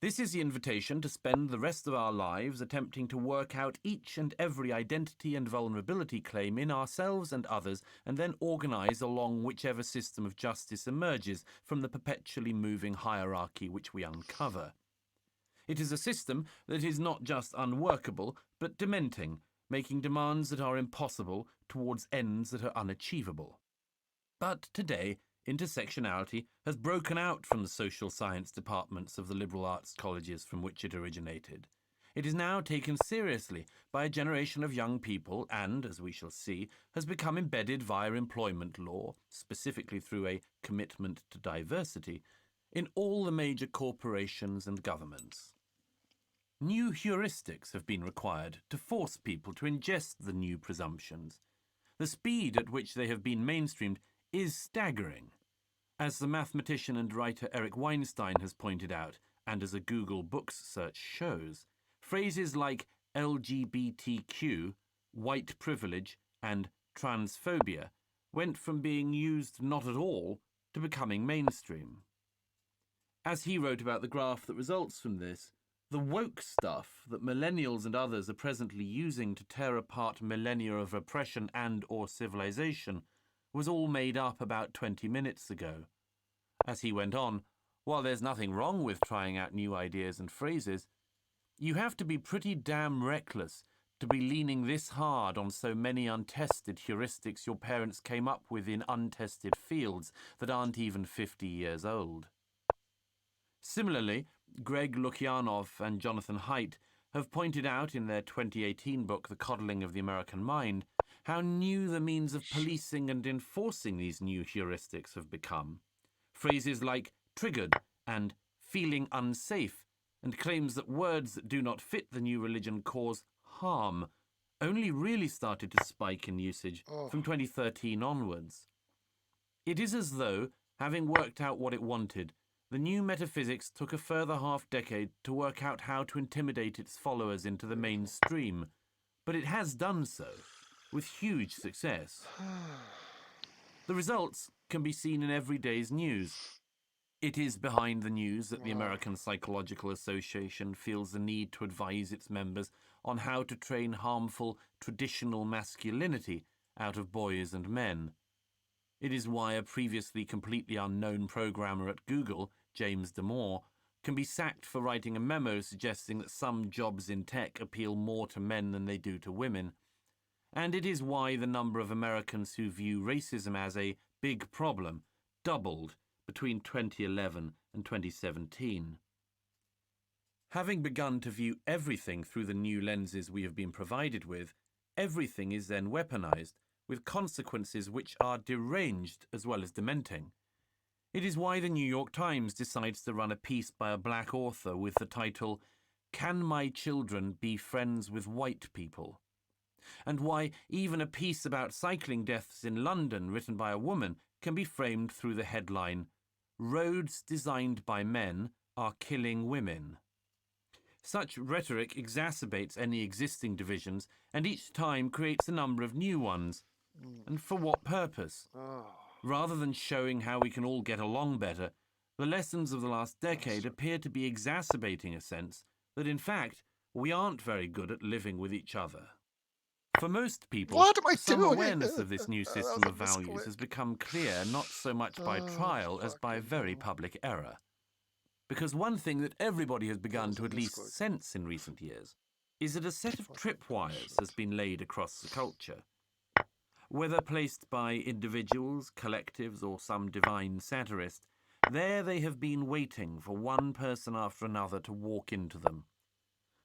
This is the invitation to spend the rest of our lives attempting to work out each and every identity and vulnerability claim in ourselves and others, and then organize along whichever system of justice emerges from the perpetually moving hierarchy which we uncover. It is a system that is not just unworkable, but dementing, making demands that are impossible towards ends that are unachievable. But today, intersectionality has broken out from the social science departments of the liberal arts colleges from which it originated. it is now taken seriously by a generation of young people and, as we shall see, has become embedded via employment law, specifically through a commitment to diversity, in all the major corporations and governments. New heuristics have been required to force people to ingest the new presumptions. The speed at which they have been mainstreamed is staggering. As the mathematician and writer Eric Weinstein has pointed out, and as a Google Books search shows, phrases like LGBTQ, white privilege, and transphobia went from being used not at all to becoming mainstream. As he wrote about the graph that results from this, the woke stuff that millennials and others are presently using to tear apart millennia of oppression and or civilization was all made up about 20 minutes ago. As he went on, while there's nothing wrong with trying out new ideas and phrases, you have to be pretty damn reckless to be leaning this hard on so many untested heuristics your parents came up with in untested fields that aren't even 50 years old. Similarly, Greg Lukianoff and Jonathan Haidt have pointed out in their 2018 book, The Coddling of the American Mind, how new the means of policing and enforcing these new heuristics have become. Phrases like triggered and feeling unsafe, and claims that words that do not fit the new religion cause harm, only really started to spike in usage from 2013 onwards. It is as though, having worked out what it wanted, the new metaphysics took a further half-decade to work out how to intimidate its followers into the mainstream, but it has done so, with huge success. The results can be seen in every day's news. It is behind the news that the American Psychological Association feels the need to advise its members on how to train harmful traditional masculinity out of boys and men. It is why a previously completely unknown programmer at Google, James Damore, can be sacked for writing a memo suggesting that some jobs in tech appeal more to men than they do to women. And it is why the number of Americans who view racism as a big problem doubled between 2011 and 2017. Having begun to view everything through the new lenses we have been provided with, everything is then weaponized, with consequences which are deranged as well as dementing. It is why the New York Times decides to run a piece by a black author with the title, "Can My Children Be Friends with White People?" And why even a piece about cycling deaths in London written by a woman can be framed through the headline, "Roads designed by men are killing women." Such rhetoric exacerbates any existing divisions and each time creates a number of new ones. And for what purpose? Rather than showing how we can all get along better, the lessons of the last decade appear to be exacerbating a sense that, in fact, we aren't very good at living with each other. For most people, some awareness of this new system of values has become clear not so much by trial as by very public error. Because one thing that everybody has begun to at least sense in recent years is that a set of tripwires has been laid across the culture. Whether placed by individuals, collectives, or some divine satirist, there they have been waiting for one person after another to walk into them.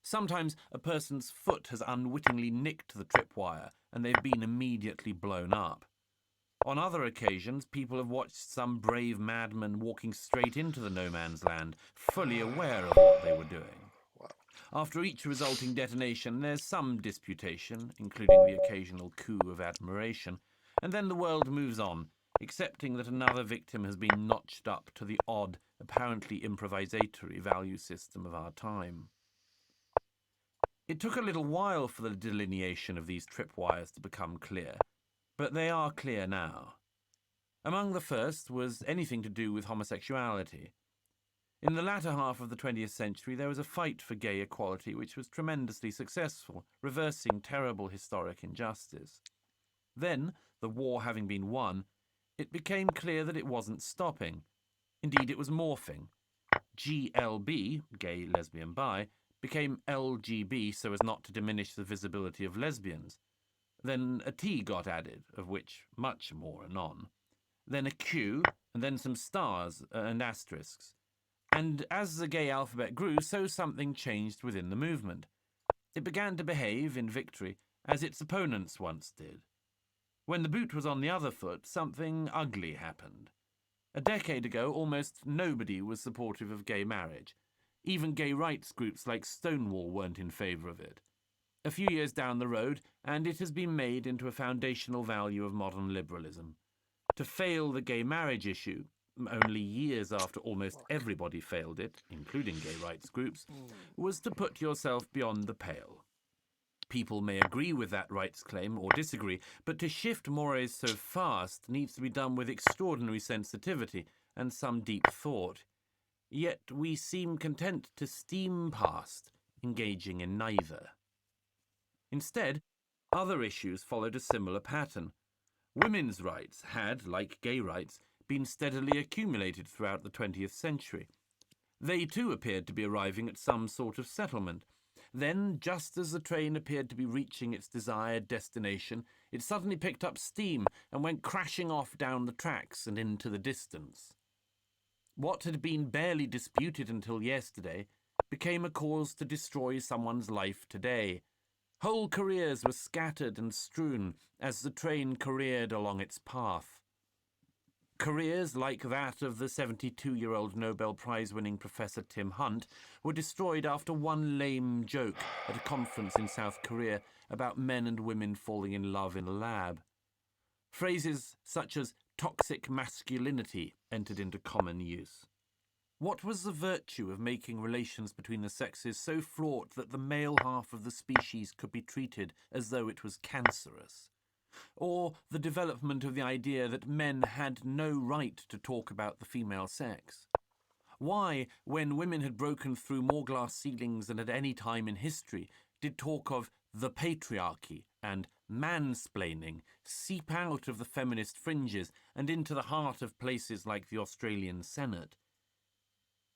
Sometimes a person's foot has unwittingly nicked the tripwire and they've been immediately blown up. On other occasions, people have watched some brave madman walking straight into the no man's land, fully aware of what they were doing. After each resulting detonation, there's some disputation, including the occasional coup of admiration, and then the world moves on, accepting that another victim has been notched up to the odd, apparently improvisatory value system of our time. It took a little while for the delineation of these tripwires to become clear, but they are clear now. Among the first was anything to do with homosexuality. In the latter half of the 20th century, there was a fight for gay equality which was tremendously successful, reversing terrible historic injustice. Then, the war having been won, it became clear that it wasn't stopping. Indeed, it was morphing. GLB, gay, lesbian, bi, became LGB so as not to diminish the visibility of lesbians. Then a T got added, of which much more anon. Then a Q, and then some stars and asterisks. And as the gay alphabet grew, so something changed within the movement. It began to behave, in victory, as its opponents once did. When the boot was on the other foot, something ugly happened. A decade ago, almost nobody was supportive of gay marriage. Even gay rights groups like Stonewall weren't in favour of it. A few years down the road, and it has been made into a foundational value of modern liberalism. To fail the gay marriage issue, only years after almost everybody failed it, including gay rights groups, was to put yourself beyond the pale. People may agree with that rights claim or disagree, but to shift mores so fast needs to be done with extraordinary sensitivity and some deep thought. Yet we seem content to steam past, engaging in neither. Instead, other issues followed a similar pattern. Women's rights had, like gay rights, been steadily accumulated throughout the 20th century. They too appeared to be arriving at some sort of settlement. Then, just as the train appeared to be reaching its desired destination, it suddenly picked up steam and went crashing off down the tracks and into the distance. What had been barely disputed until yesterday became a cause to destroy someone's life today. Whole careers were scattered and strewn as the train careered along its path. Careers like that of the 72-year-old Nobel Prize-winning Professor Tim Hunt were destroyed after one lame joke at a conference in South Korea about men and women falling in love in a lab. Phrases such as toxic masculinity entered into common use. What was the virtue of making relations between the sexes so fraught that the male half of the species could be treated as though it was cancerous? Or the development of the idea that men had no right to talk about the female sex? Why, when women had broken through more glass ceilings than at any time in history, did talk of the patriarchy and mansplaining seep out of the feminist fringes and into the heart of places like the Australian Senate?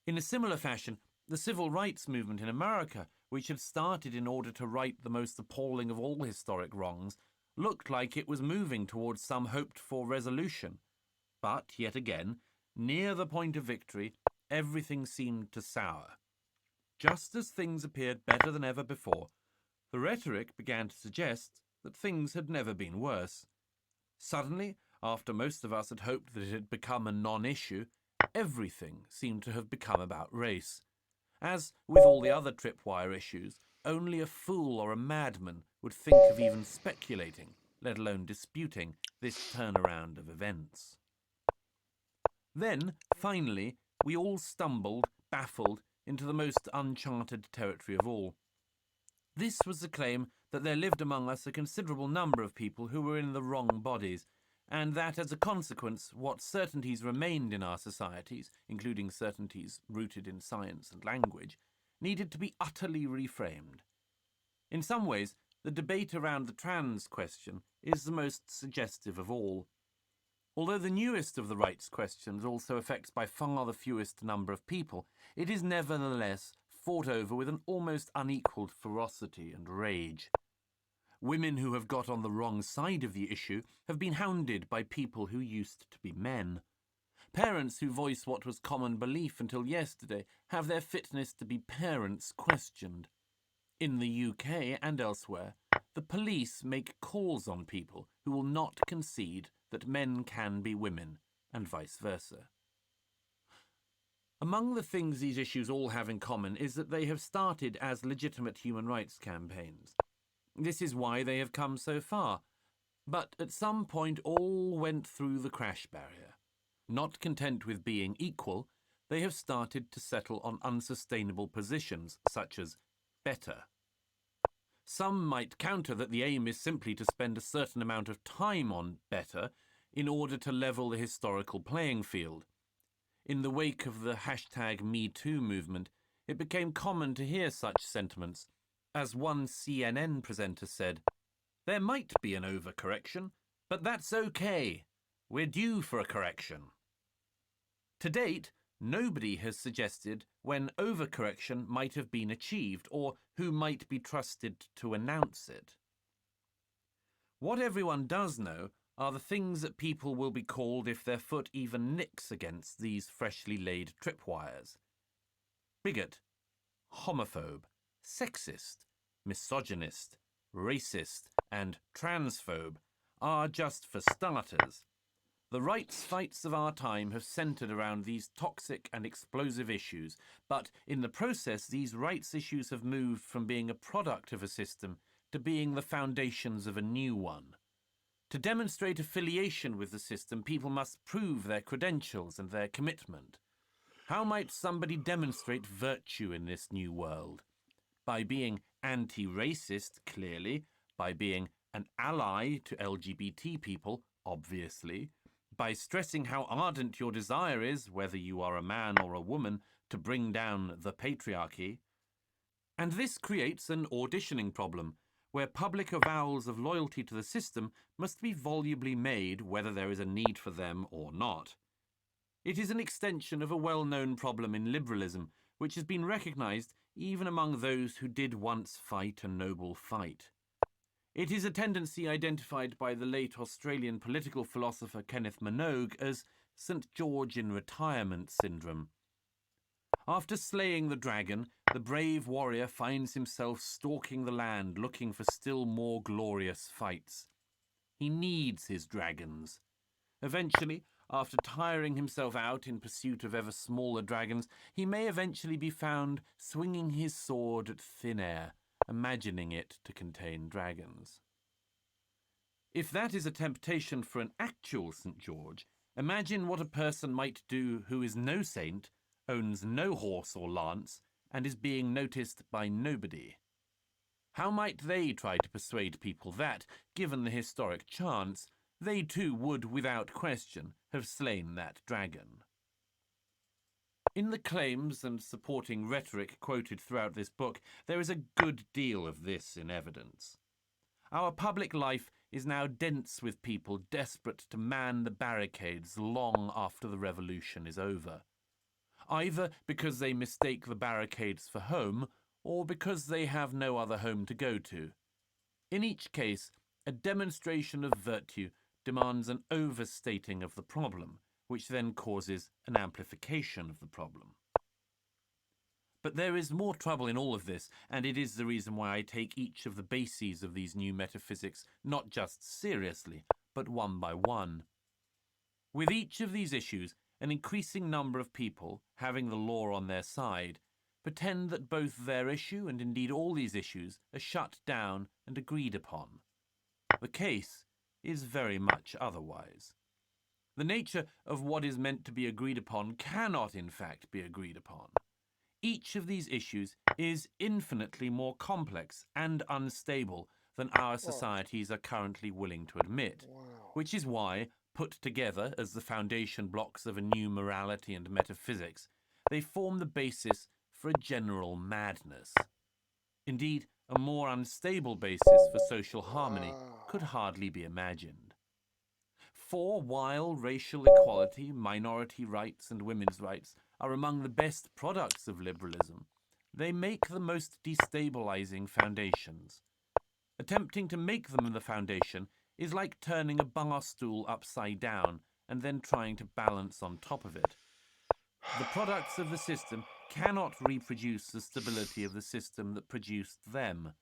In a similar fashion, the civil rights movement in America, which had started in order to right the most appalling of all historic wrongs, looked like it was moving towards some hoped-for resolution. But, yet again, near the point of victory, everything seemed to sour. Just as things appeared better than ever before, the rhetoric began to suggest that things had never been worse. Suddenly, after most of us had hoped that it had become a non-issue, everything seemed to have become about race. As with all the other tripwire issues, only a fool or a madman would think of even speculating, let alone disputing, this turnaround of events. Then, finally, we all stumbled, baffled, into the most uncharted territory of all. This was the claim that there lived among us a considerable number of people who were in the wrong bodies, and that, as a consequence, what certainties remained in our societies, including certainties rooted in science and language, needed to be utterly reframed. In some ways, the debate around the trans question is the most suggestive of all. Although the newest of the rights questions also affects by far the fewest number of people, it is nevertheless fought over with an almost unequalled ferocity and rage. Women who have got on the wrong side of the issue have been hounded by people who used to be men. Parents who voice what was common belief until yesterday have their fitness to be parents questioned. In the UK and elsewhere, the police make calls on people who will not concede that men can be women, and vice versa. Among the things these issues all have in common is that they have started as legitimate human rights campaigns. This is why they have come so far. But at some point all went through the crash barrier. Not content with being equal, they have started to settle on unsustainable positions, such as better. Some might counter that the aim is simply to spend a certain amount of time on better in order to level the historical playing field. In the wake of the #MeToo movement, it became common to hear such sentiments. As one CNN presenter said, "There might be an overcorrection, but that's okay. We're due for a correction." To date, nobody has suggested when overcorrection might have been achieved or who might be trusted to announce it. What everyone does know are the things that people will be called if their foot even nicks against these freshly laid tripwires. Bigot, homophobe, sexist, misogynist, racist, and transphobe are, just for starters. The rights fights of our time have centered around these toxic and explosive issues, but in the process, these rights issues have moved from being a product of a system to being the foundations of a new one. To demonstrate affiliation with the system, people must prove their credentials and their commitment. How might somebody demonstrate virtue in this new world? By being anti-racist, clearly, by being an ally to LGBT people, obviously, by stressing how ardent your desire is, whether you are a man or a woman, to bring down the patriarchy. And this creates an auditioning problem, where public avowals of loyalty to the system must be volubly made whether there is a need for them or not. It is an extension of a well-known problem in liberalism, which has been recognised even among those who did once fight a noble fight. It is a tendency identified by the late Australian political philosopher Kenneth Minogue as St. George in retirement syndrome. After slaying the dragon, the brave warrior finds himself stalking the land looking for still more glorious fights. He needs his dragons. Eventually, after tiring himself out in pursuit of ever smaller dragons, he may eventually be found swinging his sword at thin air, imagining it to contain dragons. If that is a temptation for an actual St. George, imagine what a person might do who is no saint, owns no horse or lance, and is being noticed by nobody. How might they try to persuade people that, given the historic chance, they too would, without question, have slain that dragon? In the claims and supporting rhetoric quoted throughout this book, there is a good deal of this in evidence. Our public life is now dense with people desperate to man the barricades long after the revolution is over, either because they mistake the barricades for home or because they have no other home to go to. In each case, a demonstration of virtue demands an overstating of the problem, which then causes an amplification of the problem. But there is more trouble in all of this, and it is the reason why I take each of the bases of these new metaphysics not just seriously, but one by one. With each of these issues, an increasing number of people, having the law on their side, pretend that both their issue and indeed all these issues are shut down and agreed upon. The case is very much otherwise. The nature of what is meant to be agreed upon cannot, in fact, be agreed upon. Each of these issues is infinitely more complex and unstable than our societies are currently willing to admit, which is why, put together as the foundation blocks of a new morality and metaphysics, they form the basis for a general madness. Indeed, a more unstable basis for social harmony could hardly be imagined. For while racial equality, minority rights, and women's rights are among the best products of liberalism, they make the most destabilizing foundations. Attempting to make them the foundation is like turning a bar stool upside down and then trying to balance on top of it. The products of the system cannot reproduce the stability of the system that produced them,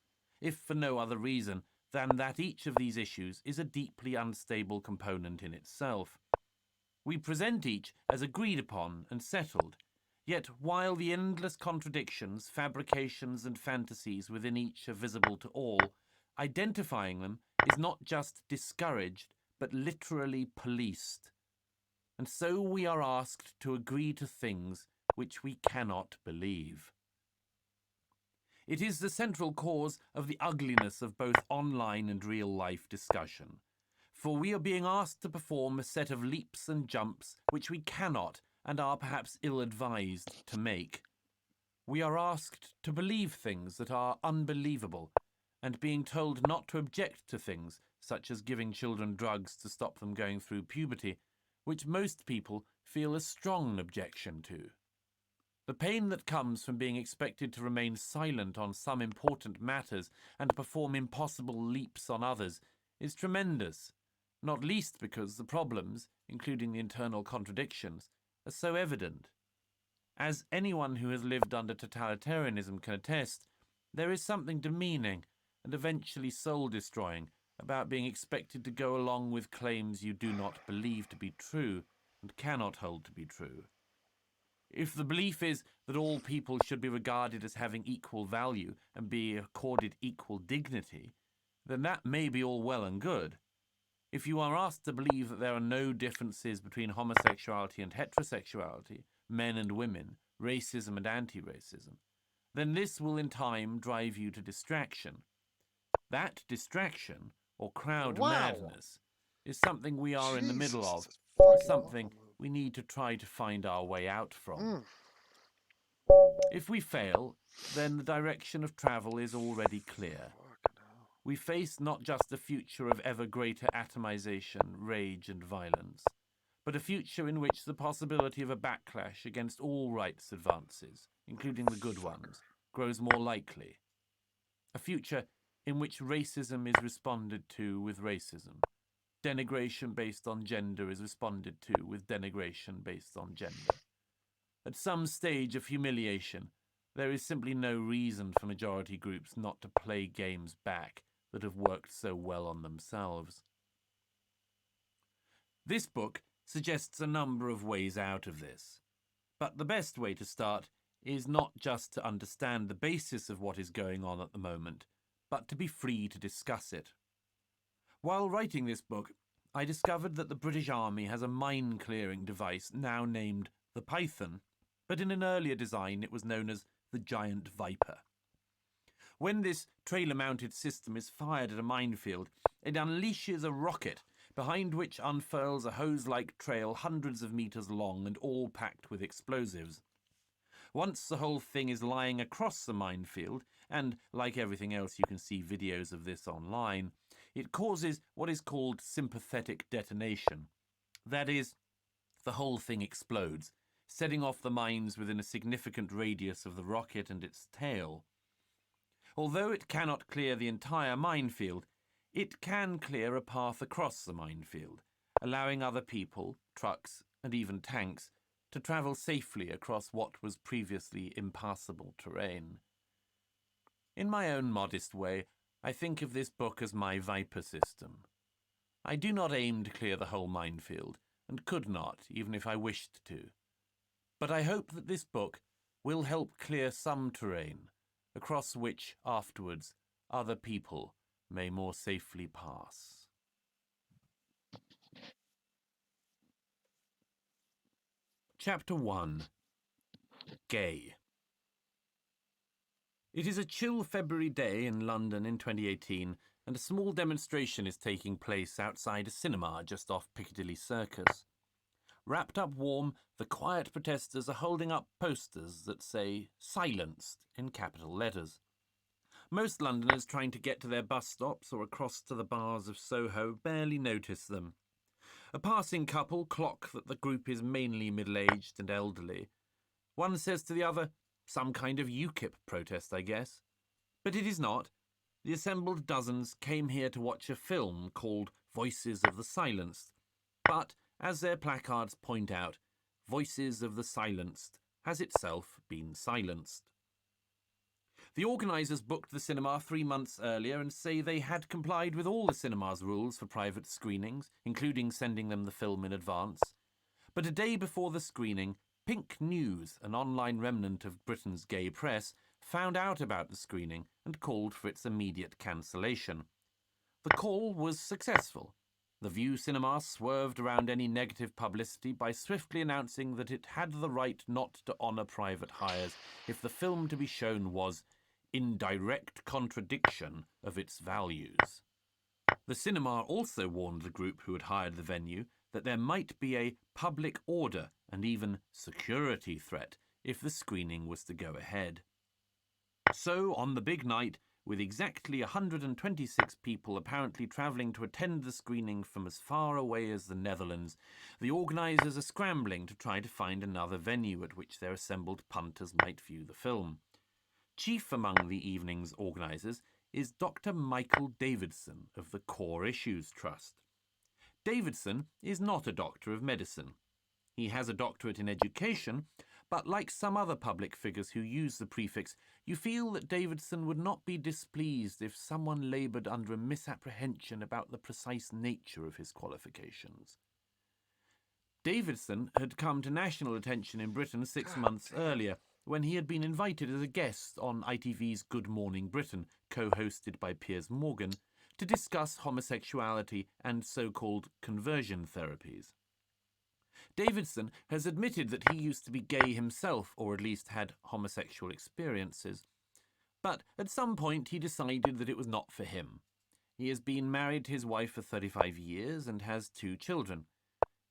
if for no other reason than that each of these issues is a deeply unstable component in itself. We present each as agreed upon and settled, yet while the endless contradictions, fabrications, and fantasies within each are visible to all, identifying them is not just discouraged, but literally policed. And so we are asked to agree to things which we cannot believe. It is the central cause of the ugliness of both online and real-life discussion, for we are being asked to perform a set of leaps and jumps which we cannot and are perhaps ill-advised to make. We are asked to believe things that are unbelievable, and being told not to object to things, such as giving children drugs to stop them going through puberty, which most people feel a strong objection to. The pain that comes from being expected to remain silent on some important matters and perform impossible leaps on others is tremendous, not least because the problems, including the internal contradictions, are so evident. As anyone who has lived under totalitarianism can attest, There is something demeaning and eventually soul-destroying about being expected to go along with claims you do not believe to be true and cannot hold to be true. If the belief is that all people should be regarded as having equal value and be accorded equal dignity, then that may be all well and good. If you are asked to believe that there are no differences between homosexuality and heterosexuality, men and women, racism and anti-racism, then this will in time drive you to distraction. That distraction, or crowd madness, is something we are in the middle of, something we need to try to find our way out from. If we fail, then the direction of travel is already clear. We face not just a future of ever greater atomization, rage and violence, but a future in which the possibility of a backlash against all rights advances, including the good ones, grows more likely. A future in which racism is responded to with racism. Denigration based on gender is responded to with denigration based on gender. At some stage of humiliation, there is simply no reason for majority groups not to play games back that have worked so well on themselves. This book suggests a number of ways out of this, but the best way to start is not just to understand the basis of what is going on at the moment, but to be free to discuss it. While writing this book, I discovered that the British Army has a mine-clearing device now named the Python, but in an earlier design it was known as the Giant Viper. When this trailer-mounted system is fired at a minefield, it unleashes a rocket, behind which unfurls a hose-like trail hundreds of meters long and all packed with explosives. Once the whole thing is lying across the minefield, and like everything else you can see videos of this online, it causes what is called sympathetic detonation. That is, the whole thing explodes, setting off the mines within a significant radius of the rocket and its tail. Although it cannot clear the entire minefield, it can clear a path across the minefield, allowing other people, trucks, and even tanks to travel safely across what was previously impassable terrain. In my own modest way, I think of this book as my Viper system. I do not aim to clear the whole minefield, and could not, even if I wished to. But I hope that this book will help clear some terrain, across which, afterwards, other people may more safely pass. Chapter 1. Gay. It is a chill February day in London in 2018, and a small demonstration is taking place outside a cinema just off Piccadilly Circus. Wrapped up warm, the quiet protesters are holding up posters that say "Silenced" in capital letters. Most Londoners trying to get to their bus stops or across to the bars of Soho barely notice them. A passing couple clock that the group is mainly middle-aged and elderly. One says to the other, "Some kind of UKIP protest, I guess." But it is not. The assembled dozens came here to watch a film called Voices of the Silenced. But, as their placards point out, Voices of the Silenced has itself been silenced. The organisers booked the cinema 3 months earlier and say they had complied with all the cinema's rules for private screenings, including sending them the film in advance. But a day before the screening, Pink News, an online remnant of Britain's gay press, found out about the screening and called for its immediate cancellation. The call was successful. The View Cinema swerved around any negative publicity by swiftly announcing that it had the right not to honour private hires if the film to be shown was in direct contradiction of its values. The cinema also warned the group who had hired the venue that there might be a public order and even security threat if the screening was to go ahead. So, on the big night, with exactly 126 people apparently travelling to attend the screening from as far away as the Netherlands, the organisers are scrambling to try to find another venue at which their assembled punters might view the film. Chief among the evening's organisers is Dr. Michael Davidson of the Core Issues Trust. Davidson is not a doctor of medicine. He has a doctorate in education, But like some other public figures who use the prefix, you feel that Davidson would not be displeased if someone laboured under a misapprehension about the precise nature of his qualifications. Davidson had come to national attention in Britain 6 months earlier, when he had been invited as a guest on ITV's Good Morning Britain, co-hosted by Piers Morgan, to discuss homosexuality and so-called conversion therapies. Davidson has admitted that he used to be gay himself, or at least had homosexual experiences. But at some point he decided that it was not for him. He has been married to his wife for 35 years and has 2 children.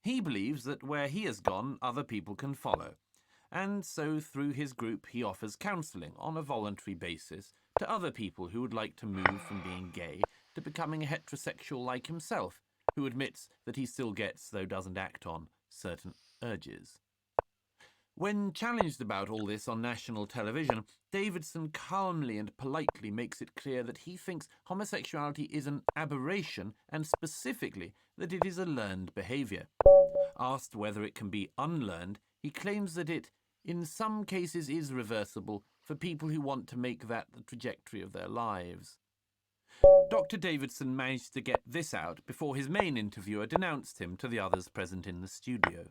He believes that where he has gone, other people can follow. And so through his group he offers counselling on a voluntary basis to other people who would like to move from being gay to becoming a heterosexual like himself, who admits that he still gets, though doesn't act on, certain urges. When challenged about all this on national television, Davidson calmly and politely makes it clear that he thinks homosexuality is an aberration and specifically that it is a learned behaviour. Asked whether it can be unlearned, he claims that it, in some cases, is reversible for people who want to make that the trajectory of their lives. Dr. Davidson managed to get this out before his main interviewer denounced him to the others present in the studio.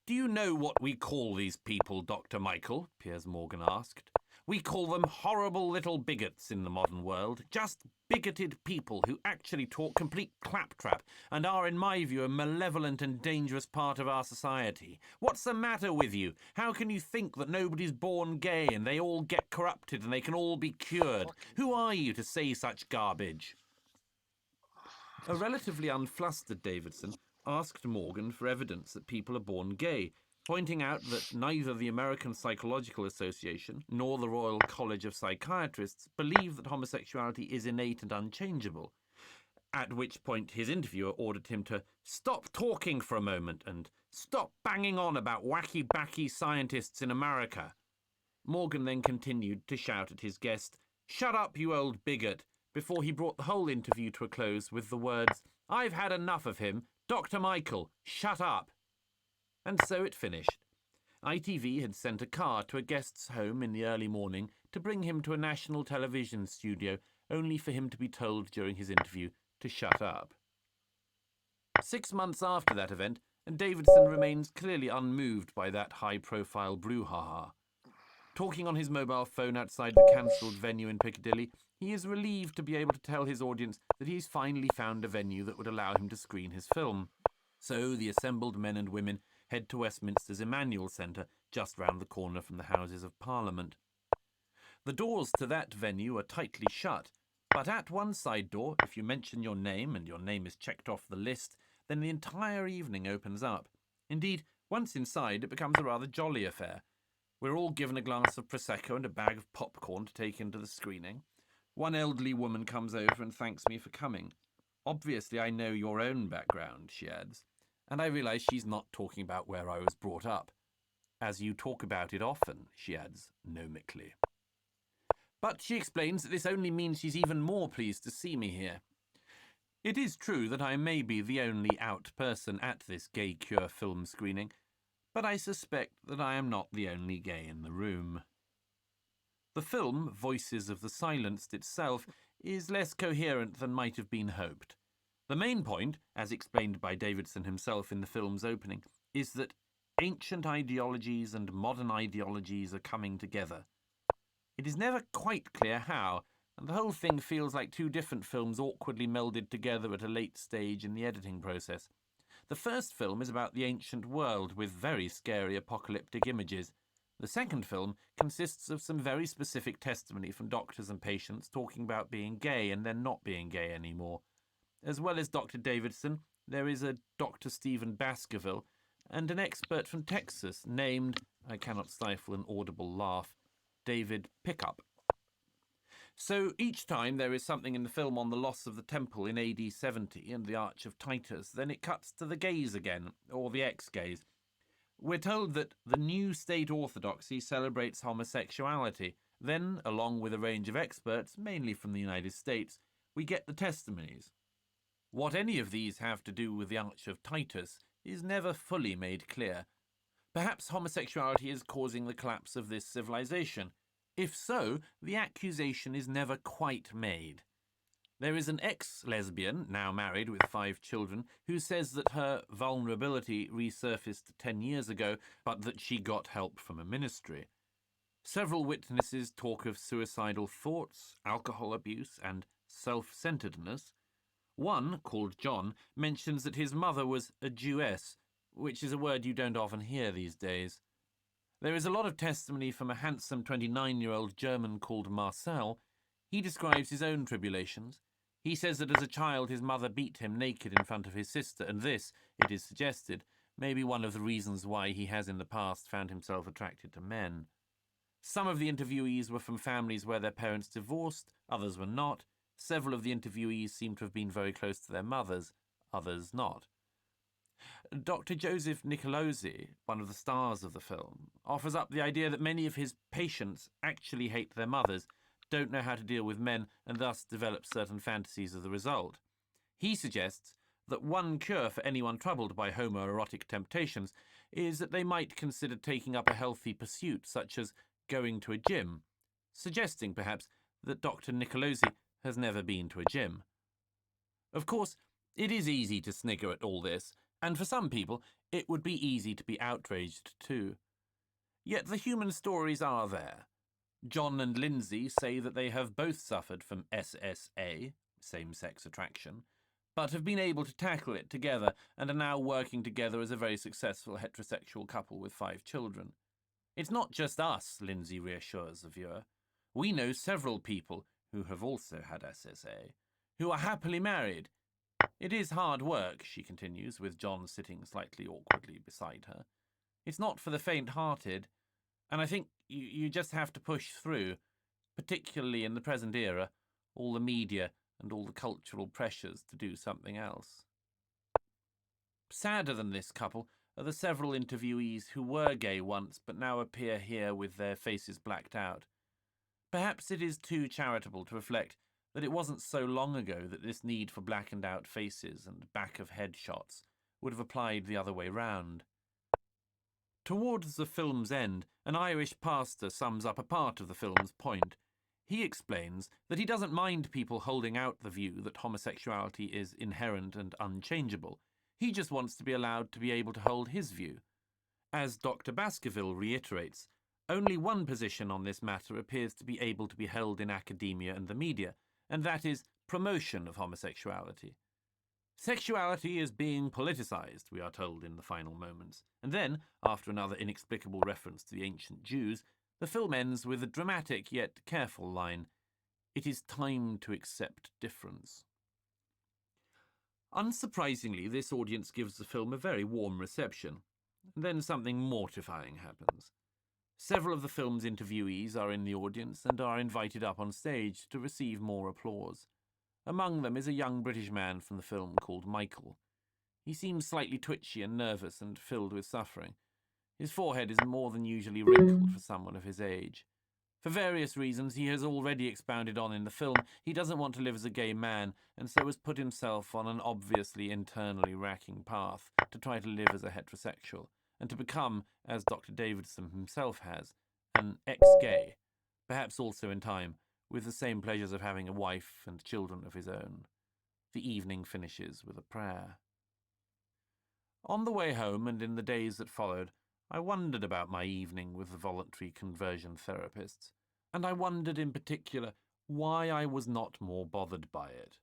"Do you know what we call these people, Dr. Michael?" Piers Morgan asked. "We call them horrible little bigots in the modern world, just bigoted people who actually talk complete claptrap and are, in my view, a malevolent and dangerous part of our society. What's the matter with you? How can you think that nobody's born gay and they all get corrupted and they can all be cured? Who are you to say such garbage?" A relatively unflustered Davidson asked Morgan for evidence that people are born gay, pointing out that neither the American Psychological Association nor the Royal College of Psychiatrists believe that homosexuality is innate and unchangeable, at which point his interviewer ordered him to stop talking for a moment and stop banging on about wacky-backy scientists in America. Morgan then continued to shout at his guest, "Shut up, you old bigot," before he brought the whole interview to a close with the words, "I've had enough of him. Dr. Michael, shut up." And so it finished. ITV had sent a car to a guest's home in the early morning to bring him to a national television studio, only for him to be told during his interview to shut up. 6 months after that event, and Davidson remains clearly unmoved by that high-profile brouhaha. Talking on his mobile phone outside the cancelled venue in Piccadilly, he is relieved to be able to tell his audience that he's finally found a venue that would allow him to screen his film. So the assembled men and women head to Westminster's Emmanuel Centre, just round the corner from the Houses of Parliament. The doors to that venue are tightly shut, but at one side door, if you mention your name and your name is checked off the list, then the entire evening opens up. Indeed, once inside, it becomes a rather jolly affair. We're all given a glass of Prosecco and a bag of popcorn to take into the screening. One elderly woman comes over and thanks me for coming. "Obviously, I know your own background," she adds, and I realise she's not talking about where I was brought up. "As you talk about it often," she adds, gnomically. But she explains that this only means she's even more pleased to see me here. It is true that I may be the only out person at this Gay Cure film screening, but I suspect that I am not the only gay in the room. The film, Voices of the Silenced itself, is less coherent than might have been hoped. The main point, as explained by Davidson himself in the film's opening, is that ancient ideologies and modern ideologies are coming together. It is never quite clear how, and the whole thing feels like 2 different films awkwardly melded together at a late stage in the editing process. The first film is about the ancient world with very scary apocalyptic images. The second film consists of some very specific testimony from doctors and patients talking about being gay and then not being gay anymore. As well as Dr. Davidson, there is a Dr. Stephen Baskerville and an expert from Texas named, I cannot stifle an audible laugh, David Pickup. So each time there is something in the film on the loss of the temple in AD 70 and the Arch of Titus, then it cuts to the gays again, or the ex-gays. We're told that the new state orthodoxy celebrates homosexuality. Then, along with a range of experts, mainly from the United States, we get the testimonies. What any of these have to do with the Arch of Titus is never fully made clear, Perhaps homosexuality is causing the collapse of this civilization. If so, the accusation is never quite made. There is an ex-lesbian, now married with 5 children, who says that her vulnerability resurfaced 10 years ago, but that she got help from a ministry. Several witnesses talk of suicidal thoughts, alcohol abuse, and self-centeredness. One, called John, mentions that his mother was a Jewess, which is a word you don't often hear these days. There is a lot of testimony from a handsome 29-year-old German called Marcel. He describes his own tribulations. He says that as a child his mother beat him naked in front of his sister, and this, it is suggested, may be one of the reasons why he has in the past found himself attracted to men. Some of the interviewees were from families where their parents divorced, others were not. Several of the interviewees seem to have been very close to their mothers, others not. Dr. Joseph Nicolosi, one of the stars of the film, offers up the idea that many of his patients actually hate their mothers, don't know how to deal with men, and thus develop certain fantasies as a result. He suggests that one cure for anyone troubled by homoerotic temptations is that they might consider taking up a healthy pursuit, such as going to a gym, suggesting perhaps that Dr. Nicolosi has never been to a gym. Of course, it is easy to snigger at all this, and for some people it would be easy to be outraged too. Yet the human stories are there. John and Lindsay say that they have both suffered from SSA, same-sex attraction, but have been able to tackle it together and are now working together as a very successful heterosexual couple with 5 children. It's not just us, Lindsay reassures the viewer. We know several people who have also had SSA, who are happily married. It is hard work, she continues, with John sitting slightly awkwardly beside her. It's not for the faint-hearted, and I think you just have to push through, particularly in the present era, all the media and all the cultural pressures to do something else. Sadder than this couple are the several interviewees who were gay once but now appear here with their faces blacked out. Perhaps it is too charitable to reflect that it wasn't so long ago that this need for blackened out faces and back-of-head shots would have applied the other way round. Towards the film's end, an Irish pastor sums up a part of the film's point. He explains that he doesn't mind people holding out the view that homosexuality is inherent and unchangeable. He just wants to be allowed to be able to hold his view. As Dr. Baskerville reiterates, only one position on this matter appears to be able to be held in academia and the media, and that is promotion of homosexuality. Sexuality is being politicized, we are told in the final moments, and then, after another inexplicable reference to the ancient Jews, the film ends with a dramatic yet careful line, "It is time to accept difference." Unsurprisingly, this audience gives the film a very warm reception. Then something mortifying happens. Several of the film's interviewees are in the audience and are invited up on stage to receive more applause. Among them is a young British man from the film called Michael. He seems slightly twitchy and nervous and filled with suffering. His forehead is more than usually wrinkled for someone of his age. For various reasons he has already expounded on in the film, he doesn't want to live as a gay man, and so has put himself on an obviously internally racking path to try to live as a heterosexual, and to become, as Dr. Davidson himself has, an ex-gay, perhaps also in time, with the same pleasures of having a wife and children of his own. The evening finishes with a prayer. On the way home and in the days that followed, I wondered about my evening with the voluntary conversion therapists, and I wondered in particular why I was not more bothered by it.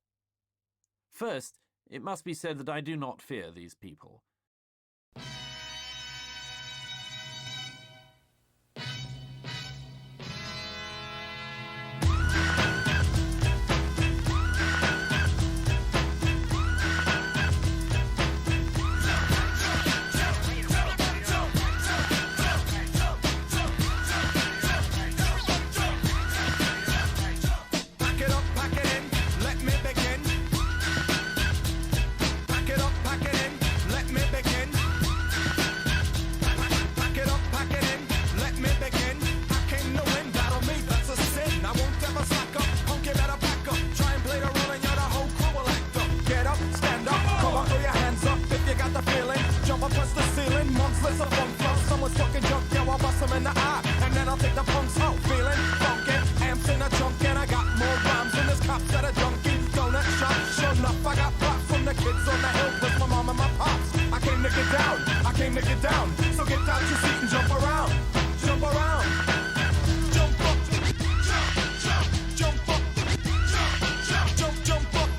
First, it must be said that I do not fear these people. Jump up, press the ceiling, months, let's up on Someone's talking junk, yo, I'll bust them in the eye. And then I'll take the punks out, feeling funky. Amps in a trunk, and I got more rhymes than this cops at a junkie donut shop. Sure enough, I got props from the kids on the hill with my mom and my pops. I came to get down, I came to get down. So get out your seat and jump around, jump around. Jump up, jump up, jump up,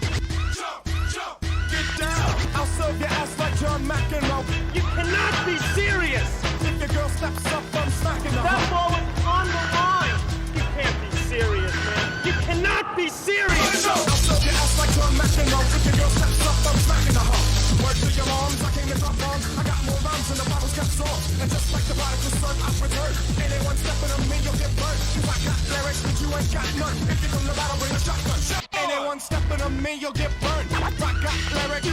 get down. I'll serve your ass like John McEnroe. You cannot be serious! If your girl steps up, I'm smacking her. That ball was on the line! You can't be serious, man. You cannot be serious! I'll serve your ass like John McEnroe. If your girl steps up, I'm smacking her. Word to your moms, I came to drop bombs. I got more rounds than the bottles kept strong. And just like the body was served, I've returned. Anyone stepping on me, you'll get burned. You I got lyrics, but you ain't got none. If you come to battle, bring a shotgun. Anyone stepping on me, you'll get burned. I got lyrics.